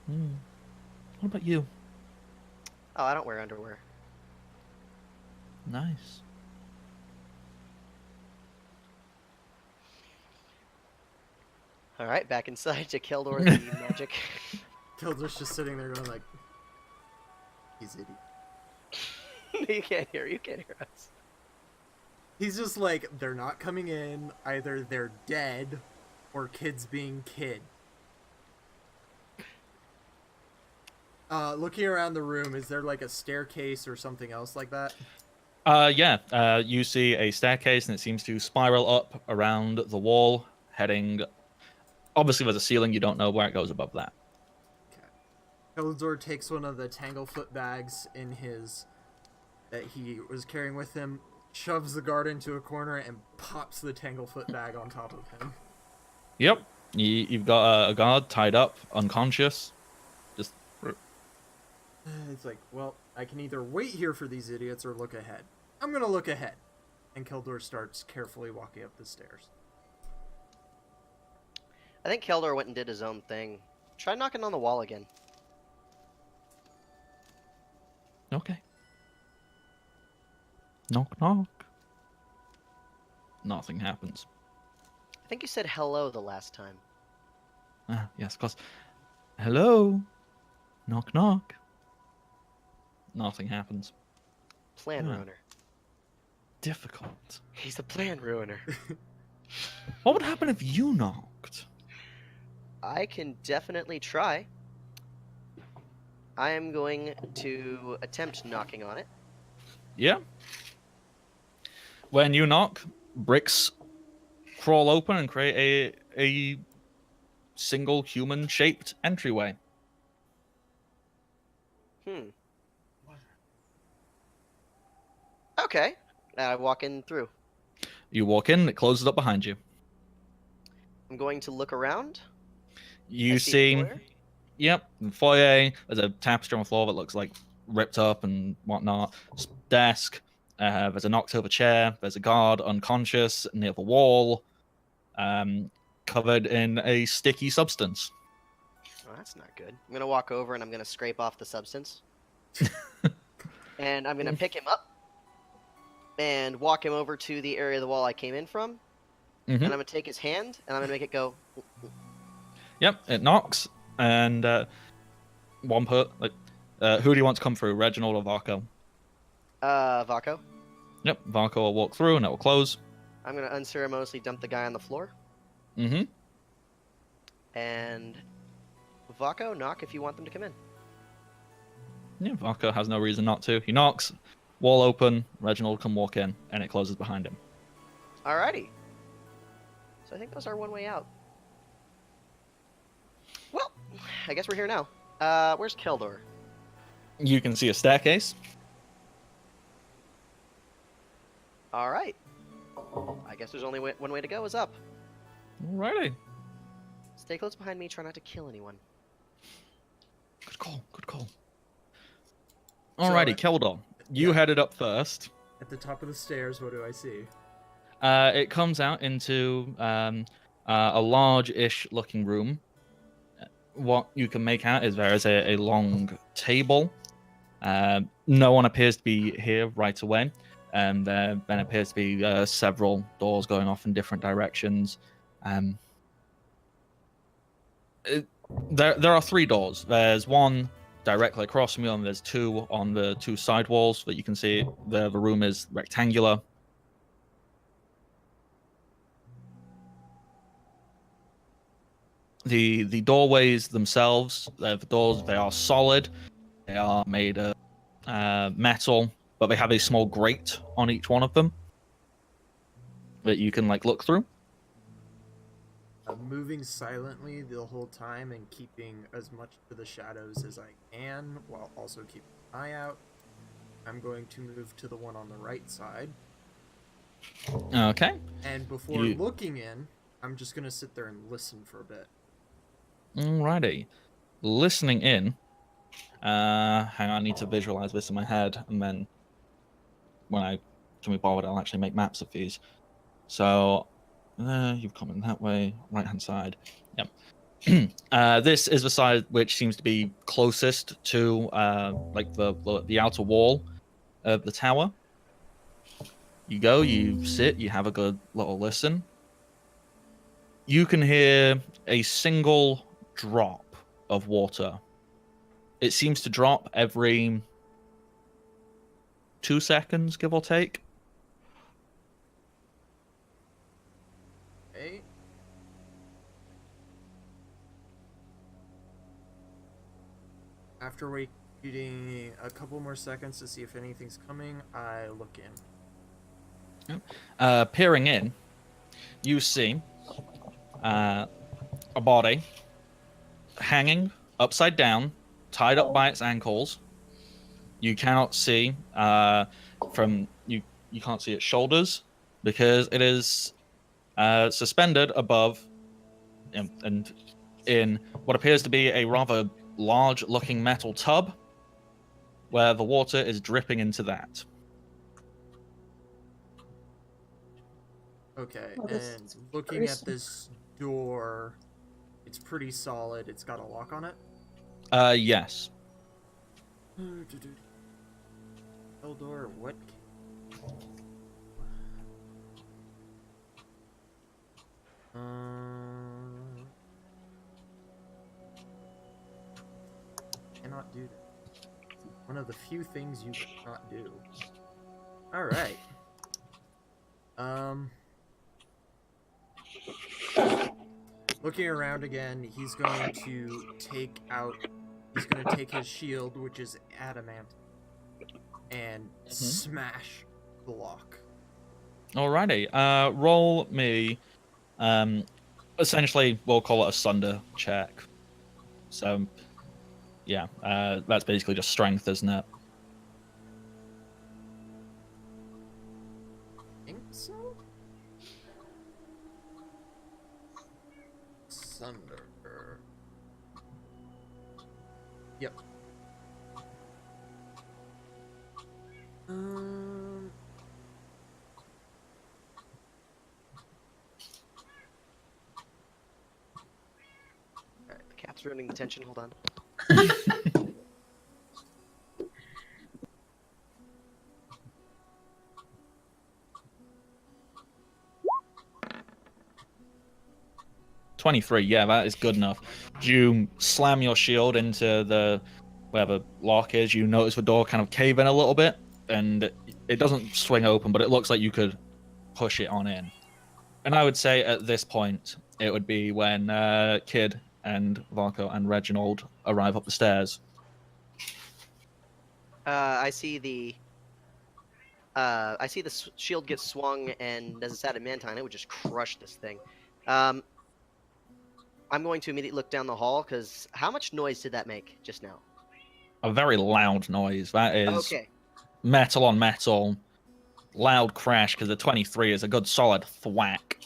What about you? Oh, I don't wear underwear. Nice. All right, back inside to Keldor the magic. Keldor's just sitting there going like, "He's idiot." You can't hear. You can't hear us. He's just like, they're not coming in. Either they're dead, or kids being kid. Looking around the room, is there like a staircase or something else like that? Yeah. You see a staircase, and it seems to spiral up around the wall, heading. Obviously, there's a ceiling. You don't know where it goes above that. Keldor takes one of the Tanglefoot bags in his that he was carrying with him, shoves the guard into a corner, and pops the Tanglefoot bag on top of him. Yep. You've got a guard tied up, unconscious. Just. It's like, well, I can either wait here for these idiots or look ahead. I'm gonna look ahead. And Keldor starts carefully walking up the stairs. I think Keldor went and did his own thing. Try knocking on the wall again. Okay. Knock, knock. Nothing happens. I think you said hello the last time. Ah, yes, of course. Hello? Knock, knock. Nothing happens. Plan Yeah. ruiner. Difficult. He's a plan ruiner. What would happen if you knocked? I can definitely try. I am going to attempt knocking on it. Yeah. When you knock, bricks crawl open and create a single human-shaped entryway. Okay. I walk in through. You walk in, it closes up behind you. I'm going to look around. You I see, the foyer. yep, in the foyer, there's a tapestry on the floor that looks like ripped up and whatnot. Desk, there's a knocked over chair, there's a guard unconscious near the wall, covered in a sticky substance. Oh, that's not good. I'm gonna walk over and I'm gonna scrape off the substance. And I'm gonna pick him up and walk him over to the area of the wall I came in from. And I'm gonna take his hand and I'm gonna make it go. Yep, it knocks, and one who do you want to come through, Reginald or Varco? Vaco. Yep, Varco will walk through and it will close. I'm gonna unceremoniously dump the guy on the floor. Mm-hmm. And Vako, knock if you want them to come in. Yeah, Varko has no reason not to. He knocks, wall open, Reginald can walk in, and it closes behind him. Alrighty. So I think those are one way out. Well, I guess we're here now. Where's Keldor? You can see a staircase. Alright. I guess there's only one way to go, is up. Alrighty. Stay close behind me, try not to kill anyone. Good call, good call. Alrighty, Keldor, you headed up first. At the top of the stairs, what do I see? It comes out into a large-ish looking room. What you can make out is there is a long table. No one appears to be here right away. And there then appears to be several doors going off in different directions. There are 3 doors. There's one directly across from you, and there's 2 on the 2 side walls that you can see. The room is rectangular. The doorways themselves, the doors, they are solid. They are made of metal, but they have a small grate on each one of them that you can look through. I'm moving silently the whole time and keeping as much to the shadows as I can, while also keeping an eye out. I'm going to move to the one on the right side. Okay. And before looking in, I'm just going to sit there and listen for a bit. Alrighty. Listening in. Hang on, I need to visualize this in my head, and then when I can be bothered, I'll actually make maps of these. So, you've come in that way, right-hand side. Yep. This is the side which seems to be closest to the outer wall of the tower. You go, you sit, you have a good little listen. You can hear a single drop of water. It seems to drop every 2 seconds, give or take. Okay. After waiting a couple more seconds to see if anything's coming, I look in. Peering in, you see a body hanging upside down, tied up by its ankles. You cannot see you can't see its shoulders because it is suspended above and in what appears to be a rather large looking metal tub where the water is dripping into that. Okay, Oh, this and is looking at gruesome. this door, it's pretty solid. It's got a lock on it. Yes. Door, what? Cannot do that. One of the few things you cannot do. All right. Looking around again, he's going to take his shield, which is adamant, and smash the lock. Alrighty. Roll me. Essentially, we'll call it a sunder check. So, yeah, that's basically just strength, isn't it? I think so. Sunder. Yep. Alright, the cat's ruining the tension, hold on. $23. Yeah, that is good enough. You slam your shield into where the lock is. You notice the door kind of cave in a little bit, and it doesn't swing open, but it looks like you could push it on in. And I would say at this point, it would be when Kid and Varco and Reginald arrive up the stairs. I see the shield get swung, and as it's adamantine, it would just crush this thing. I'm going to immediately look down the hall, because how much noise did that make just now? A very loud noise. That is Okay. metal on metal. Loud crash, because the 23 is a good solid thwack.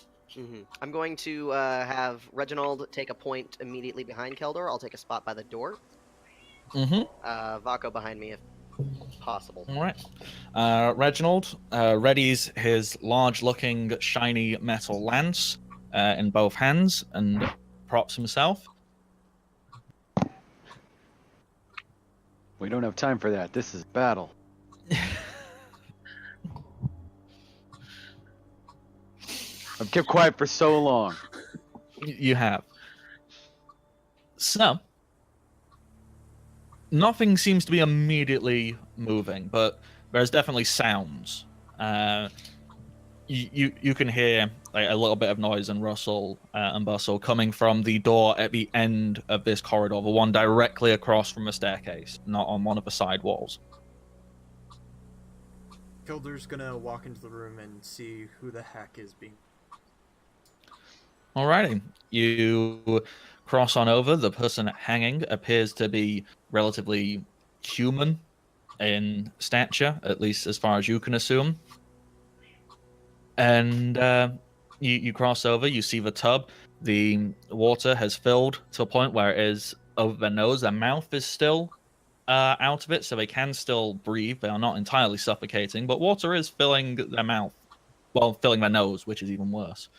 I'm going to have Reginald take a point immediately behind Keldor. I'll take a spot by the door. Vaco behind me if possible. All right. Reginald readies his large-looking, shiny metal lance in both hands and props himself. We don't have time for that. This is battle. I've kept quiet for so long. You have. So, nothing seems to be immediately moving, but there's definitely sounds. You can hear like a little bit of noise and rustle and bustle coming from the door at the end of this corridor, the one directly across from the staircase, not on one of the side walls. Keldor's gonna walk into the room and see who the heck is being. Alrighty, you cross on over. The person hanging appears to be relatively human in stature, at least as far as you can assume. And you cross over, you see the tub. The water has filled to a point where it is over their nose. Their mouth is still out of it, so they can still breathe. They are not entirely suffocating, but water is filling their mouth. Well, filling their nose, which is even worse.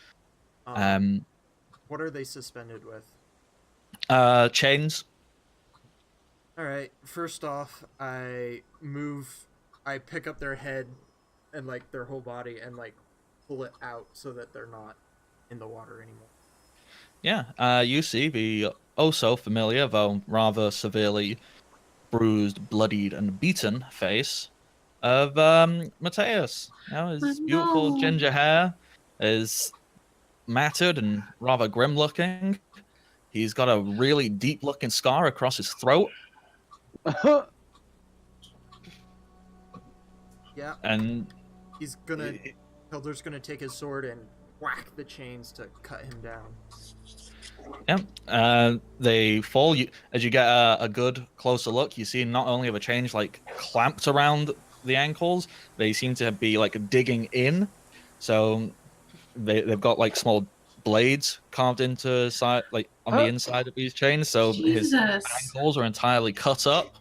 What are they suspended with? Chains. All right. First off, I pick up their head and like their whole body and like pull it out so that they're not in the water anymore. Yeah. You see the oh so familiar, though rather severely bruised, bloodied, and beaten face of Mateus. Now his beautiful ginger hair is matted and rather grim looking. He's got a really deep looking scar across his throat. Yeah. And Keldor's gonna take his sword and whack the chains to cut him down. Yeah. They fall. As you get a good closer look, you see not only have a change like clamped around the ankles, they seem to be like digging in. So they've got like small blades carved into side, like on the inside of these chains. So his ankles are entirely cut up.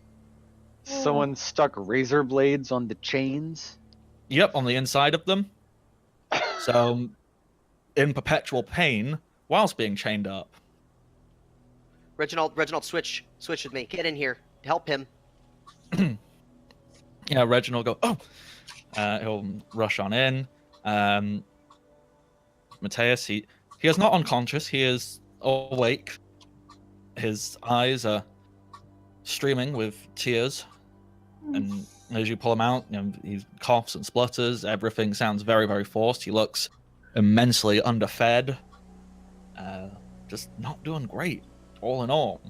Someone stuck razor blades on the chains. Yep, on the inside of them. So in perpetual pain whilst being chained up. Reginald, switch with me. Get in here. Help him. Yeah, Reginald will go, oh! He'll rush on in. Mateus, he is not unconscious. He is awake. His eyes are streaming with tears. And as you pull him out, he coughs and splutters. Everything sounds very, very forced. He looks immensely underfed. Just not doing great, all in all.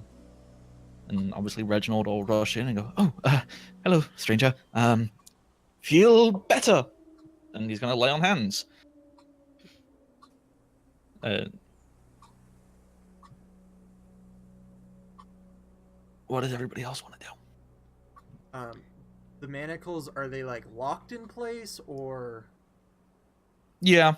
And obviously Reginald will rush in and go, oh, hello, stranger. Feel better. And he's going to lay on hands. What does everybody else want to do? The manacles, are they like locked in place or? Yeah.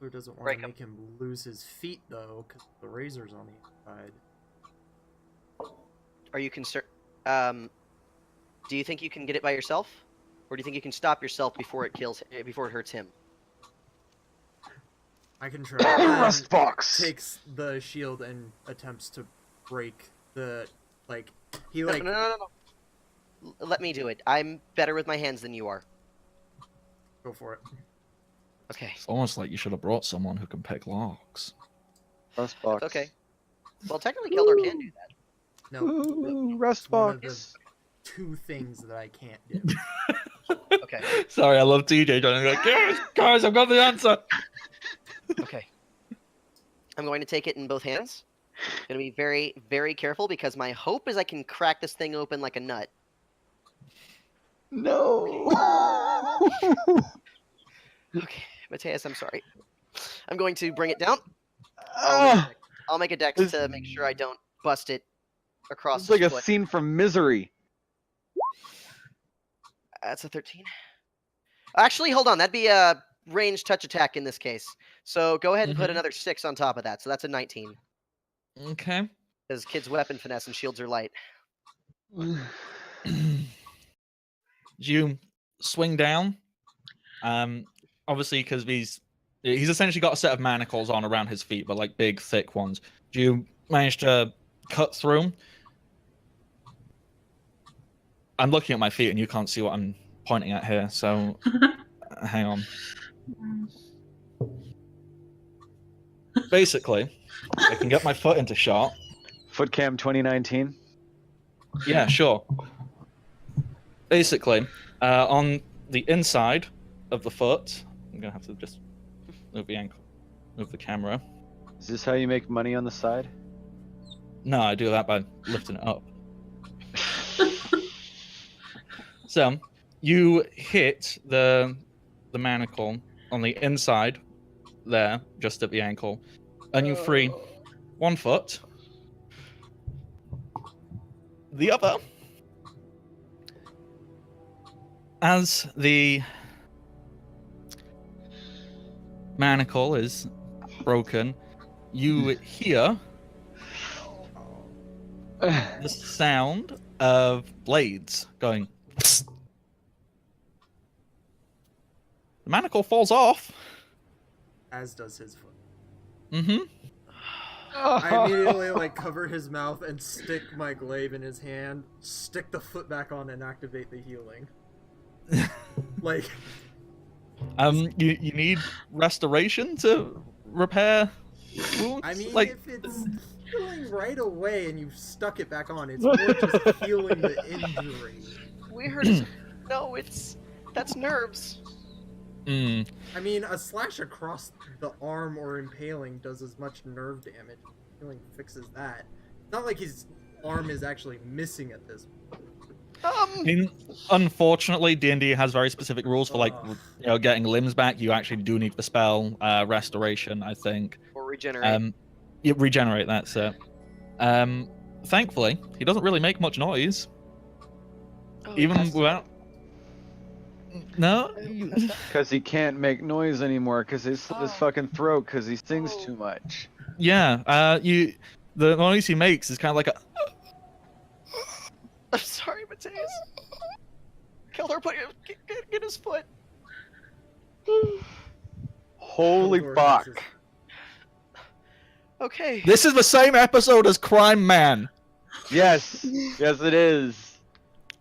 Who doesn't want to make him lose his feet though, because the razor's on the inside. Are you concerned? Do you think you can get it by yourself, or do you think you can stop yourself before it hurts him? I can try. Rust box takes the shield and attempts to break the No. Let me do it. I'm better with my hands than you are. Go for it. Okay. It's almost like you should have brought someone who can pick locks. rust box. Okay. Well, technically, Keldor can do that. No. Rust One of box. 2 things that I can't do. Okay. Sorry, I love TJ trying to be like, guys, I've got the answer. Okay. I'm going to take it in both hands. I'm going to be very, very careful because my hope is I can crack this thing open like a nut. No. Okay, Mateus, I'm sorry. I'm going to bring it down. Ah, I'll make a dex This- to make sure I don't bust it across it's like his a foot. scene from Misery. That's a 13. Actually, hold on. That'd be a ranged touch attack in this case. So go ahead and put Mhm. another 6 on top of that. So that's a 19. Okay. Because kids' weapon finesse and shields are light. You swing down. Obviously, because he's essentially got a set of manacles on around his feet, but like big, thick ones. Do you manage to cut through 'em? I'm looking at my feet, and you can't see what I'm pointing at here. So, hang on. Basically, I can get my foot into shot. Footcam 2019. Yeah, sure. Basically, on the inside of the foot, I'm gonna have to just move the ankle, move the camera. Is this how you make money on the side? No, I do that by lifting it up. So, you hit the manacle on the inside there, just at the ankle, and you free one foot. The other, as the manacle is broken, you hear the sound of blades going. Psst. The manacle falls off. As does his foot. Mm-hmm. I immediately like cover his mouth and stick my glaive in his hand, stick the foot back on, and activate the healing. Like, You need restoration to repair wounds. I mean, like, if it's healing right away and you stuck it back on, it's more just healing the injury. We heard. No, that's nerves. I mean, a slash across the arm or impaling does as much nerve damage. Healing fixes that. It's not like his arm is actually missing at this point. Unfortunately, D&D has very specific rules for Ugh. getting limbs back. You actually do need the spell restoration, I think. Or regenerate. You regenerate, that's it. Thankfully, he doesn't really make much noise, Oh, even that's- without. No. Because he can't make noise anymore because his fucking throat because he sings too much. Yeah. The noise he makes is kind of like a. I'm sorry, Mateus. Keldor, get his foot. Holy Keldor fuck. has his- Okay. This is the same episode as Crime Man. Yes. Yes, it is.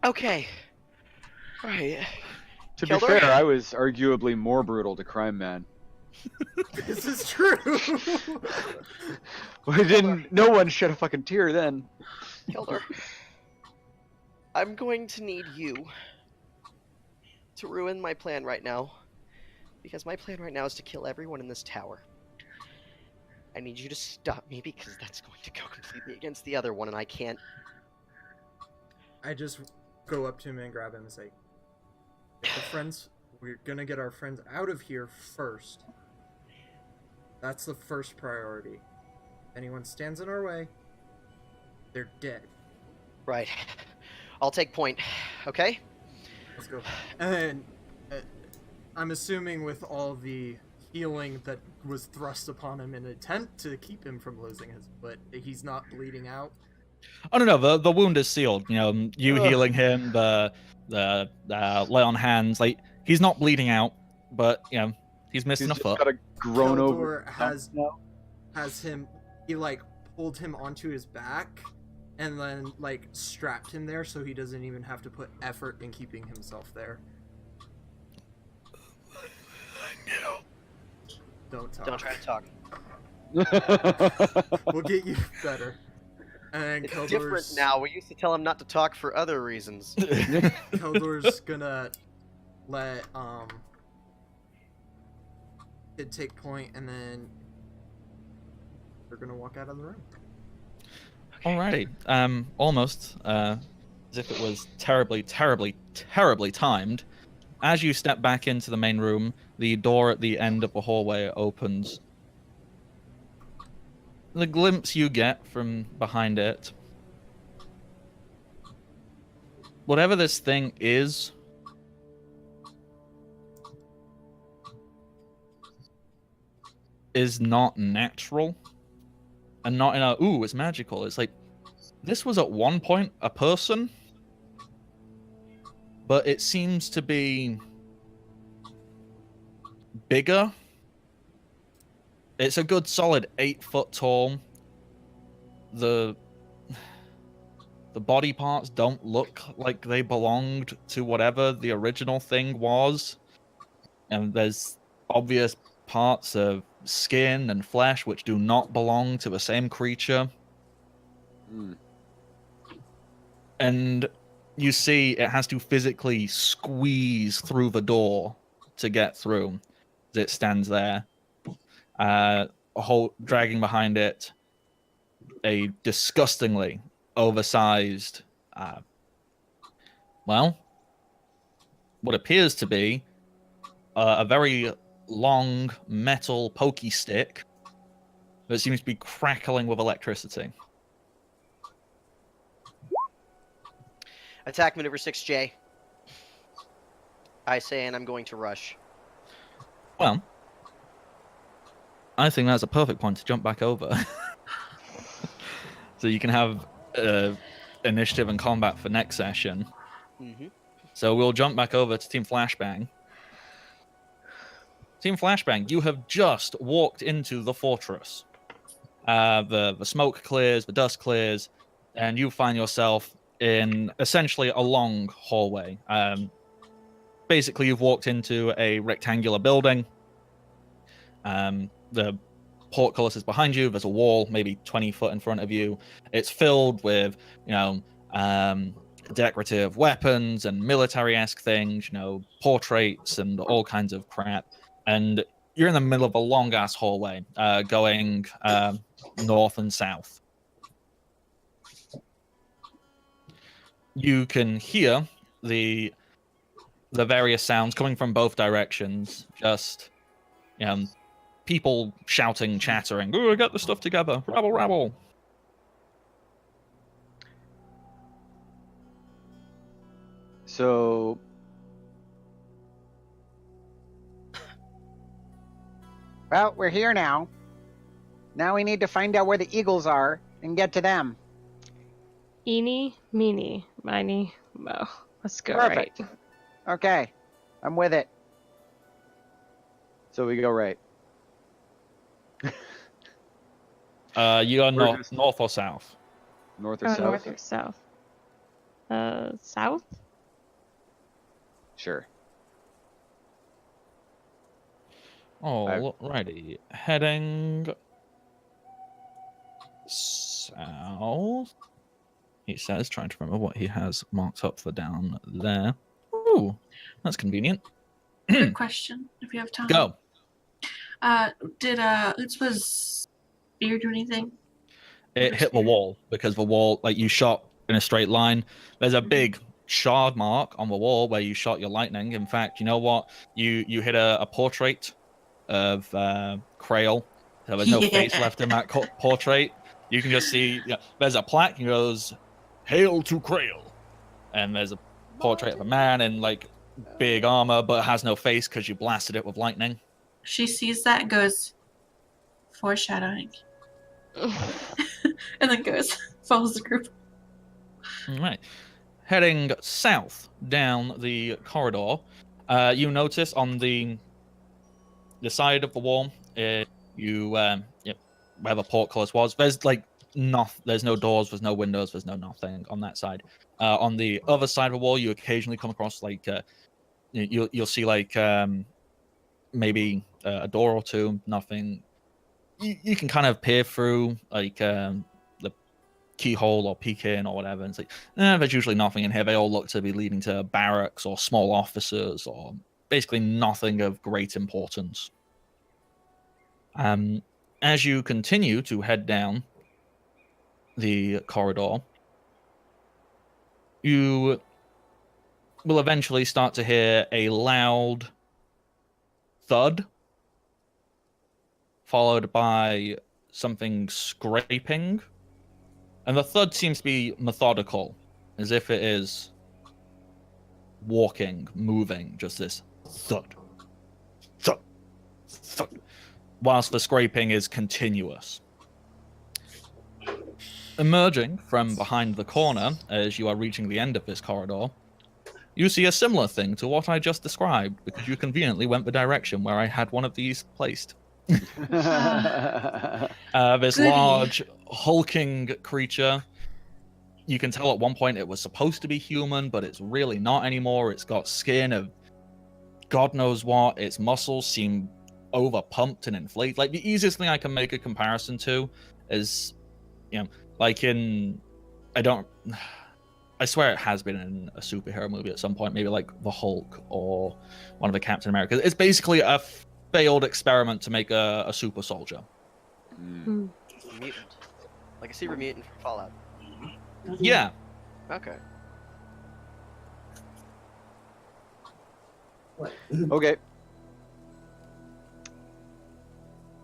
Okay. All right. To Keldor? be fair, I was arguably more brutal to Crime Man. This is true. No one shed a fucking tear then. Keldor. I'm going to need you to ruin my plan right now. Because my plan right now is to kill everyone in this tower. I need you to stop me because that's going to go completely against the other one and I can't. I just go up to him and grab him and say, "Get the friends, we're gonna get our friends out of here first. That's the first priority. Anyone stands in our way, they're dead." Right. I'll take point. Okay? Let's go. And I'm assuming with all the healing that was thrust upon him in an attempt to keep him from losing his foot, he's not bleeding out. Oh no, the wound is sealed. You healing him, the lay on hands, like he's not bleeding out, but he's missing He's a just foot. got a grown Keldor over. has him. He like pulled him onto his back, and then like strapped him there so he doesn't even have to put effort in keeping himself there. Don't talk. Don't try to talk. We'll get you better. And It's different Keldor's now. We used to tell him not to talk for other reasons. Keldor's gonna let it take point, and then they're gonna walk out of the room. Alrighty. Almost as if it was terribly, terribly, terribly timed. As you step back into the main room, the door at the end of the hallway opens. The glimpse you get from behind it, whatever this thing is not natural. And not in a, ooh, it's magical. It's like, this was at one point a person, but it seems to be bigger. It's a good solid 8 foot tall. The body parts don't look like they belonged to whatever the original thing was. And there's obvious parts of skin and flesh which do not belong to the same creature. And you see it has to physically squeeze through the door to get through as it stands there, dragging behind it a disgustingly oversized, well, what appears to be a very long metal pokey stick that seems to be crackling with electricity. Attack maneuver 6J. I say, and I'm going to rush. Well, I think that's a perfect point to jump back over. So you can have initiative and combat for next session. Mm-hmm. So we'll jump back over to Team Flashbang. Team Flashbang, you have just walked into the fortress. The smoke clears, the dust clears, and you find yourself in essentially a long hallway. Basically, you've walked into a rectangular building. The portcullis is behind you. There's a wall, maybe 20 foot in front of you. It's filled with, decorative weapons and military-esque things, portraits and all kinds of crap. And you're in the middle of a long-ass hallway, going north and south. You can hear the various sounds coming from both directions. Just, people shouting, chattering. "Ooh, get the stuff together! Rabble, rabble!" So, Well, we're here now. Now we need to find out where the eagles are and get to them. Eeny, meeny, miny, mo. Let's go Perfect. right. Okay, I'm with it. so we go right. You are We're just- north or south? North or Oh, south? north or south? South? Sure. Alrighty. Heading south. He says, trying to remember what he has marked up for down there. Ooh, that's convenient. Good question. If you have time. Go. Did Utspa's spear do anything? It hit the wall because the wall, like you shot in a straight line. There's a big shard mark on the wall where you shot your lightning. In fact, you know what? You hit a portrait of Krail. So there's no face left in that portrait. You can just see there's a plaque and it goes, "Hail to Krail," and there's a portrait of a man in like big armor but has no face because you blasted it with lightning. She sees that and goes, foreshadowing. And then goes, follows the group. All right. Heading south down the corridor, you notice on the side of the wall, where the portcullis was, there's like there's no doors, there's no windows, there's no nothing on that side. On the other side of the wall, you occasionally come across like you'll see like maybe a door or two, nothing. You can kind of peer through like the keyhole or peek in or whatever, and it's like, there's usually nothing in here. They all look to be leading to barracks or small offices or basically nothing of great importance. As you continue to head down the corridor, you will eventually start to hear a loud thud, followed by something scraping. And the thud seems to be methodical, as if it is walking, moving, just this thud, thud, thud, whilst the scraping is continuous. Emerging from behind the corner, as you are reaching the end of this corridor, you see a similar thing to what I just described, because you conveniently went the direction where I had one of these placed. This Goody. large, hulking creature. You can tell at one point it was supposed to be human, but it's really not anymore. It's got skin of God knows what. Its muscles seem over-pumped and inflated. Like, the easiest thing I can make a comparison to is, like in... I swear it has been in a superhero movie at some point, maybe like the Hulk or one of the Captain Americas. It's basically a failed experiment to make a super soldier. Hmm. Mutant. Like a super mutant from Fallout. Yeah. Okay. Okay.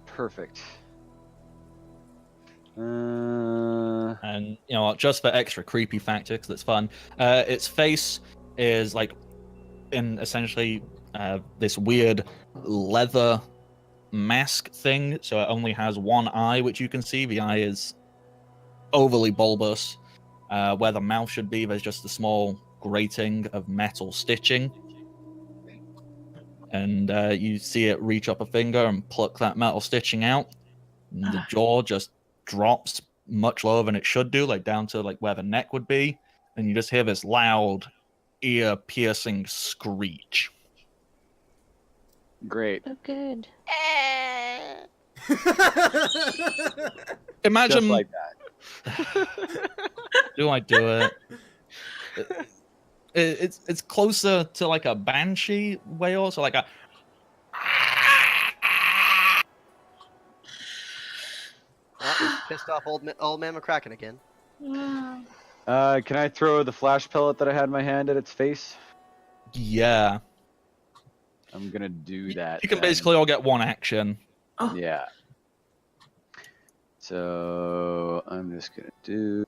Perfect. And, just for extra creepy factor, because it's fun, its face is like in essentially this weird leather mask thing, so it only has one eye, which you can see. The eye is overly bulbous. Where the mouth should be, there's just a small grating of metal stitching. And you see it reach up a finger and pluck that metal stitching out. And the jaw just drops much lower than it should do, like down to like where the neck would be. And you just hear this loud, ear-piercing screech. Great. Oh, good. Imagine... Just like that. Do I do it? It's closer to like a banshee wail, so like a... Oh, he's pissed off old man McCracken again. Can I throw the flash pellet that I had in my hand at its face? Yeah. I'm gonna do that. You can then. basically all get one action. Oh. Yeah. So I'm just gonna do.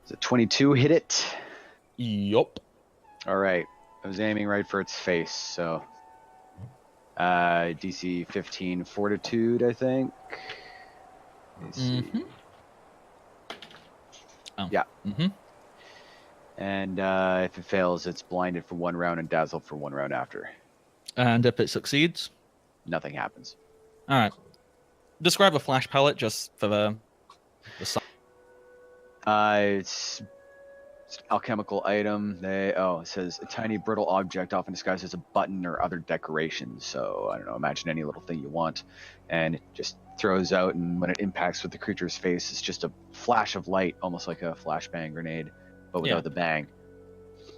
Does a 22 hit it? Yup. All right. I was aiming right for its face, so DC 15 Fortitude, I think. Let's see. Oh. Yeah. Mm-hmm. And if it fails, it's blinded for 1 round and dazzled for 1 round after. And if it succeeds? Nothing happens. All right. Describe a flash pellet just for the It's an alchemical item. It says a tiny brittle object often disguised as a button or other decoration. So I don't know, imagine any little thing you want, and it just throws out, and when it impacts with the creature's face, it's just a flash of light, almost like a flashbang grenade, but without the bang.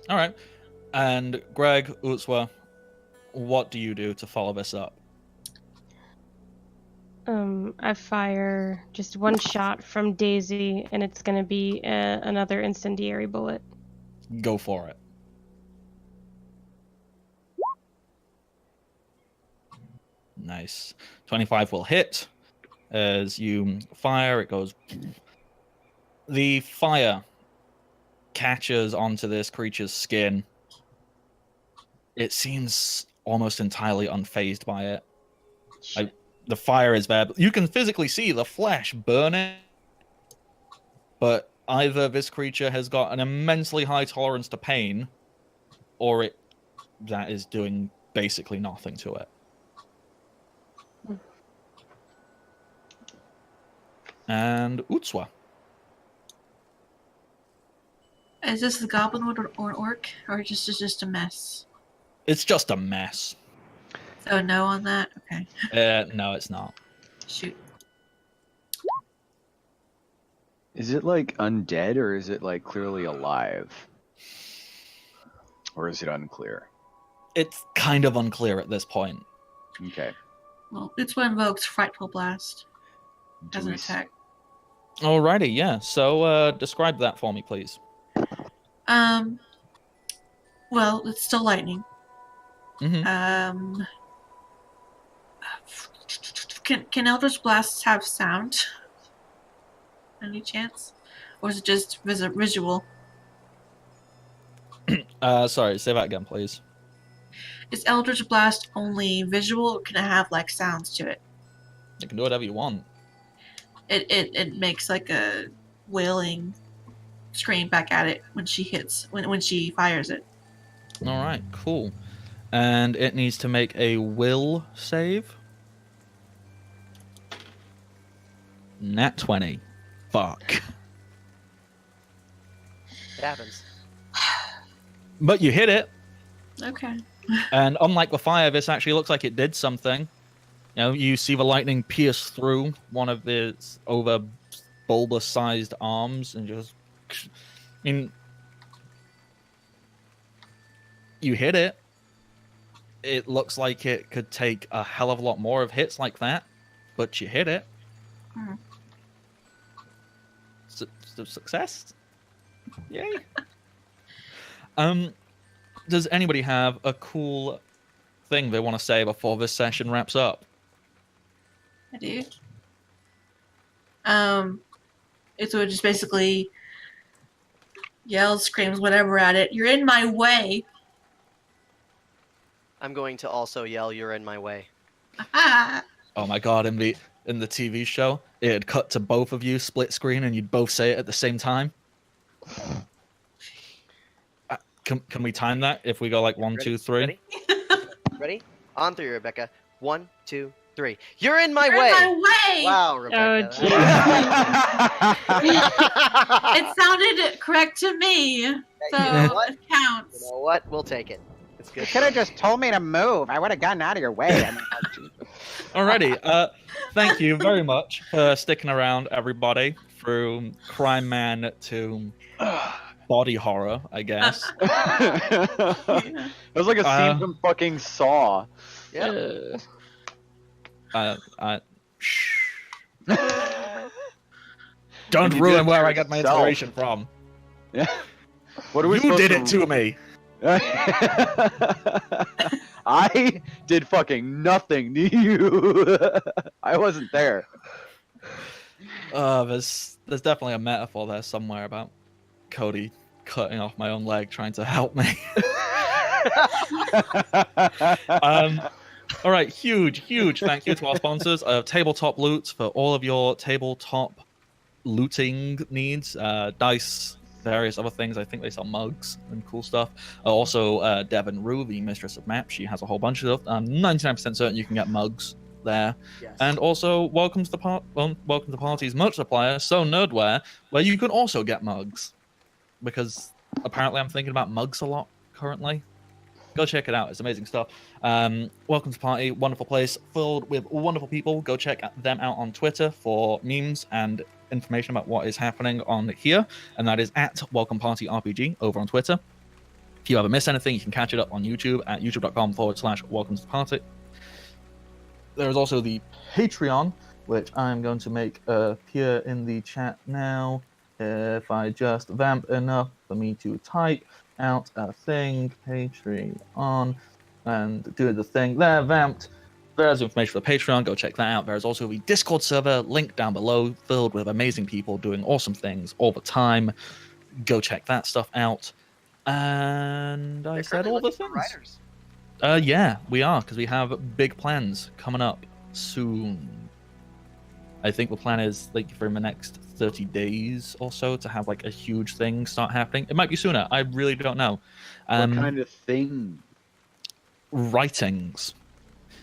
All right. And Greg, Utswa, what do you do to follow this up? I fire just one shot from Daisy, and it's going to be another incendiary bullet. Go for it. Nice. 25 will hit. As you fire, it goes... The fire catches onto this creature's skin. It seems almost entirely unfazed by it. The fire is there. You can physically see the flesh burning. But either this creature has got an immensely high tolerance to pain, or that is doing basically nothing to it. And Utswa. Is this a goblin or orc, or just a mess? It's just a mess. So no on that. Okay. No, it's not. Shoot. Is it like undead or is it like clearly alive? Or is it unclear? It's kind of unclear at this point. Okay. Well, it's what invokes Frightful Blast as an Do we s- attack. Alrighty, yeah. So describe that for me, please. Well, it's still lightning. Mm-hmm. Can Eldritch Blasts have sound? Any chance? Or is it just visual? Sorry, say that again, please. Is Eldritch Blast only visual, or can it have like sounds to it? You can do whatever you want. It makes like a wailing scream back at it when she hits when she fires it. Alright, cool. And it needs to make a will save. Nat 20. Fuck. It happens. But you hit it. Okay. And unlike the fire, this actually looks like it did something. You know, you see the lightning pierce through one of its over bulbous-sized arms and just... I mean... You hit it. It looks like it could take a hell of a lot more of hits like that, but you hit it. Hmm. Success? Yay. Does anybody have a cool thing they want to say before this session wraps up? I do. It would just basically yells, screams, whatever at it. You're in my way. I'm going to also yell, "You're in my way." Ah! Oh my god, in the TV show, it'd cut to both of you split screen and you'd both say it at the same time. Can we time that if we go like 1, 2, 3? Ready? Ready? On 3, Rebecca. 1, 2, 3. You're in my You're way. in my way. Wow, Rebecca. jeez. It sounded correct to me, so You know what? it counts. You know what? We'll take it. It's You good. could have just told me to move. I would have gotten out of your way. I mean, Alrighty, thank you very much for sticking around, everybody, through Crime Man to body horror, I guess. It was like a scene from fucking Saw. Yeah. Shh. Don't And you ruin did it where to I got my yourself. inspiration from. Yeah. What are we You supposed did it to me. I did fucking nothing to you. I wasn't there. There's definitely a metaphor there somewhere about Cody cutting off my own leg trying to help me. All right, huge thank you to our sponsors, Tabletop Loot, for all of your tabletop looting needs, dice, various other things. I think they sell mugs and cool stuff. Also, Devon Rue, the mistress of maps, she has a whole bunch of stuff. I'm 99% certain you can get mugs there. Yes. And also, welcome to the party's merch supplier, So Nerdware, where you can also get mugs. Because apparently I'm thinking about mugs a lot currently. Go check it out. It's amazing stuff. Welcome to Party. Wonderful place filled with wonderful people. Go check them out on Twitter for memes and information about what is happening on here. And that is at Welcome Party RPG over on Twitter. If you ever miss anything, you can catch it up on YouTube at youtube.com/Welcome to the Party. There is also the Patreon, which I'm going to make appear in the chat now. If I just vamp enough for me to type out a thing, Patreon, and do the thing there, vamped. There's information for the Patreon, go check that out. There's also the Discord server, link down below, filled with amazing people doing awesome things all the time. Go check that stuff out. And I They're said currently all the looking for things. writers. Yeah, we are, because we have big plans coming up soon. I think the plan is like for the next 30 days or so to have like a huge thing start happening. It might be sooner. I really don't know. What kind of thing? Writings.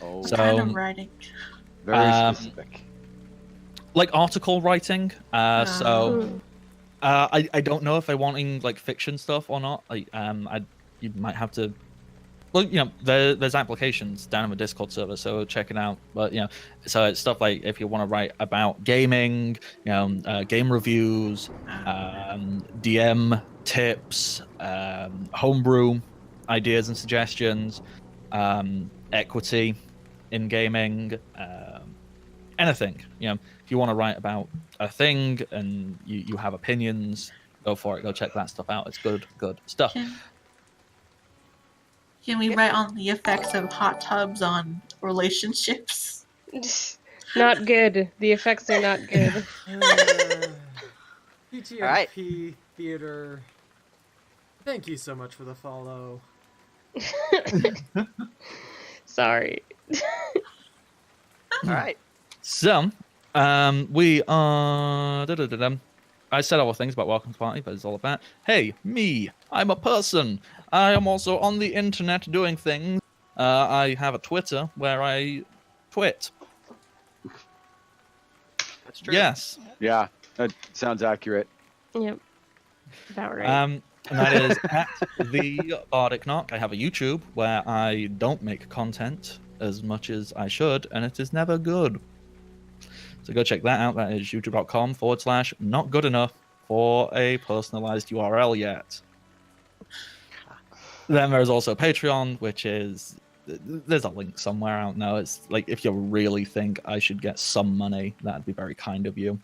Oh, What So- kind of writing? very specific. Like article writing. So Ooh. I don't know if they're wanting like fiction stuff or not. Like you might have to. Well, there's applications down in the Discord server, so check it out. But so it's stuff like if you want to write about gaming, game reviews, DM tips, homebrew ideas and suggestions, equity in gaming, anything. If you want to write about a thing and you have opinions, go for it. Go check that stuff out. It's good stuff. Can we write on the effects of hot tubs on relationships? Not good. The effects are not good. PTRP Theater. Thank you so much for the follow. Sorry. All right. So, we are. I said all the things about Welcome to Party, but it's all about, hey, me, I'm a person. I am also on the internet doing things. I have a Twitter where I twit. That's true. Yes. Yeah, that sounds accurate. Yep. About right. And that is at the Bardic Knock. I have a YouTube where I don't make content as much as I should, and it is never good. So go check that out. That is youtube.com/not good enough for a personalized URL yet. Then there's also Patreon, which is, there's a link somewhere out now. It's like, if you really think I should get some money, that'd be very kind of you.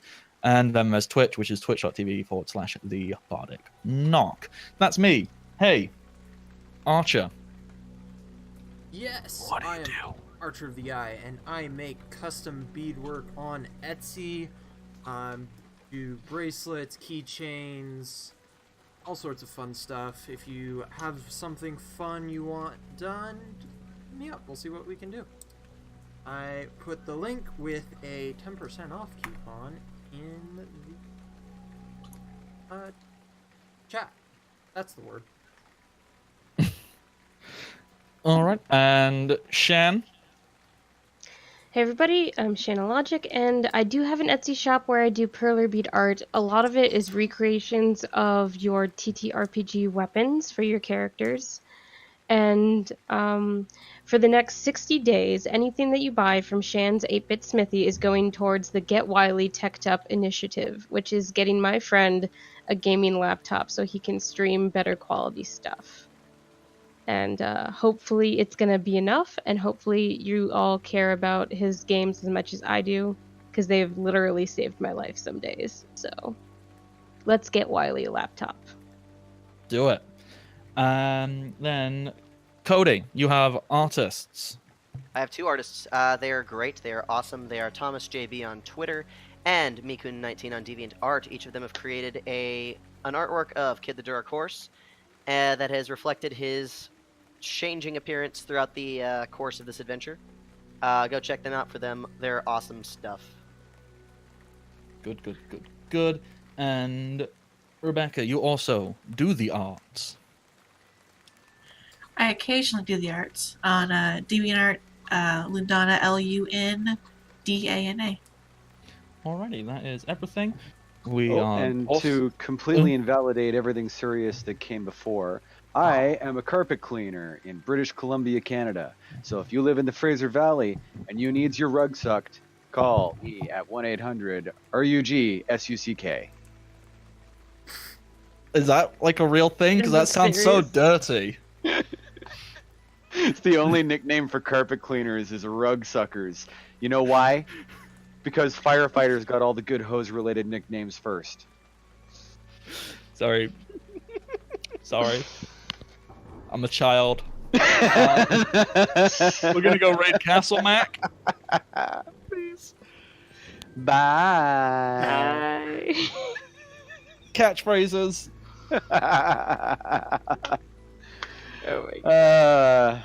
And then there's Twitch, which is twitch.tv/the Bardic Knock. That's me. Hey, Archer. Yes, What do you I am do? Archer of the Eye, and I make custom beadwork on Etsy. Do bracelets, keychains, all sorts of fun stuff. If you have something fun you want done, hit me up. We'll see what we can do. I put the link with a 10% off coupon in the chat. That's the word. All right. And Shan? Hey everybody, I'm Shanna Logic, and I do have an Etsy shop where I do perler bead art. A lot of it is recreations of your TTRPG weapons for your characters. And for the next 60 days, anything that you buy from Shan's 8-Bit Smithy is going towards the Get Wily Teched Up initiative, which is getting my friend a gaming laptop so he can stream better quality stuff. And hopefully it's going to be enough, and hopefully you all care about his games as much as I do, because they've literally saved my life some days. So let's get Wiley a laptop. Do it. Then, Cody, you have artists. I have two artists. They are great. They are awesome. They are Thomas JB on Twitter and Mikun19 on DeviantArt. Each of them have created an artwork of Kid the Dark Horse that has reflected his changing appearance throughout the course of this adventure. Go check them out for them. They're awesome stuff. Good. And Rebecca, you also do the arts. I occasionally do the arts on DeviantArt, Lundana, LUNDANA. Alrighty, that is everything. We are And off. to completely invalidate everything serious that came before, I am a carpet cleaner in British Columbia, Canada. So if you live in the Fraser Valley and you need your rug sucked, call me at 1-800-RUG-SUCK. Is that like a real thing? Because that sounds so dirty. It's the only nickname for carpet cleaners is rug suckers. You know why? Because firefighters got all the good hose-related nicknames first. Sorry. I'm a child. We're gonna go raid Castle Mac. Please. Bye. Bye. Catchphrases. Oh my God.